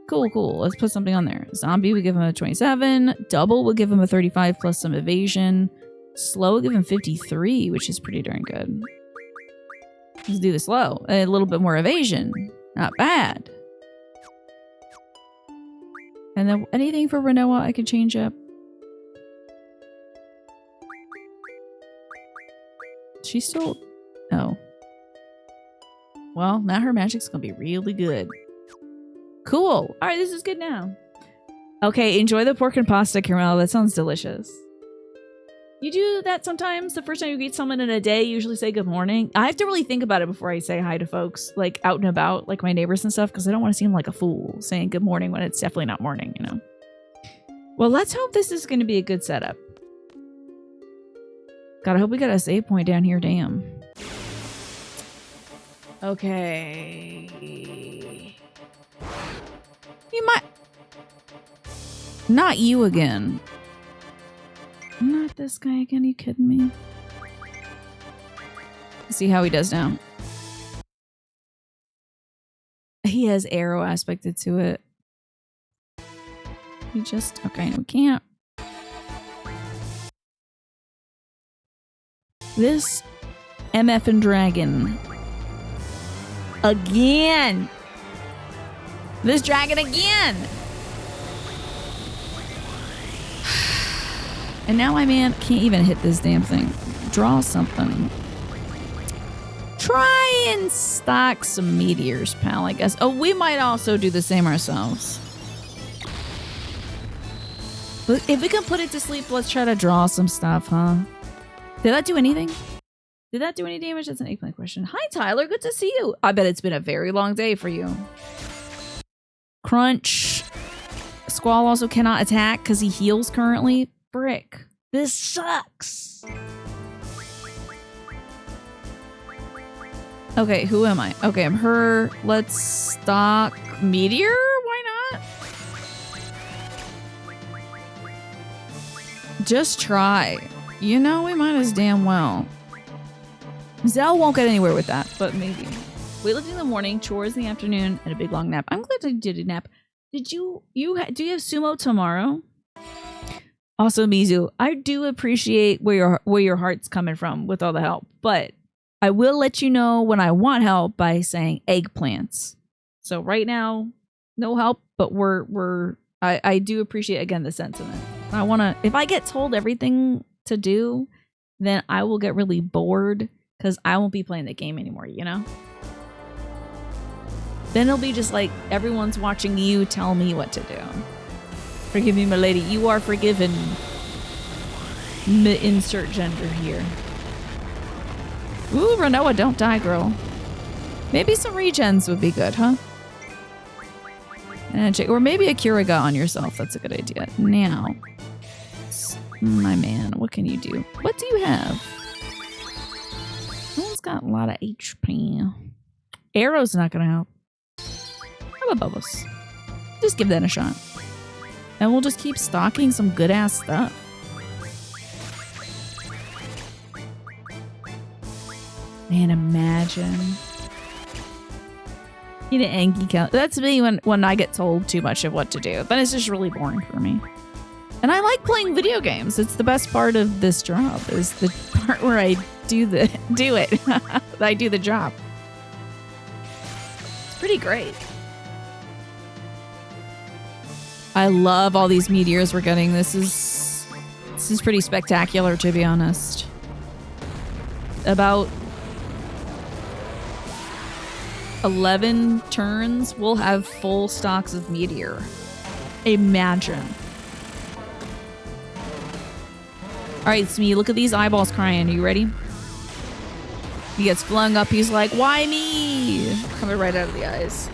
Cool, cool. Let's put something on there. Zombie would give him a 27. Double would give him a 35 plus some evasion. Slow would give him 53, which is pretty darn good. Let's do the slow. A little bit more evasion. Not bad. And then anything for Renoa I could change up. She's still... Oh. Well, now her magic's gonna be really good. Cool. Alright, this is good now. Okay, enjoy the pork and pasta, Carmel. That sounds delicious. You do that sometimes? The first time you greet someone in a day, you usually say good morning? I have to really think about it before I say hi to folks, like out and about, like my neighbors and stuff, because I don't want to seem like a fool saying good morning when it's definitely not morning, you know? Well, let's hope this is going to be a good setup. God, I hope we got a save point down here. Damn. Okay. You might... Not you again. Not this guy again, are you kidding me? Let's see how he does now. He has arrow aspected to it. He just... Okay, we can't. This MF and dragon. Again! This dragon again! And now my man can't even hit this damn thing. Draw something. Try and stock some meteors, pal, I guess. Oh, we might also do the same ourselves. But if we can put it to sleep, let's try to draw some stuff, huh? Did that do anything? Did that do any damage? That's an eggplant question. Hi, Tyler. Good to see you. I bet it's been a very long day for you. Crunch. Squall also cannot attack because he heals currently. Frick. This sucks. Okay, who am I? Okay, I'm her. Let's stock Meteor? Why not? Just try. You know, we might as damn well. Zell won't get anywhere with that, but maybe. Weightlifting in the morning, chores in the afternoon, and a big long nap. I'm glad I did a nap. Did do you have sumo tomorrow? Also, Mizu, I do appreciate where your heart's coming from with all the help, but I will let you know when I want help by saying eggplants. So right now, no help, but I do appreciate again the sentiment. I want to, if I get told everything to do, then I will get really bored because I won't be playing the game anymore, you know? Then it'll be just like everyone's watching you tell me what to do. Forgive me, my lady. You are forgiven. Insert gender here. Ooh, Renoa, don't die, girl. Maybe some regens would be good, huh? Or maybe a Curaga on yourself. That's a good idea. Now, my man, what can you do? What do you have? Someone's got a lot of HP. Arrow's not going to help. How about bubbles? Just give that a shot. And we'll just keep stocking some good-ass stuff. Man, imagine. You know, Angie count. That's me when I get told too much of what to do. Then it's just really boring for me. And I like playing video games. It's the best part of this job, is the part where I do it. I do the job. It's pretty great. I love all these meteors we're getting. This is This is pretty spectacular, to be honest. About 11 turns, we'll have full stocks of meteor. Imagine. Alright, Smee, look at these eyeballs crying. Are you ready? He gets flung up. He's like, why me? Coming right out of the eyes.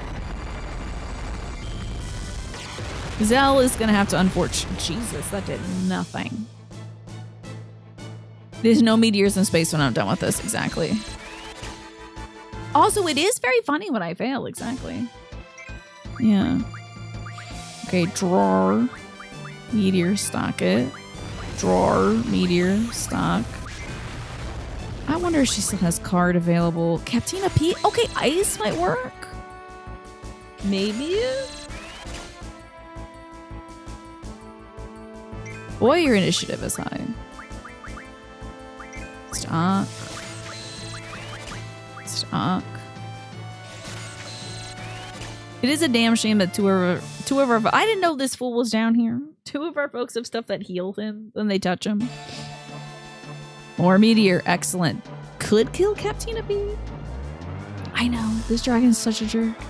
Zell is gonna have to unfortunately. Jesus, that did nothing. There's no meteors in space when I'm done with this. Exactly. Also, it is very funny when I fail. Exactly. Yeah. Okay, drawer. Meteor, stock it. Drawer, meteor, stock. I wonder if she still has card available. Captina P. Okay, ice might work. Maybe. Boy, your initiative is high. Stock. Stock. It is a damn shame that two of our I didn't know this fool was down here. Two of our folks have stuff that heals him when they touch him. More meteor, excellent. Could kill Captina B. I know, this dragon's such a jerk.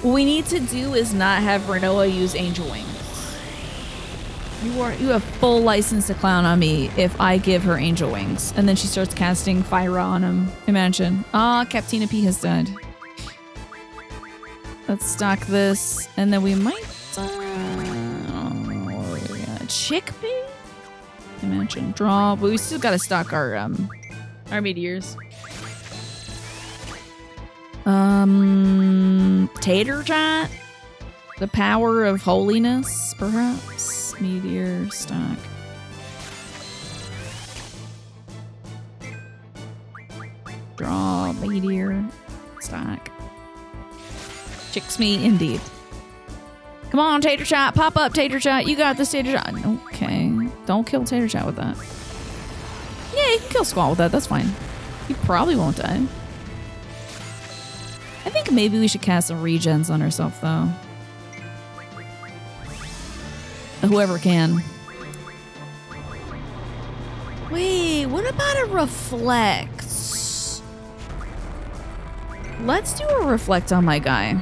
What we need to do is not have Renoa use Angel Wings. You have full license to clown on me if I give her Angel Wings. And then she starts casting fire on him. Imagine. Ah, Captina P has died. Let's stock this. And then we might... chickpea? Imagine. Draw. But we still gotta stock our meteors. Tater Tot? The power of holiness, perhaps? Meteor, stock. Draw, meteor, stock. Chicks me, indeed. Come on, Tater Tot. Pop up, Tater Tot. You got this, Tater Tot. Okay. Don't kill Tater Tot with that. Yeah, you can kill Squall with that. That's fine. He probably won't die. I think maybe we should cast some regens on herself, though. Whoever can. Wait, what about a reflect? Let's do a reflect on my guy.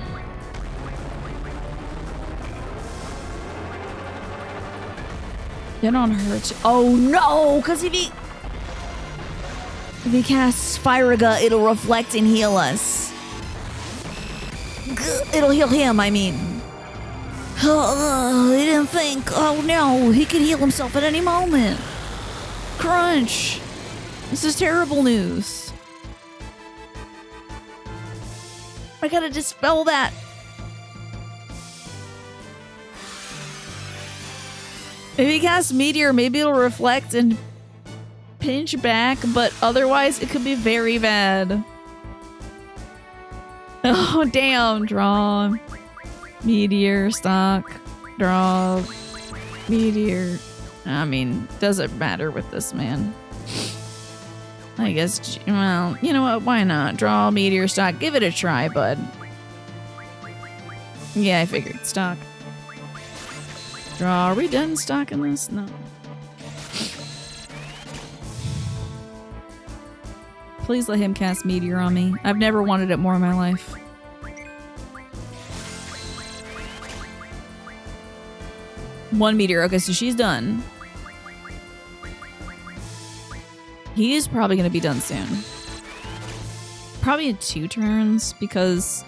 Get on her too. Oh no, because if he casts Spiraga, it'll reflect and heal us. It'll heal him, I mean. He didn't think. Oh no, he could heal himself at any moment. Crunch. This is terrible news. I gotta dispel that. If he casts Meteor, maybe it'll reflect and pinch back, but otherwise it could be very bad. Oh, damn. Draw. Meteor, stock, draw, meteor. I mean, doesn't matter with this man. I guess, well, you know what? Why not? Draw, meteor, stock. Give it a try, bud. Yeah, I figured. Stock. Draw. Are we done stocking this? No. Please let him cast meteor on me. I've never wanted it more in my life. One meteor. Okay, so she's done. He is probably going to be done soon. Probably in 2 turns because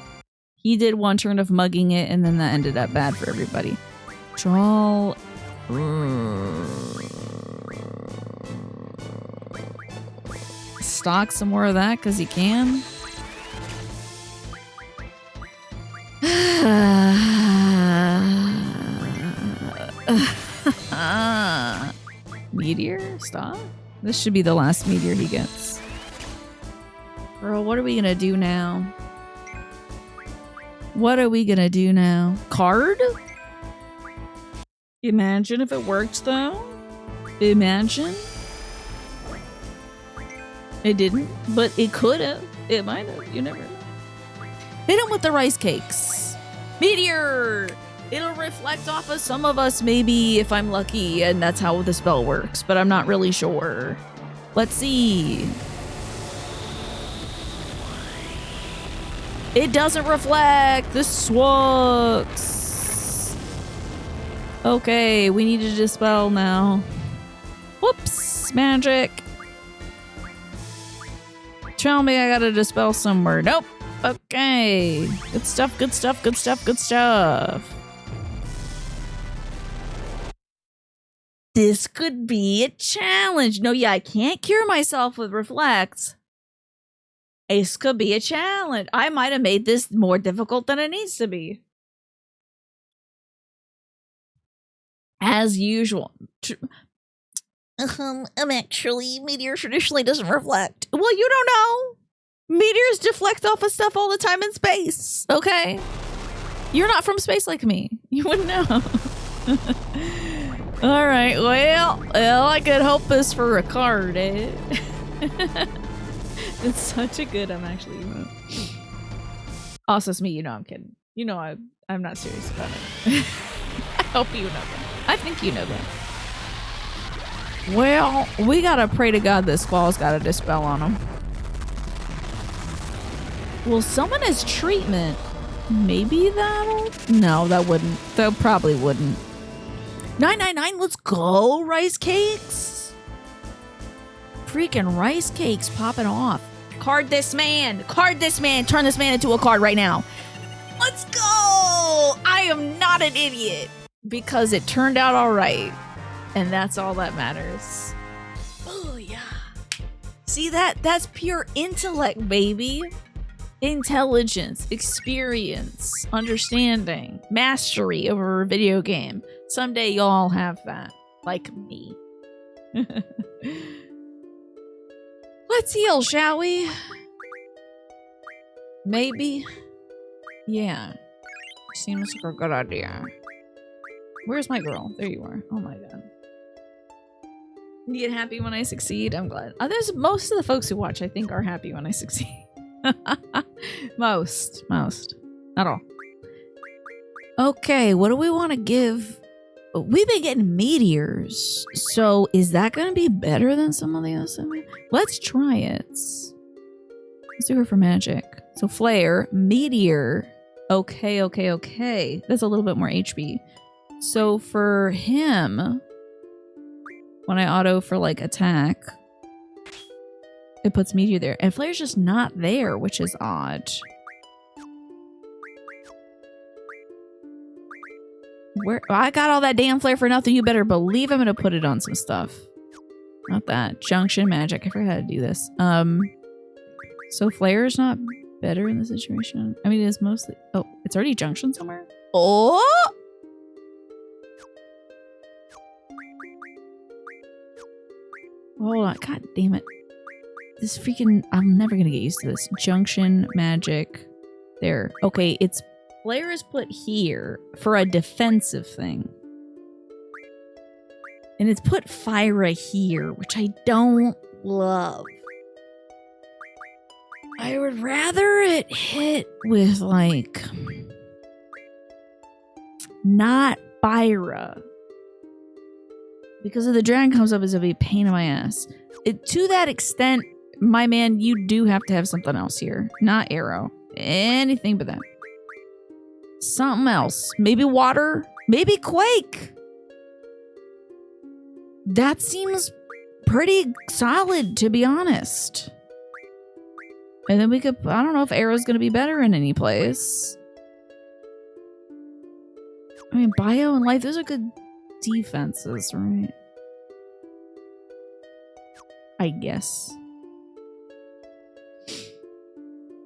he did 1 turn of mugging it and then that ended up bad for everybody. Draw. Stock some more of that because he can. Meteor? Stop. This should be the last meteor he gets. Girl, what are we gonna do now? What are we gonna do now? Card? Imagine if it worked though. Imagine. It didn't, but it could have. It might have. You never know. Hit him with the rice cakes. Meteor! It'll reflect off of some of us, maybe, if I'm lucky, and that's how the spell works, but I'm not really sure. Let's see. It doesn't reflect. This sucks. Okay, we need to dispel now. Whoops, magic. Tell me I gotta dispel somewhere. Nope. Okay. Good stuff, good stuff, good stuff, good stuff. This could be a challenge. No, yeah, I can't cure myself with reflect. This could be a challenge. I might have made this more difficult than it needs to be. As usual. Actually, meteor traditionally doesn't reflect. Well, you don't know. Meteors deflect off of stuff all the time in space, okay? You're not from space like me. You wouldn't know. All right, well, I could hope this for a card, eh? It's such a good, I'm actually, also, it's me, you know I'm kidding. You know I'm not serious about it. I hope you know that. I think you know that. Well, we gotta pray to God this squall's got a dispel on him. Well, someone has treatment. Maybe that'll... No, that wouldn't. That probably wouldn't. 999, let's go, rice cakes. Freaking rice cakes popping off. Card this man. Card this man. Turn this man into a card right now. Let's go. I am not an idiot. Because it turned out all right. And that's all that matters. Oh, yeah. See that? That's pure intellect, baby. Intelligence, experience, understanding, mastery over a video game. Someday y'all have that. Like me. Let's heal, shall we? Maybe. Yeah. Seems like a good idea. Where's my girl? There you are. Oh my god. You get happy when I succeed? I'm glad. There's most of the folks who watch, I think, are happy when I succeed. Most. Not all. Okay, what do we want to give? We've been getting meteors. So is that going to be better than some of the other stuff? Let's try it. Let's do her for magic. So flare, meteor. Okay. That's a little bit more HP. So for him, when I auto for like attack, it puts meteor there. And flare's just not there, which is odd. Where I got all that damn flare for nothing. You better believe I'm gonna put it on some stuff. Not that. Junction magic. I forgot how to do this. So flare is not better in the situation. I mean, it's mostly... Oh, it's already junction somewhere? Oh! Hold on. God damn it. This freaking... I'm never gonna get used to this. Junction magic. There. Okay, it's... Flare is put here for a defensive thing. And it's put Fyra here, which I don't love. I would rather it hit with, like... not Fyra. Because if the dragon comes up, it's gonna be a pain in my ass. To that extent, my man, you do have to have something else here. Not arrow. Anything but that. Something else. Maybe water? Maybe quake? That seems pretty solid, to be honest. And then we could... I don't know if arrow's gonna be better in any place. I mean, bio and life, those are good defenses, right? I guess.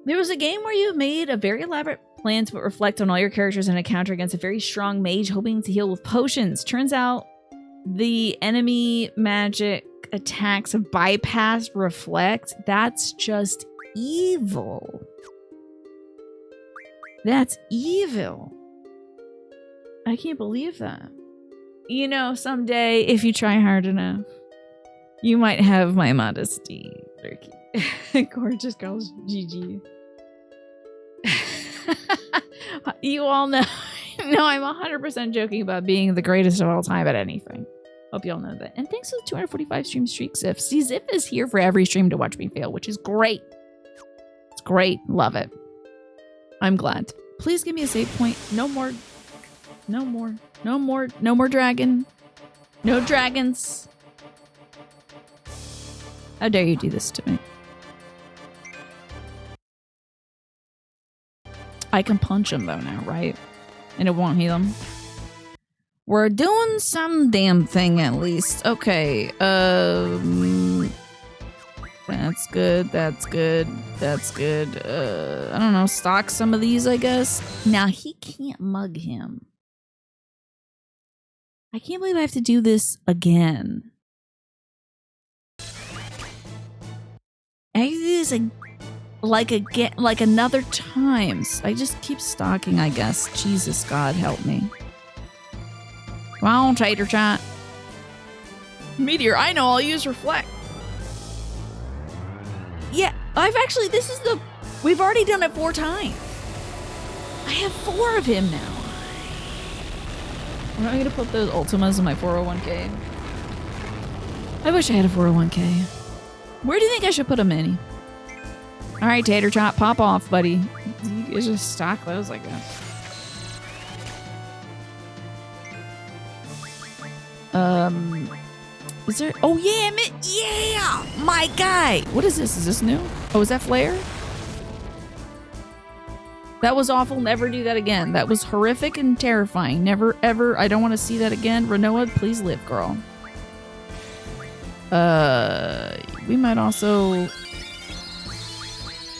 There was a game where you made a very elaborate plan to reflect on all your characters in a counter against a very strong mage hoping to heal with potions. Turns out the enemy magic attacks bypass reflect. That's just evil. That's evil. I can't believe that. You know, someday, if you try hard enough, you might have my modesty. Gorgeous girls, GG. You all know No, I'm 100% joking about being the greatest of all time at anything. Hope y'all know that. And thanks for the 245 stream streak, Ziff. See, Ziff is here for every stream to watch me fail, which is great. It's great. Love it. I'm glad. Please give me a save point. No more. No more. No more. No more dragon. No dragons. How dare you do this to me? I can punch him though now, right? And it won't heal him. We're doing some damn thing at least. Okay. That's good. That's good. That's good. I don't know. Stock some of these, I guess. Now he can't mug him. I can't believe I have to do this again. I have to do this like another times. I just keep stalking, I guess. Jesus, God help me. Come on, Tater Chat. Meteor, I know, I'll use Reflect. Yeah, we've already done it 4 times. I have 4 of him now. Am I gonna put those Ultimas in my 401k? I wish I had a 401k. Where do you think I should put them in? All right, Tater Tot, pop off, buddy. You just stock those like that. Is there? Oh yeah, yeah, my guy. What is this? Is this new? Oh, is that Flare? That was awful. Never do that again. That was horrific and terrifying. Never, ever. I don't want to see that again. Renoa, please live, girl. We might also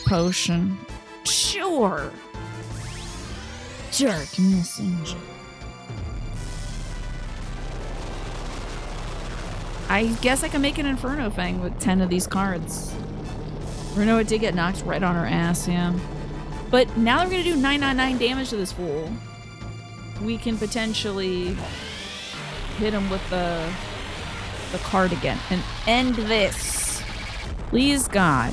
potion. Sure. Darkness Angel. I guess I can make an Inferno Fang with 10 of these cards. Renoa did get knocked right on her ass, yeah. But now that we're gonna do 999 damage to this fool, we can potentially hit him with the card again and end this. Please, God.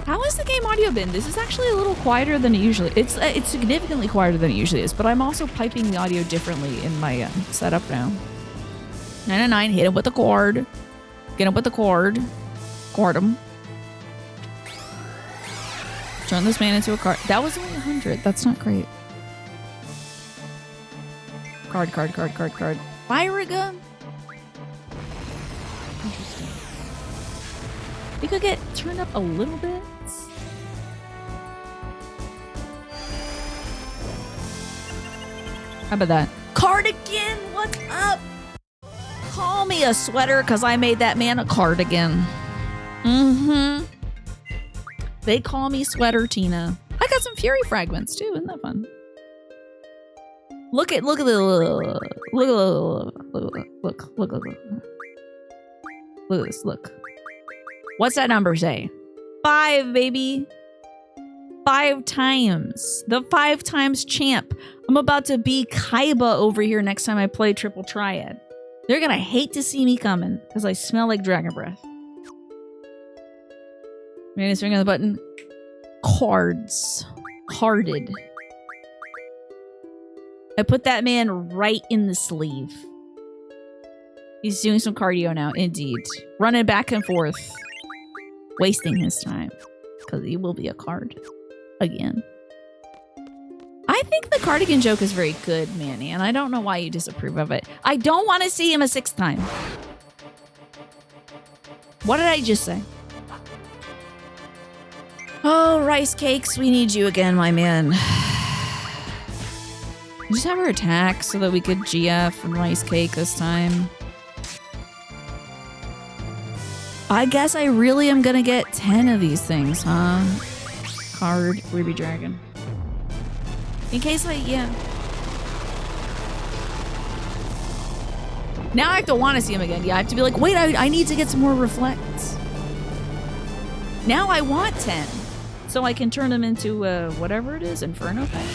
How has the game audio been? This is actually a little quieter than it usually is. It's significantly quieter than it usually is, but I'm also piping the audio differently in my setup now. 999, hit him with the cord. Get him with the cord. Cord him. Turn this man into a card. That was only 100. That's not great. Card. Fire gun? Interesting. We could get turned up a little bit. How about that? Cardigan, what's up? Call me a sweater because I made that man a cardigan. Mm-hmm. They call me Sweater Tina. I got some Fury fragments too. Isn't that fun? Look at this. Look. What's that number say? 5, baby. 5 times. The 5 times champ. I'm about to be Kaiba over here next time I play Triple Triad. They're gonna hate to see me coming because I smell like dragon breath. Maybe swing on the button. Cards. Carded. I put that man right in the sleeve. He's doing some cardio now, indeed. Running back and forth. Wasting his time. Because he will be a card. Again. I think the cardigan joke is very good, Manny, and I don't know why you disapprove of it. I don't want to see him a 6th time. What did I just say? Oh, Rice Cakes, we need you again, my man. Just have her attack so that we could GF and Rice Cake this time. I guess I really am gonna get 10 of these things, huh? Card, Ruby Dragon. In case yeah. Now I have to want to see him again. Yeah, I have to be like, wait, I need to get some more reflects. Now I want 10. So I can turn them into, whatever it is, Inferno thing.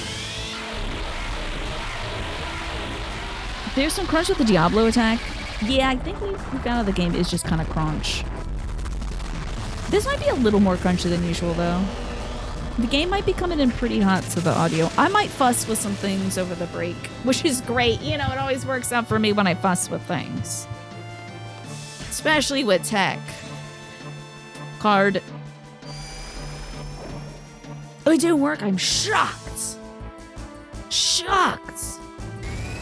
There's some crunch with the Diablo attack. Yeah, I think we found out the game is just kind of crunch. This might be a little more crunchy than usual, though. The game might be coming in pretty hot to the audio. I might fuss with some things over the break, which is great. You know, it always works out for me when I fuss with things. Especially with tech. Card. Oh, it didn't work. I'm shocked. Shocked.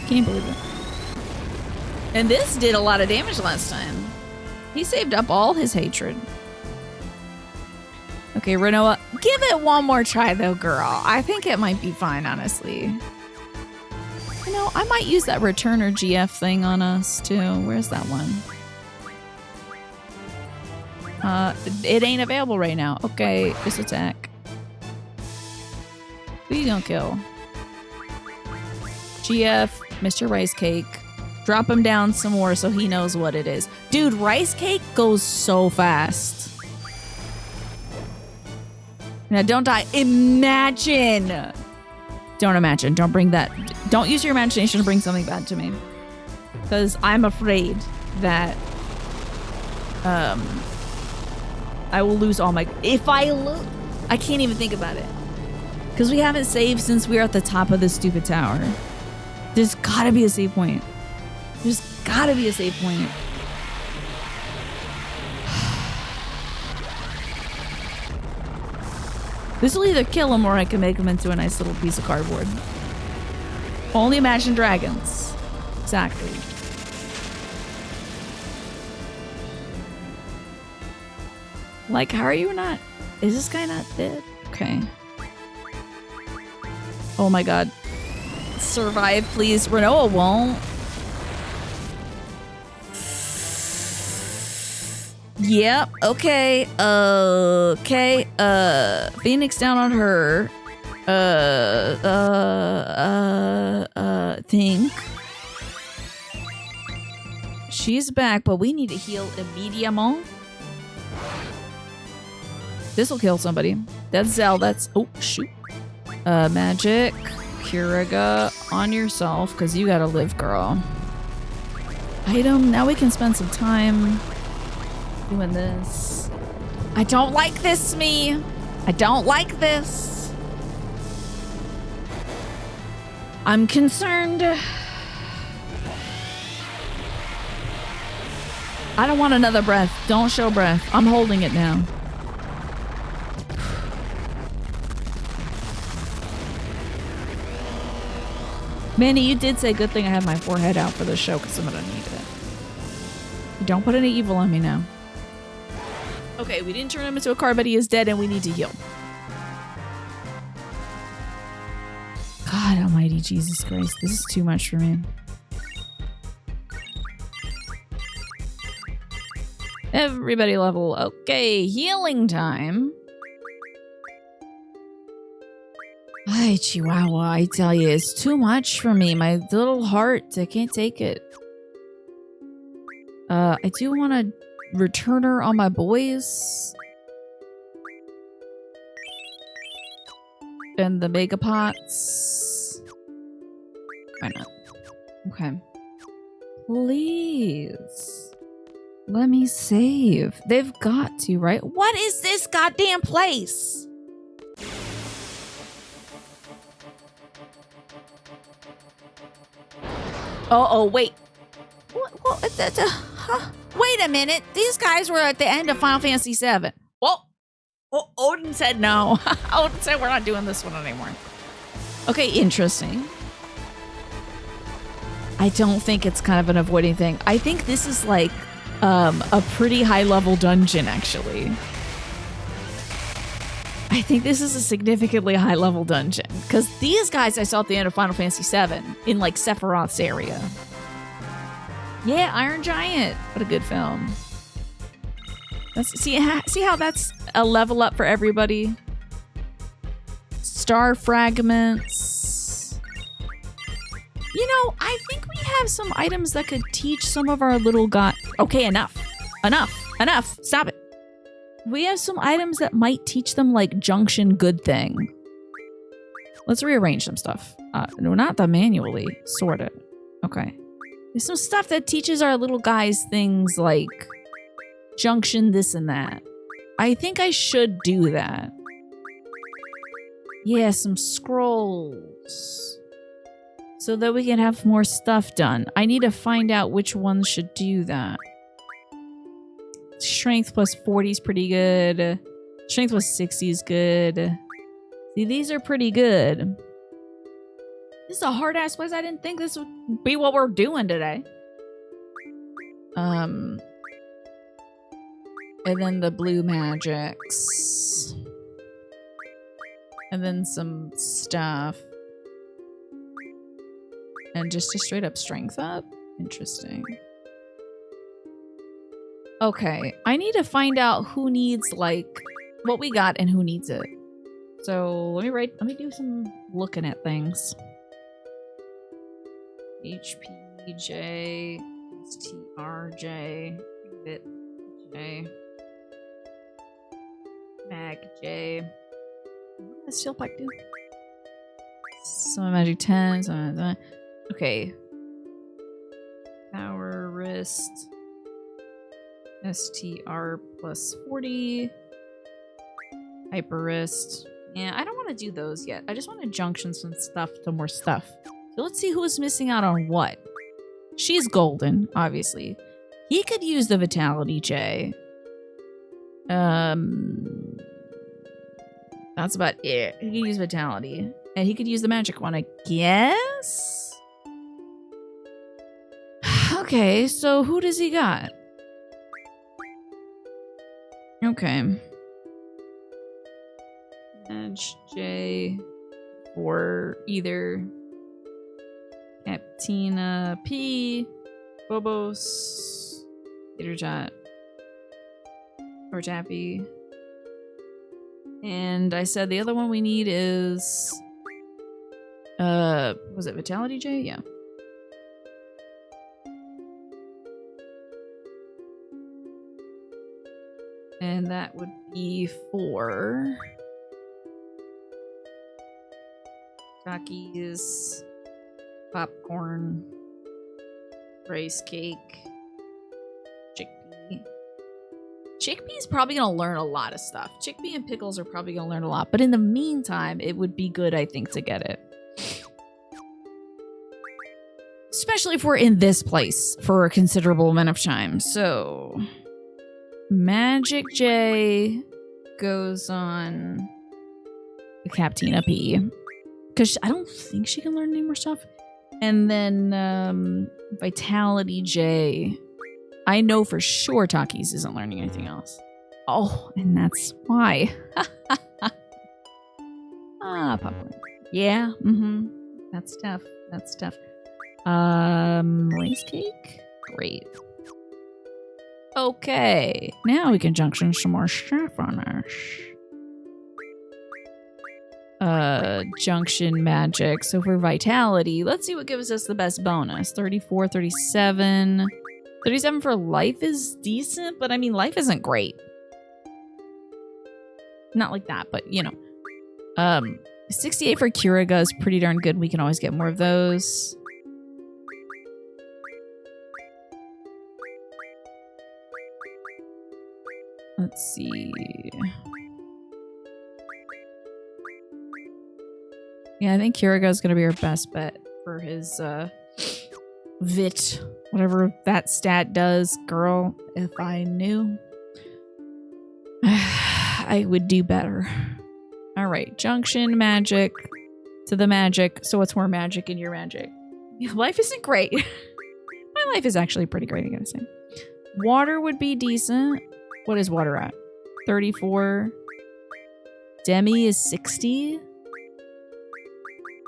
Can't believe it. And this did a lot of damage last time. He saved up all his hatred. Okay, Renoa, give it one more try though, girl. I think it might be fine, honestly. You know, I might use that returner GF thing on us too. Where's that one? It ain't available right now. Okay, just attack. Who you gonna kill? GF, Mr. Rice Cake. Drop him down some more so he knows what it is. Dude, Rice Cake goes so fast. Now, don't die. Imagine. Don't imagine. Don't bring that. Don't use your imagination to bring something bad to me. Because I'm afraid that I will lose all my... If I lose... I can't even think about it. Because we haven't saved since we were at the top of this stupid tower. There's gotta be a save point. There's gotta be a save point. This will either kill him or I can make him into a nice little piece of cardboard. Only imagine dragons. Exactly. Like, how are you not... Is this guy not dead? Okay. Oh my god. Survive, please. Renoa won't. Yep, okay. Okay. Phoenix down on her. Think. She's back, but we need to heal immediately. This will kill somebody. That's Zell. That's... Oh, shoot. Magic. Curiga on yourself, because you gotta live, girl. Item. Now we can spend some time doing this. I don't like this, me. I don't like this. I'm concerned. I don't want another breath. Don't show breath. I'm holding it now. Manny, you did say good thing I had my forehead out for the show because I'm gonna need it. Don't put any evil on me now. Okay, we didn't turn him into a card, but he is dead and we need to heal. God almighty, Jesus Christ. This is too much for me. Everybody level. Okay, healing time. Ay, Chihuahua, I tell you, it's too much for me. My little heart, I can't take it. I do want a returner on my boys. And the mega pots. Why not? Okay. Please. Let me save. They've got to, right? What is this goddamn place? Oh, wait. What, huh? Wait a minute. These guys were at the end of Final Fantasy VII. Well, Odin said no. Odin said we're not doing this one anymore. Okay, interesting. I don't think it's kind of an avoiding thing. I think this is like a pretty high-level dungeon, actually. I think this is a significantly high-level dungeon. Because these guys I saw at the end of Final Fantasy VII in, like, Sephiroth's area. Yeah, Iron Giant. What a good film. See how that's a level up for everybody? Star fragments. You know, I think we have some items that could teach some of our little god... Okay, enough. Enough. Stop it. We have some items that might teach them, like, junction good thing. Let's rearrange some stuff. No, not the manually. Sort it. Okay. There's some stuff that teaches our little guys things like junction this and that. I think I should do that. Yeah, some scrolls. So that we can have more stuff done. I need to find out which ones should do that. Strength plus 40 is pretty good. Strength plus 60 is good. See, these are pretty good. This is a hard-ass place. I didn't think this would be what we're doing today. And then the blue magics. And then some stuff. And just a straight up strength up? Interesting. Okay, I need to find out who needs, like, what we got and who needs it. So let me do some looking at things. HPJ, STRJ, Bit J, Mag J. What does Steel Pipe do? Some magic 10, some okay. Power wrist. STR plus 40. Hyper wrist. Yeah, I don't want to do those yet. I just want to junction some stuff to more stuff. So let's see who's missing out on what. She's golden, obviously. He could use the Vitality J. That's about it. He could use Vitality. And he could use the magic one, I guess? Okay, so who does he got? Okay. Edge J for either Captina P, Bobos, Jat, or Taffy. And I said the other one we need is was it Vitality J? Yeah. And that would be for Takis, popcorn, rice cake, chickpea. Chickpea's probably gonna learn a lot of stuff. Chickpea and pickles are probably gonna learn a lot. But in the meantime, it would be good, I think, to get it. Especially if we're in this place for a considerable amount of time. So Magic J goes on the Captina P. Because I don't think she can learn any more stuff. And then Vitality J. I know for sure Takis isn't learning anything else. Oh, and that's why. Popcorn. Yeah, That's tough. That's tough. Rice cake? Great. Okay, now we can junction some more stuff on us. Junction magic. So for vitality, let's see what gives us the best bonus. 34, 37. 37 for life is decent, but I mean, life isn't great. Not like that, but you know. 68 for Curaga is pretty darn good. We can always get more of those. Let's see. Yeah, I think Curaga is going to be our best bet for his VIII, whatever that stat does. Girl, if I knew, I would do better. All right, junction magic to the magic. So what's more magic in your magic? Life isn't great. My life is actually pretty great, I gotta say. Water would be decent. What is water at? 34. Demi is 60.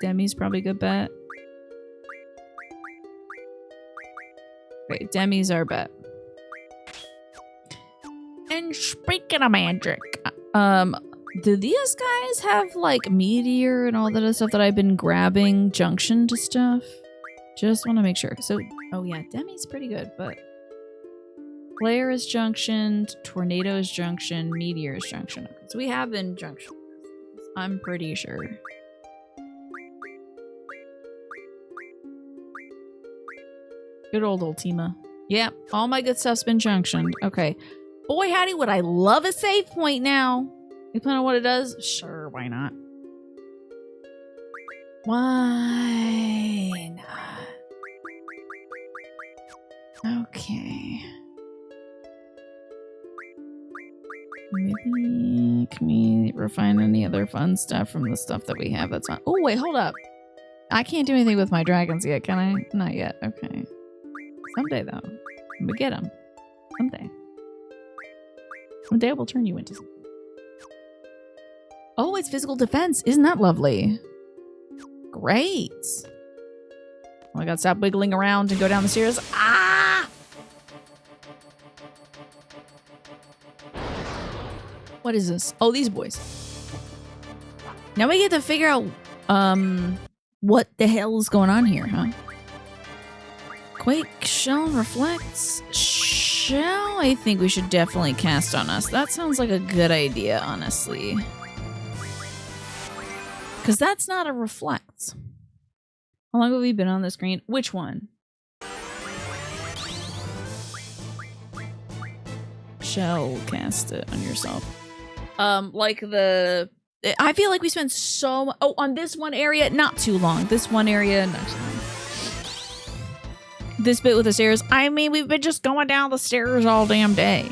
Demi's probably a good bet. Okay, Demi's our bet. And speaking of magic, do these guys have like meteor and all that other stuff that I've been grabbing junction to stuff? Just want to make sure. So, oh yeah, Demi's pretty good, but Flare is junctioned, Tornado is junctioned, Meteor is junctioned. Okay, so we have been junctioned. I'm pretty sure. Good old Ultima. Yep, all my good stuff's been junctioned. Okay. Boy, howdy, would I love a save point now. You plan on what it does? Sure, why not? Why not? Okay. Maybe can we refine any other fun stuff from the stuff that we have that's on? Oh wait, hold up. I can't do anything with my dragons yet, can I? Not yet. Okay. Someday though, we get them. Someday. Someday we'll turn you into something. Oh, it's physical defense. Isn't that lovely? Great. Oh, I gotta stop wiggling around and go down the stairs. Ah! What is this? Oh, these boys. Now we get to figure out, what the hell is going on here, huh? Quake, shell, reflects. Shell, I think we should definitely cast on us. That sounds like a good idea, honestly. Because that's not a reflect. How long have we been on the screen? Which one? Shell, cast it on yourself. Like the... I feel like we spent so... Oh, on this one area, not too long. This one area, not too long. This bit with the stairs. I mean, we've been just going down the stairs all damn day.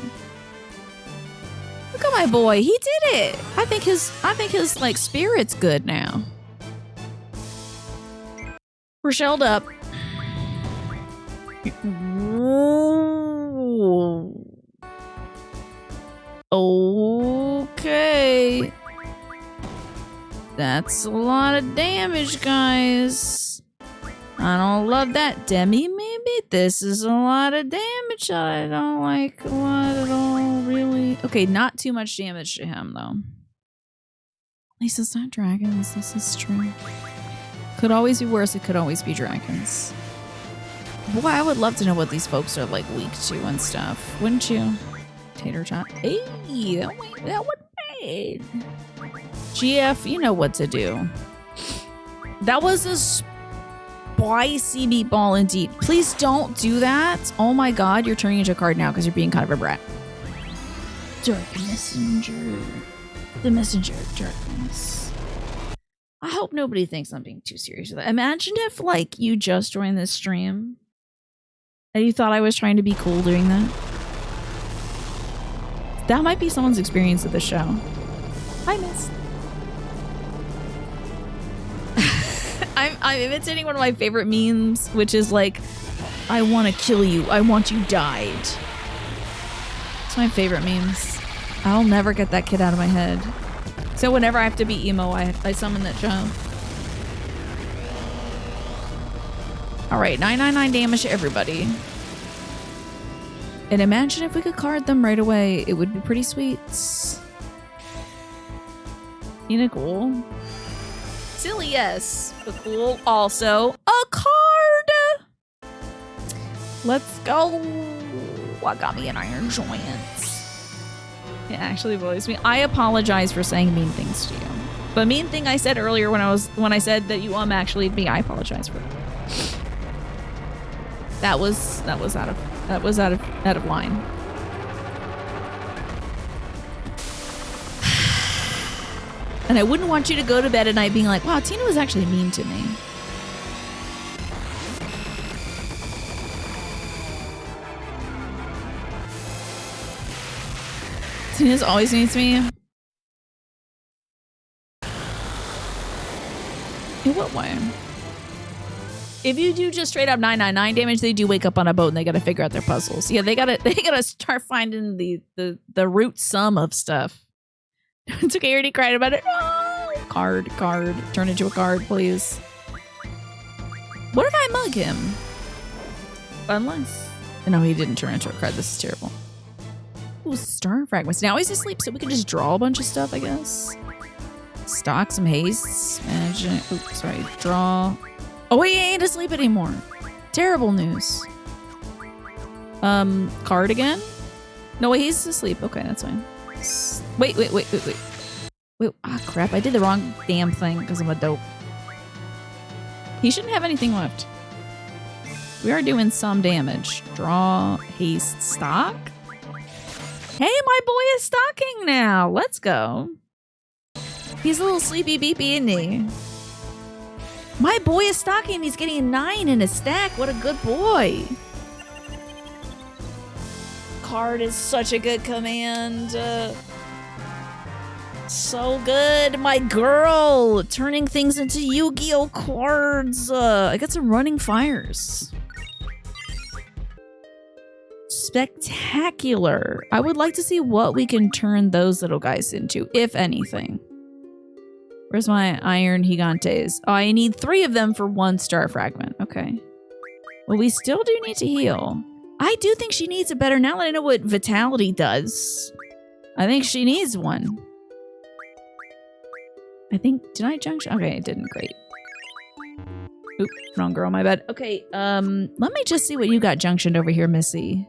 Look at my boy. He did it. I think his like spirit's good now. We're shelled up. Okay. That's a lot of damage, guys. I don't love that. Demi, maybe? This is a lot of damage that I don't like a lot at all, really. Okay, not too much damage to him, though. At least it's not dragons. This is true. Could always be worse. It could always be dragons. Boy, I would love to know what these folks are, like, weak to and stuff. Wouldn't you? Tater tot. Hey, that wasn't bad. GF, you know what to do. That was a spicy meatball indeed. Please don't do that. Oh my god, you're turning into a card now because you're being kind of a brat. Dark messenger. The messenger of darkness. I hope nobody thinks I'm being too serious with that. Imagine if, like, you just joined this stream and you thought I was trying to be cool doing that. That might be someone's experience of the show. I missed. I'm imitating one of my favorite memes, which is like, I want to kill you. I want you died. It's my favorite memes. I'll never get that kid out of my head. So whenever I have to be emo, I summon that child. Alright, 999 damage to everybody. And imagine if we could card them right away. It would be pretty sweet. Ain't it cool? Silly, yes. But cool also. A card! Let's go. What got me an Iron Giant? It actually bullies me. I apologize for saying mean things to you. The mean thing I said earlier when I said that you actually me, I apologize for that. That was out of line. And I wouldn't want you to go to bed at night being like, wow, Tina was actually mean to me. Tina's always mean to me. In what way? If you do just straight up 999 damage, they do wake up on a boat and they gotta figure out their puzzles. Yeah, they gotta start finding the root sum of stuff. It's okay, I already cried about it. Oh, card. Turn into a card, please. What if I mug him? Unless... No, he didn't turn into a card. This is terrible. Ooh, star fragments. Now he's asleep, so we can just draw a bunch of stuff, I guess. Stock some haste. Manage... Oops, sorry. Draw... Oh, he ain't asleep anymore. Terrible news. Card again? No, wait, he's asleep. Okay, that's fine. Wait. Wait, ah, crap. I did the wrong damn thing because I'm a dope. He shouldn't have anything left. We are doing some damage. Draw, haste, stock. Hey, my boy is stocking now. Let's go. He's a little sleepy beepy, isn't he? My boy is stocking. He's getting 9 in a stack. What a good boy. Card is such a good command. So good. My girl. Turning things into Yu-Gi-Oh cards. I got some running fires. Spectacular. I would like to see what we can turn those little guys into, if anything. Where's my iron gigantes? Oh, I need 3 of them for 1 star fragment. Okay. Well, we still do need to heal. I do think she needs a better, now that I know what vitality does. I think she needs one. I think, did I junction? Okay, it didn't. Great. Oop, wrong girl, my bad. Okay, let me just see what you got junctioned over here, Missy.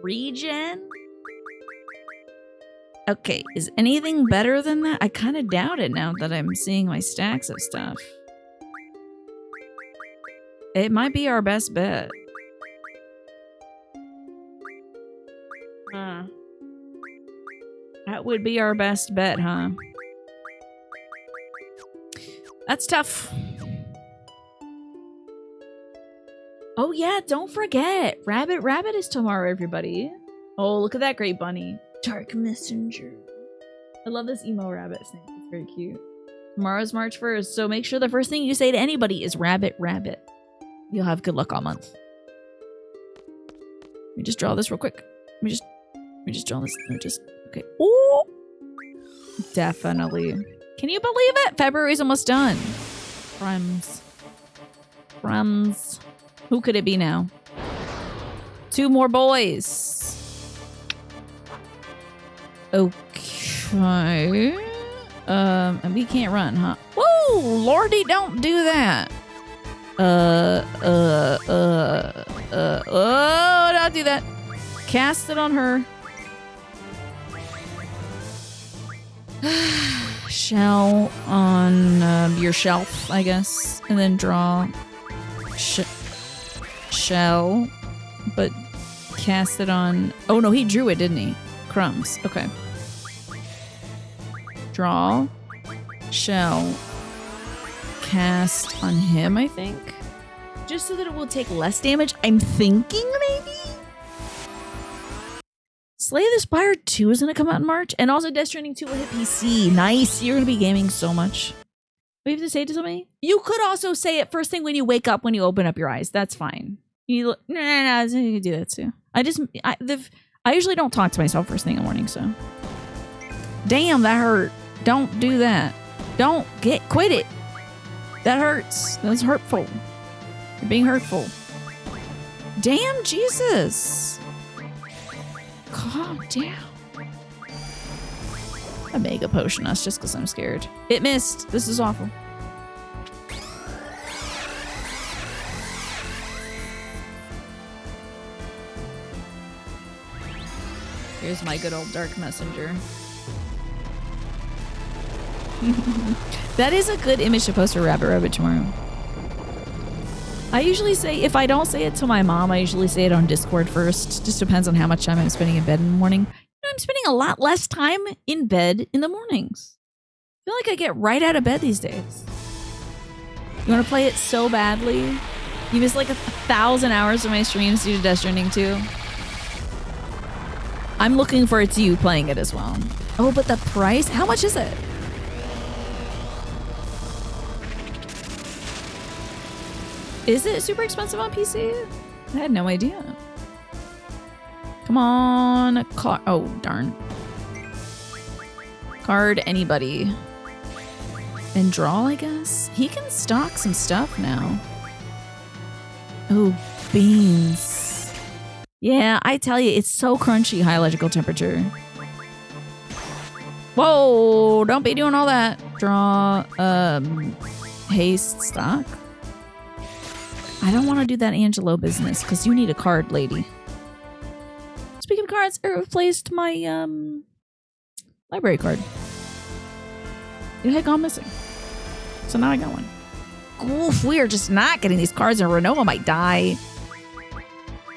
Regen? Okay, is anything better than that? I kind of doubt it now that I'm seeing my stacks of stuff. It might be our best bet. Huh. That would be our best bet, huh? That's tough. Oh yeah, don't forget. Rabbit is tomorrow, everybody. Oh, look at that great bunny. Dark Messenger. I love this emo rabbit snake. It's very cute. Tomorrow's March 1st, so make sure the first thing you say to anybody is rabbit. You'll have good luck all month. Let me just draw this real quick. Let me just draw this. Okay. Oh! Definitely. Can you believe it? February's almost done. Crumbs. Who could it be now? 2 more boys. Okay. And we can't run, huh? Whoa! Lordy, don't do that. Oh, don't do that. Cast it on her. Shell on your shelf, I guess. And then draw shell. But cast it on... Oh, no, he drew it, didn't he? Crumbs. Okay. Draw. Shell. Cast on him, I think. Just so that it will take less damage. I'm thinking, maybe? Slay the Spire 2 is going to come out in March. And also Death Stranding 2 will hit PC. Nice. You're going to be gaming so much. What do you have to say to somebody? You could also say it first thing when you wake up, when you open up your eyes. That's fine. No, you can do that too. I usually don't talk to myself first thing in the morning, so. Damn, that hurt. Don't do that. Quit it. That hurts. That's hurtful. You're being hurtful. Damn, Jesus. Calm down. A mega potion us just because I'm scared. It missed. This is awful. Here's my good old Dark Messenger. That is a good image to post for Rabbit tomorrow. I usually say, if I don't say it to my mom, I usually say it on Discord first. Just depends on how much time I'm spending in bed in the morning. I'm spending a lot less time in bed in the mornings. I feel like I get right out of bed these days. You want to play it so badly? You miss like 1,000 hours of my streams due to Death Stranding 2. I'm looking forward to you playing it as well. Oh, but the price? How much is it? Is it super expensive on PC? I had no idea. Come on. Oh, darn. Card anybody. And draw, I guess? He can stock some stuff now. Oh, beans. Yeah, I tell you, it's so crunchy, high electrical temperature. Whoa, don't be doing all that. Draw, haste stock. I don't want to do that Angelo business because you need a card, lady. Speaking of cards, I replaced my library card. It had gone missing. So now I got one. Oof, we are just not getting these cards, and Renova might die.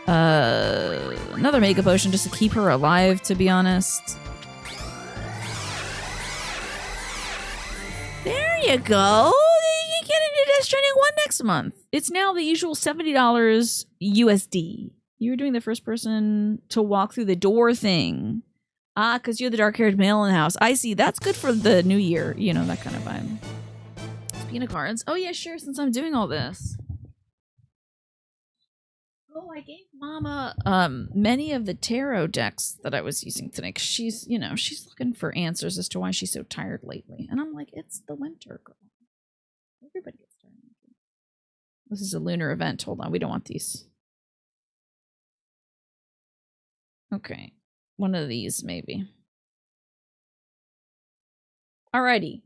Another Mega Potion just to keep her alive, to be honest. There you go. doing one next month. It's now the usual $70 USD. You're doing the first person to walk through the door thing. Ah, because you're the dark-haired male in the house. I see. That's good for the new year. You know, that kind of vibe. Speaking of cards. Oh, yeah, sure, since I'm doing all this. Oh, I gave Mama many of the tarot decks that I was using today. 'Cause she's, you know, she's looking for answers as to why she's so tired lately. And I'm like, it's the winter, girl. Everybody gets tired. This is a lunar event. Hold on, we don't want these. Okay. One of these, maybe. Alrighty.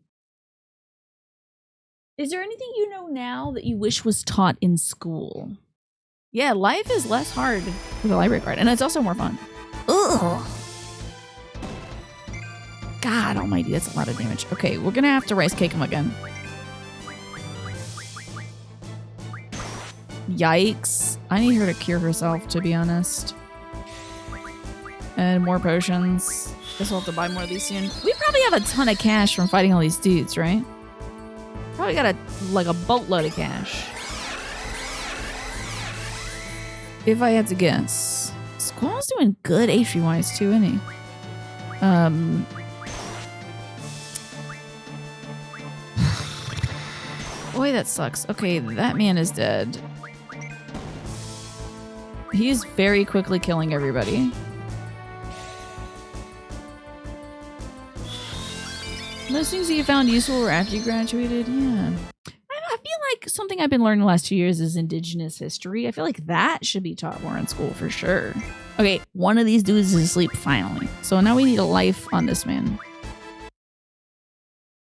Is there anything you know now that you wish was taught in school? Yeah, life is less hard with a library card, and it's also more fun. Ugh. God almighty, that's a lot of damage. Okay, we're gonna have to rice cake him again. Yikes. I need her to cure herself, to be honest. And more potions. Guess we'll have to buy more of these soon. We probably have a ton of cash from fighting all these dudes, right? Probably got like a boatload of cash. If I had to guess. Squall's doing good HP-wise too, isn't he? Boy, that sucks. Okay, that man is dead. He's very quickly killing everybody. Those things that you found useful were after you graduated? Yeah. I feel like something I've been learning the last 2 years is indigenous history. I feel like that should be taught more in school for sure. Okay, one of these dudes is asleep finally. So now we need a life on this man.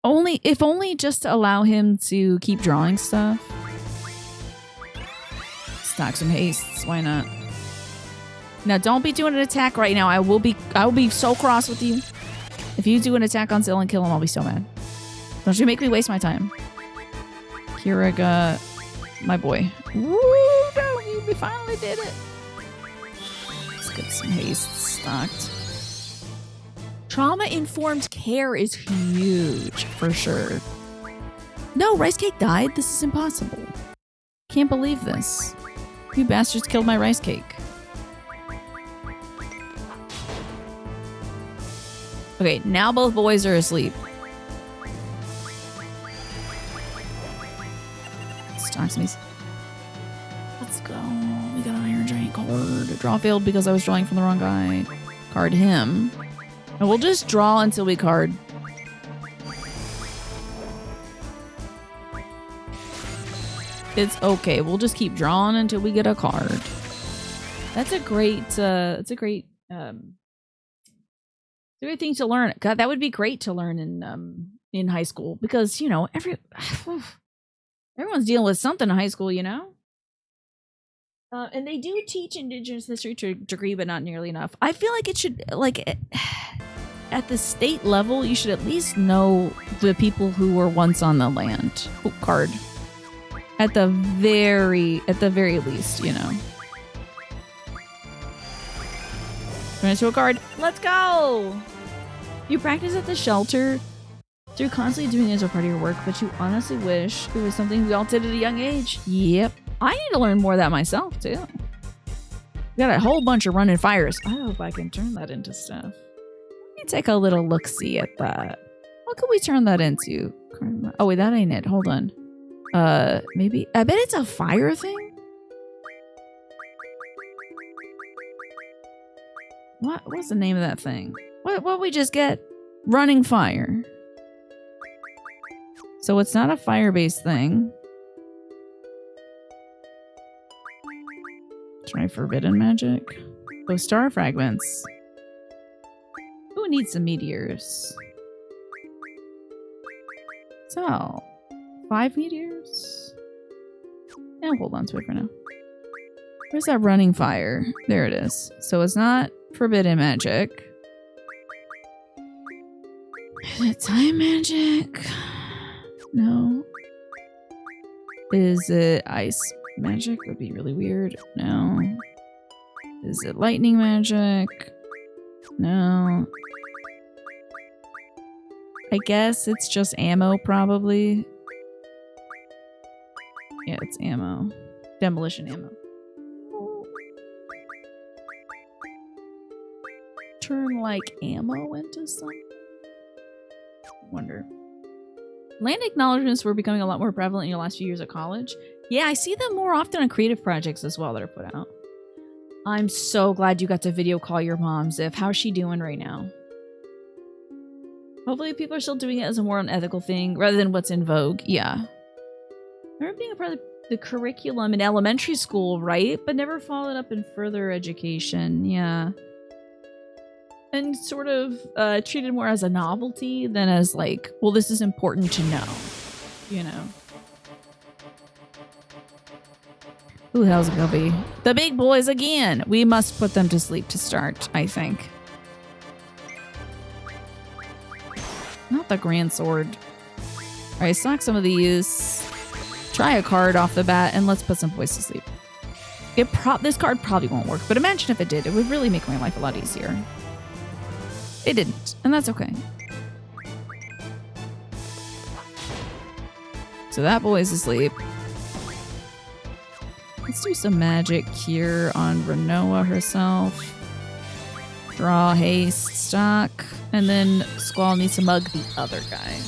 If only just to allow him to keep drawing stuff. Stock some hastes, why not? Now don't be doing an attack right now. I will be so cross with you. If you do an attack on Zill and kill him, I'll be so mad. Don't you make me waste my time. Kiriga, my boy. Woo! No, we finally did it. Let's get some haste stocked. Trauma-informed care is huge, for sure. No, Rice Cake died? This is impossible. Can't believe this. You bastards killed my rice cake. Okay, now both boys are asleep. Stocks me. Let's go. We got an Iron Giant card. Draw failed because I was drawing from the wrong guy. Card him. And we'll just draw until we card. It's okay. We'll just keep drawing until we get a card. That's a great, it's a great thing to learn. God, that would be great to learn in high school because, you know, everyone's dealing with something in high school, you know? And they do teach indigenous history to a degree, but not nearly enough. I feel like it should, like, at the state level, you should at least know the people who were once on the land. Oh, card. At the very least, you know. Turn into a card. Let's go! You practice at the shelter. So you're constantly doing it as a part of your work, but you honestly wish it was something we all did at a young age. Yep. I need to learn more of that myself, too. We got a whole bunch of running fires. I hope I can turn that into stuff. Let me take a little look-see at that. What could we turn that into? Oh, wait, that ain't it. Hold on. Maybe. I bet it's a fire thing? What's the name of that thing? What we just get? Running fire. So it's not a fire-based thing. Try forbidden magic. Oh, star fragments. Who needs some meteors? So, 5 meteors? Yeah, hold on to it for now. Where's that running fire? There it is. So it's not forbidden magic. Is it time magic? No. Is it ice magic? Would be really weird. No. Is it lightning magic? No. I guess it's just ammo, probably. Yeah, it's ammo. Demolition ammo. Turn like ammo into something? Wonder. Land acknowledgements were becoming a lot more prevalent in your last few years at college. Yeah, I see them more often on creative projects as well that are put out. I'm so glad you got to video call your mom, Ziff. How's she doing right now? Hopefully people are still doing it as a more unethical thing rather than what's in vogue. Yeah. I remember being a part of the curriculum in elementary school, right? But never followed up in further education. Yeah. And sort of treated more as a novelty than as like, well, this is important to know. You know. Who the hell's it gonna be? The big boys again! We must put them to sleep to start, I think. Not the grand sword. Alright, stock some of these. Try a card off the bat, and let's put some boys to sleep. This card probably won't work, but imagine if it did. It would really make my life a lot easier. It didn't, and that's okay. So that boy's asleep. Let's do some magic here on Renoa herself. Draw, haste, stock, and then Squall needs to mug the other guy.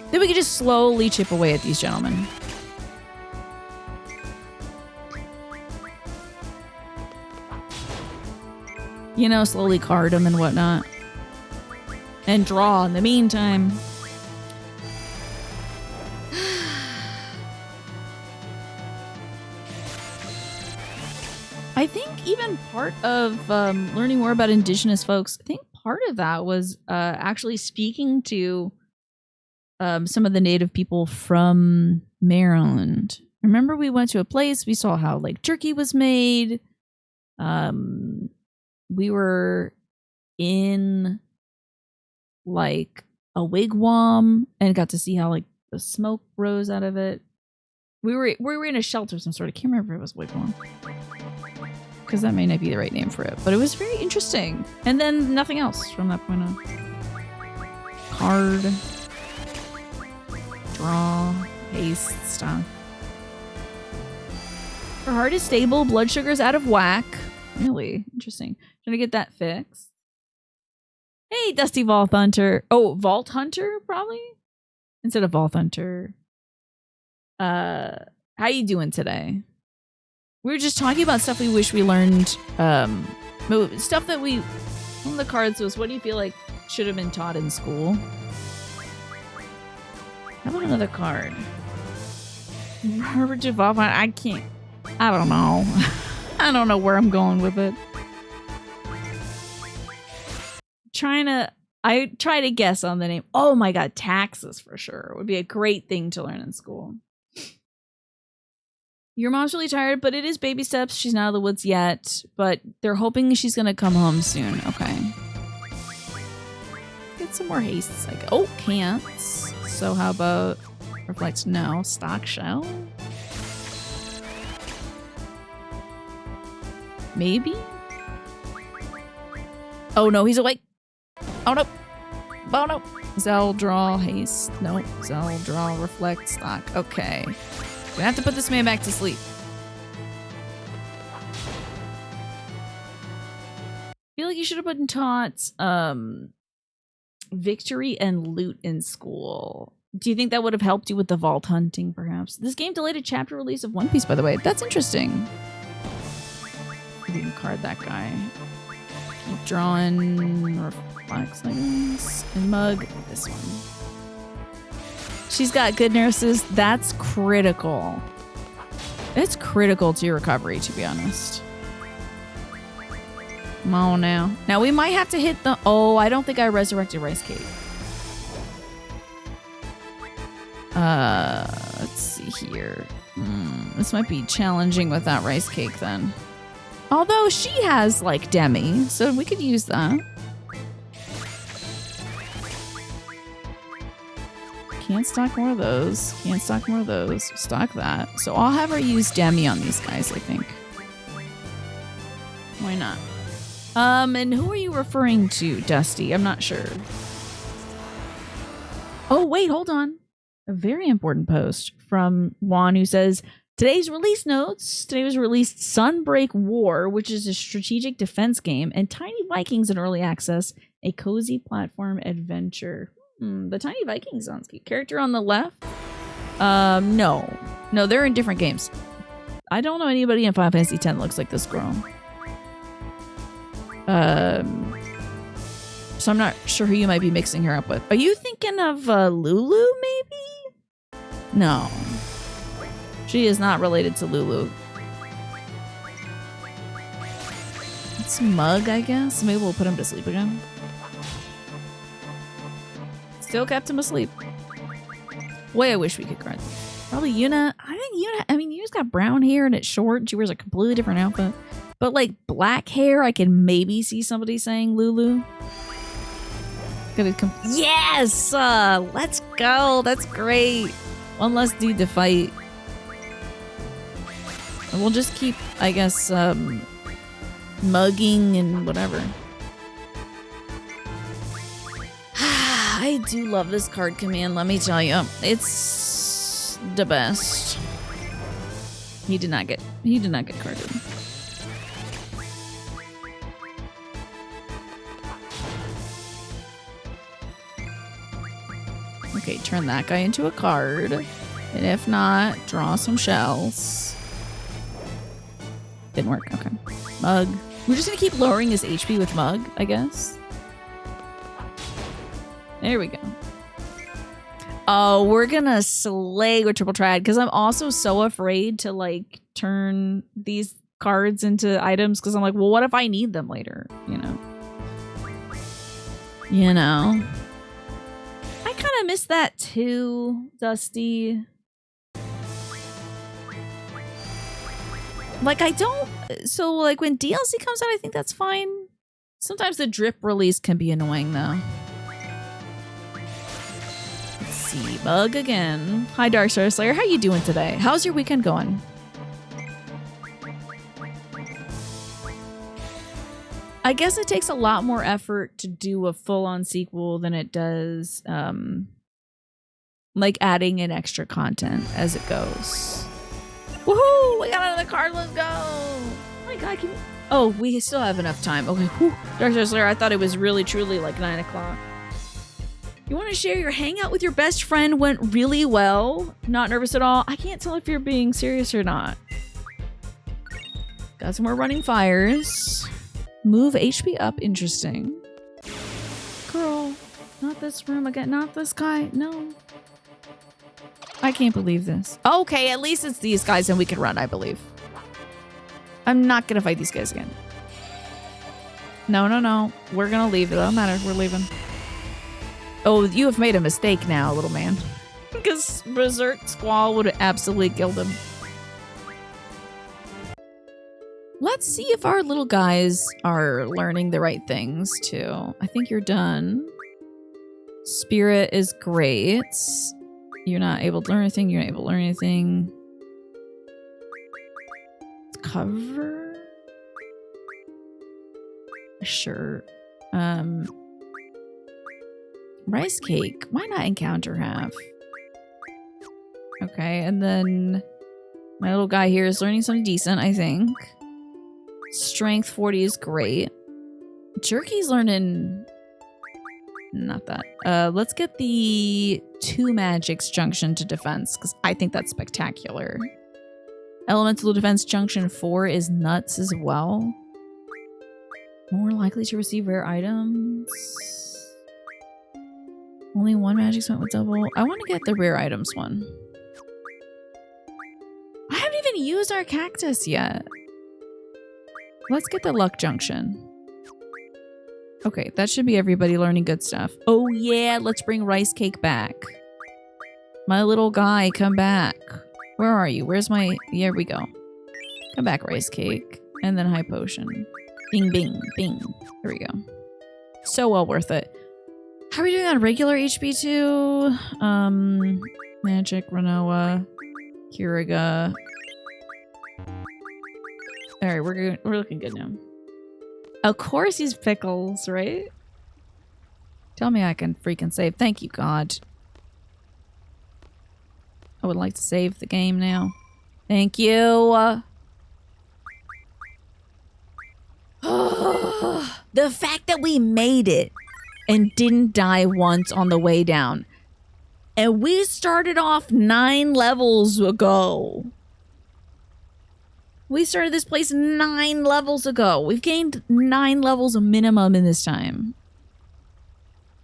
Then we can just slowly chip away at these gentlemen. You know, slowly card them and whatnot. And draw in the meantime. I think even part of learning more about indigenous folks, I think part of that was actually speaking to some of the native people from Maryland. Remember we went to a place, we saw how like jerky was made. We were in like a wigwam and got to see how like the smoke rose out of it. We were in a shelter of some sort. I can't remember if it was wigwam. Because that may not be the right name for it. But it was very interesting. And then nothing else from that point on. Card. Draw. Haste. Stop. Her heart is stable. Blood sugar's out of whack. Really? Interesting. Trying to get that fixed. Hey, Dusty Vault Hunter. Oh, Vault Hunter, probably? Instead of Vault Hunter. How you doing today? We were just talking about stuff we wish we learned. Stuff that we... One of the cards was, what do you feel like should have been taught in school? How about another card? Herbert Evolve. I can't... I don't know. I don't know where I'm going with it. I try to guess on the name. Oh my god, taxes for sure. Would be a great thing to learn in school. Your mom's really tired, but it is baby steps. She's not out of the woods yet, but they're hoping she's gonna come home soon. Okay. Get some more hastes. Like, oh, can't. So how about reflect? No. Stock shell? Maybe? Oh no, he's awake. Oh no. Oh no. Zell, draw, haste. Nope. Zell, draw, reflect, stock. Okay. We have to put this man back to sleep. I feel like you should have been taught victory and loot in school. Do you think that would have helped you with the vault hunting, perhaps? This game delayed a chapter release of One Piece, by the way. That's interesting. You can card that guy. Keep drawing. Reflex, I guess. And mug this one. She's got good nurses. That's critical. It's critical to your recovery, to be honest. Come on now. Now we might have to hit the... Oh, I don't think I resurrected Rice Cake. Let's see here. This might be challenging without Rice Cake then. Although she has like Demi, so we could use that. Can't stock more of those. Can't stock more of those. Stock that. So I'll have her use Demi on these guys, I think. Why not? And who are you referring to, Dusty? I'm not sure. Oh, wait, hold on. A very important post from Juan who says, Today's release notes. Today was released Sunbreak War, which is a strategic defense game, and Tiny Vikings in early access, a cozy platform adventure. The Tiny Vikings sounds cute. Character on the left? No. No, they're in different games. I don't know anybody in Final Fantasy X looks like this girl. So I'm not sure who you might be mixing her up with. Are you thinking of Lulu, maybe? No. She is not related to Lulu. It's Mug, I guess. Maybe we'll put him to sleep again. Still kept him asleep. Boy, I wish we could guard them. Probably Yuna. Yuna's got brown hair and it's short. She wears a completely different outfit. But like black hair, I can maybe see somebody saying Lulu. Yes! Let's go. That's great. One less dude to fight. And we'll just keep, I guess, mugging and whatever. I do love this card command, let me tell you. It's the best. He did not get carded. Okay, turn that guy into a card. And if not, draw some shells. Didn't work, okay. Mug. We're just gonna keep lowering his HP with Mug, I guess. There we go. Oh, we're gonna slay with Triple Triad because I'm also so afraid to like turn these cards into items because I'm like, well, what if I need them later? You know. I kind of miss that too, Dusty. Like I don't. So like when DLC comes out, I think that's fine. Sometimes the drip release can be annoying though. See, Bug again. Hi, Dark Star Slayer. How you doing today? How's your weekend going? I guess it takes a lot more effort to do a full-on sequel than it does, like adding in extra content as it goes. Woohoo! We got another card. Let's go! Oh my God! Oh, we still have enough time. Okay. Whew. Dark Star Slayer. I thought it was really, truly like 9 o'clock. You want to share your hangout with your best friend went really well? Not nervous at all? I can't tell if you're being serious or not. Got some more running fires. Move HP up. Interesting. Girl, not this room again. Not this guy. No. I can't believe this. Okay, at least it's these guys and we can run, I believe. I'm not going to fight these guys again. No. We're going to leave. It doesn't matter. We're leaving. Oh, you have made a mistake now, little man. Because Berserk Squall would have absolutely killed him. Let's see if our little guys are learning the right things, too. I think you're done. Spirit is great. You're not able to learn anything. You're not able to learn anything. Cover? Sure. Rice cake. Why not encounter half? Okay, and then my little guy here is learning something decent, I think. Strength 40 is great. Jerky's learning... Not that. Let's get the 2 magics junction to defense, because I think that's spectacular. Elemental defense junction 4 is nuts as well. More likely to receive rare items. Only 1 magic spent with double. I want to get the rare items one. I haven't even used our cactus yet. Let's get the luck junction. Okay, that should be everybody learning good stuff. Oh yeah, let's bring rice cake back. My little guy, come back. Where are you? Where's my... Here we go. Come back, rice cake. And then high potion. Bing, bing, bing. There we go. So well worth it. How are we doing on regular HP too? Magic, Renoa, Kiriga. Alright, we're looking good now. Of course he's Pickles, right? Tell me I can freaking save. Thank you, God. I would like to save the game now. Thank you. The fact that we made it and didn't die once on the way down. And we started off 9 levels ago. We started this place 9 levels ago. We've gained 9 levels a minimum in this time.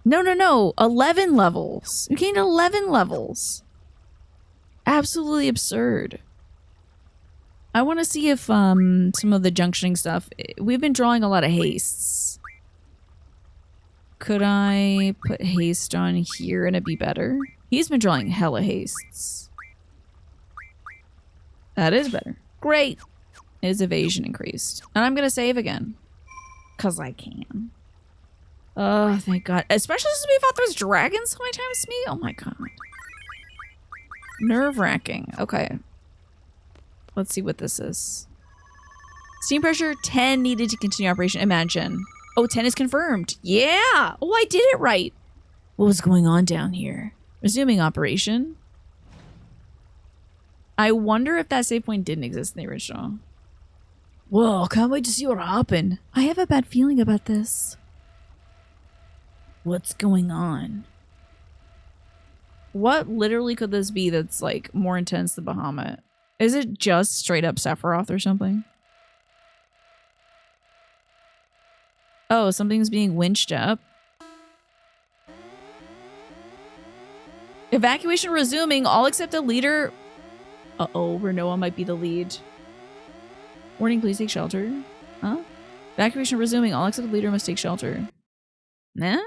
No. 11 levels. We gained 11 levels. Absolutely absurd. I want to see if some of the junctioning stuff... We've been drawing a lot of hastes. Could I put haste on here and it'd be better? He's been drawing hella hastes. That is better. Great. His evasion increased. And I'm going to save again. Because I can. Oh, thank God. Especially since we fought those dragons so many times me. Oh my God. Nerve-wracking. Okay. Let's see what this is. Steam pressure 10 needed to continue operation. Imagine. Oh, 10 is confirmed. Yeah. Oh, I did it right. What was going on down here? Resuming operation. I wonder if that save point didn't exist in the original. Whoa, can't wait to see what happened. I have a bad feeling about this. What's going on? What literally could this be that's like more intense than Bahamut? Is it just straight up Sephiroth or something? Oh, something's being winched up. Evacuation resuming. All except the leader. Uh-oh, Renoa might be the lead. Warning, please take shelter. Huh? Evacuation resuming. All except the leader must take shelter. Nah?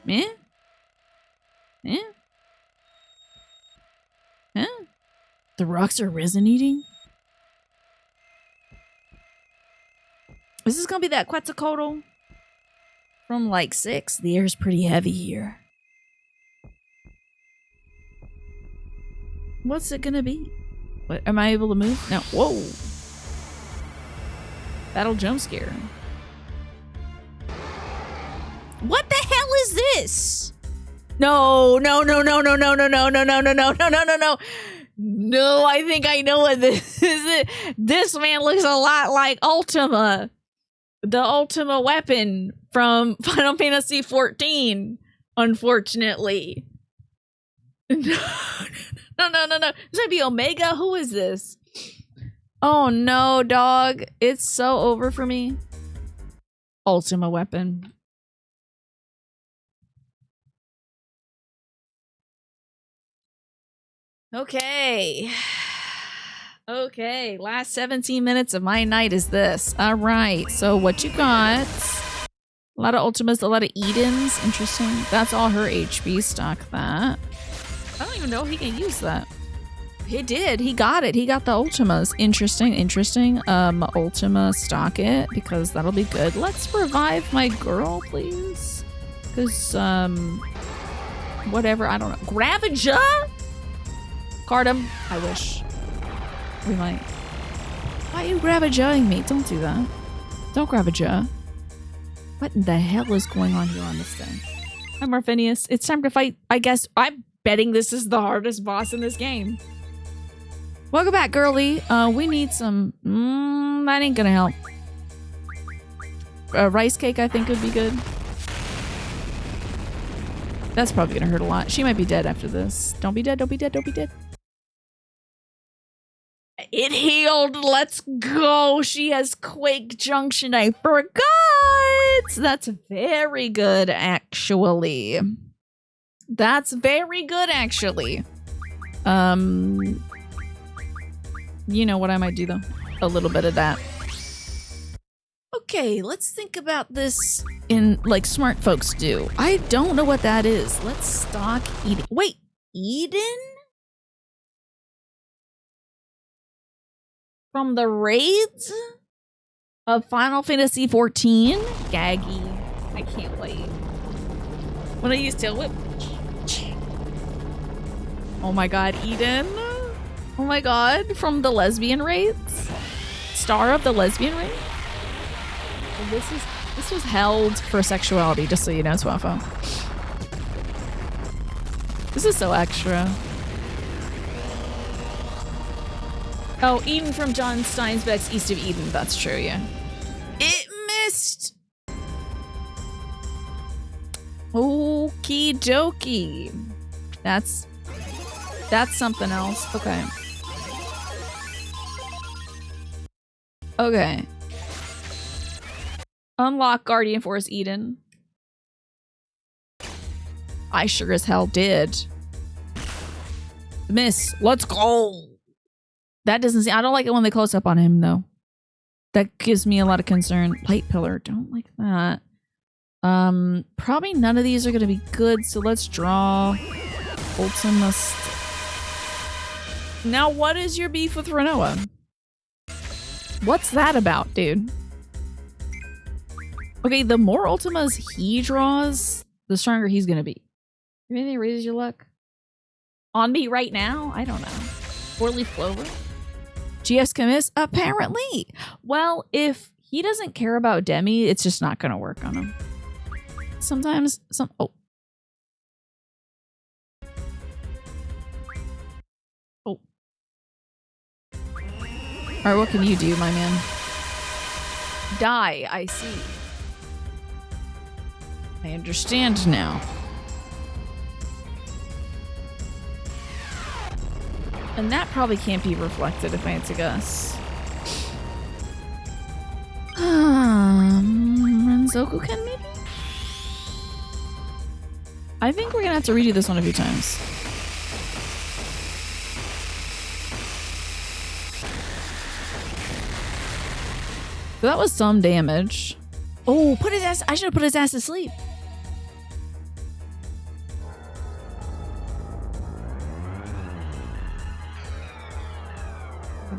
Eh? Eh? Huh? The rocks are resonating? Is this gonna be that Quetzalcoatl from like 6? The air's pretty heavy here. What's it gonna be? What, am I able to move? No. Whoa. Battle jump scare. What the hell is this? No. No, I think I know what this is. This man looks a lot like Ultima. The Ultima weapon from Final Fantasy XIV, unfortunately. No. This might be Omega? Who is this? Oh no, dog. It's so over for me. Ultima weapon. Okay. Okay, last 17 minutes of my night is this. All right, so what you got? A lot of Ultimas, a lot of Edens. Interesting. That's all her HP. Stock that. I don't even know if he can use that. He did. He got it. He got the Ultimas. Interesting. Ultima, stock it because that'll be good. Let's revive my girl, please. Because, whatever. I don't know. Gravaja? Card him. I wish. We might. Why are you Gravajaing me? Don't do that. Don't Gravaja. What in the hell is going on here on this thing? Hi, Morphinius. It's time to fight. I guess I'm betting this is the hardest boss in this game. Welcome back, girly. We need some... that ain't gonna help. Rice cake, I think, would be good. That's probably gonna hurt a lot. She might be dead after this. Don't be dead, don't be dead, don't be dead. It healed. Let's go. She has Quake Junction. I forgot. That's very good, actually. That's very good, actually. You know what I might do, though? A little bit of that. Okay, let's think about this in, like, smart folks do. I don't know what that is. Let's stock Eden. Wait, Eden? From the raids of Final Fantasy XIV? Gaggy. I can't wait. When I use Tail Whip. Oh my god, Eden. Oh my god, from the lesbian raids? Star of the lesbian raid? Well, this was held for sexuality, just so you know, Swaffo. This is so extra. Oh, Eden from John Steinbeck's East of Eden. That's true, yeah. It missed! Okie dokie. That's something else. Okay. Okay. Unlock Guardian Force Eden. I sure as hell did. Miss, let's go. That doesn't seem, I don't like it when they close up on him though. That gives me a lot of concern. Light pillar, don't like that. Probably none of these are gonna be good, so let's draw Ultimus. Now what is your beef with Renoa? What's that about, dude? Okay, the more Ultimas he draws, the stronger he's gonna be. Anything raises your luck? On me right now? I don't know. Four-leaf clover? GS can miss? Apparently! Well, if he doesn't care about Demi, it's just not gonna work on him. Sometimes, oh. Oh. Alright, what can you do, my man? Die, I see. I understand now. And that probably can't be reflected if I had to guess. Renzoku can maybe? I think we're gonna have to redo this one a few times. So that was some damage. Oh, put his ass, I should have put his ass to sleep.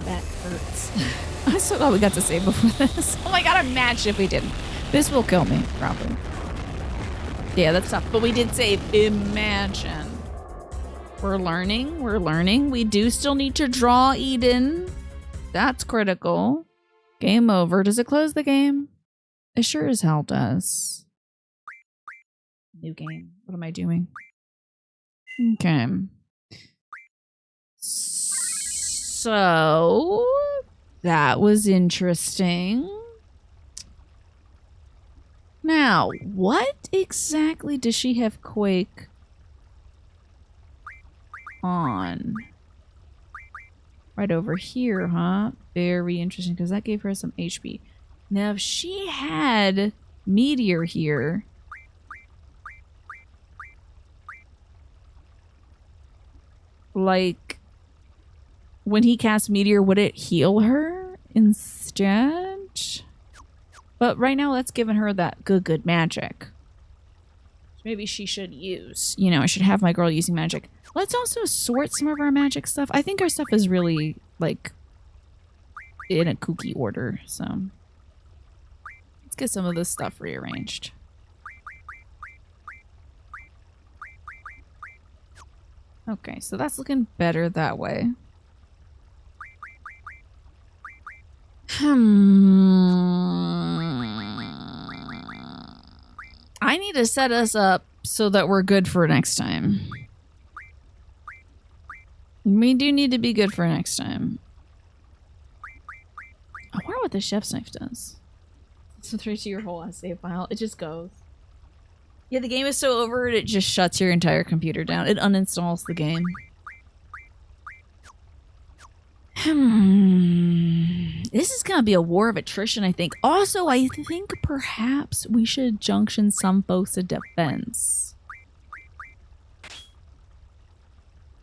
That hurts. I'm so glad we got to save before this. Oh my god, imagine if we didn't. This will kill me, probably. Yeah, that's tough. But we did save. Imagine. We're learning. We're learning. We do still need to draw Eden. That's critical. Game over. Does it close the game? It sure as hell does. New game. What am I doing? Okay. So, that was interesting. Now, what exactly does she have Quake on? Right over here, huh? Very interesting, because that gave her some HP. Now, if she had Meteor here... Like... When he casts Meteor, would it heal her instead? But right now, that's giving her that good magic. Maybe she should use. You know, I should have my girl using magic. Let's also sort some of our magic stuff. I think our stuff is really, like, in a kooky order, so... Let's get some of this stuff rearranged. Okay, so that's looking better that way. I need to set us up so that we're good for next time. We do need to be good for next time. I wonder what the chef's knife does. So 3 to your whole save file. It just goes. Yeah, the game is so over it just shuts your entire computer down. It uninstalls the game. This is gonna be a war of attrition, I think. Also, I think perhaps we should junction some folks to defense.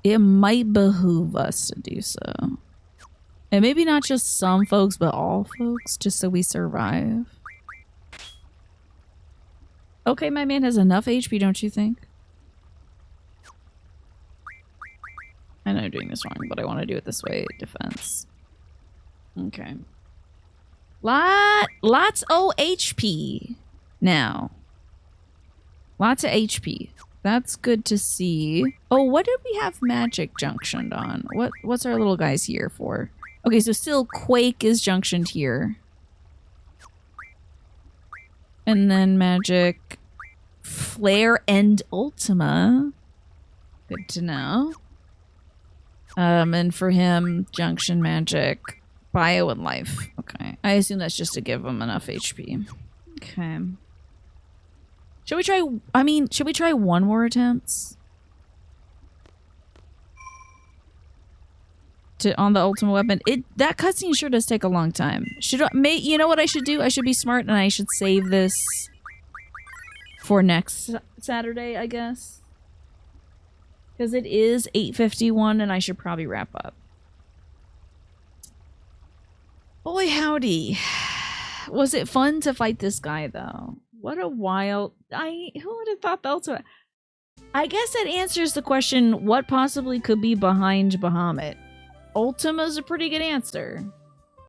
It might behoove us to do so. And maybe not just some folks, but all folks, just so we survive. Okay, my man has enough HP, don't you think? I know I'm doing this wrong, but I want to do it this way. Defense. Okay. Lots of HP now. Lots of HP. That's good to see. Oh, what did we have magic junctioned on? What's our little guys here for? Okay, so still Quake is junctioned here. And then magic Flare and Ultima. Good to know. And for him, junction magic, bio, and life. Okay. I assume that's just to give him enough HP. Okay. Should we try... I mean, should we try one more attempt? On the ultimate weapon? That cutscene sure does take a long time. You know what I should do? I should be smart and I should save this for next Saturday, I guess. Because it is 8:51 and I should probably wrap up. Boy howdy. Was it fun to fight this guy though? What a wild... Who would have thought the ultimate... I guess that answers the question, what possibly could be behind Bahamut? Ultima's a pretty good answer.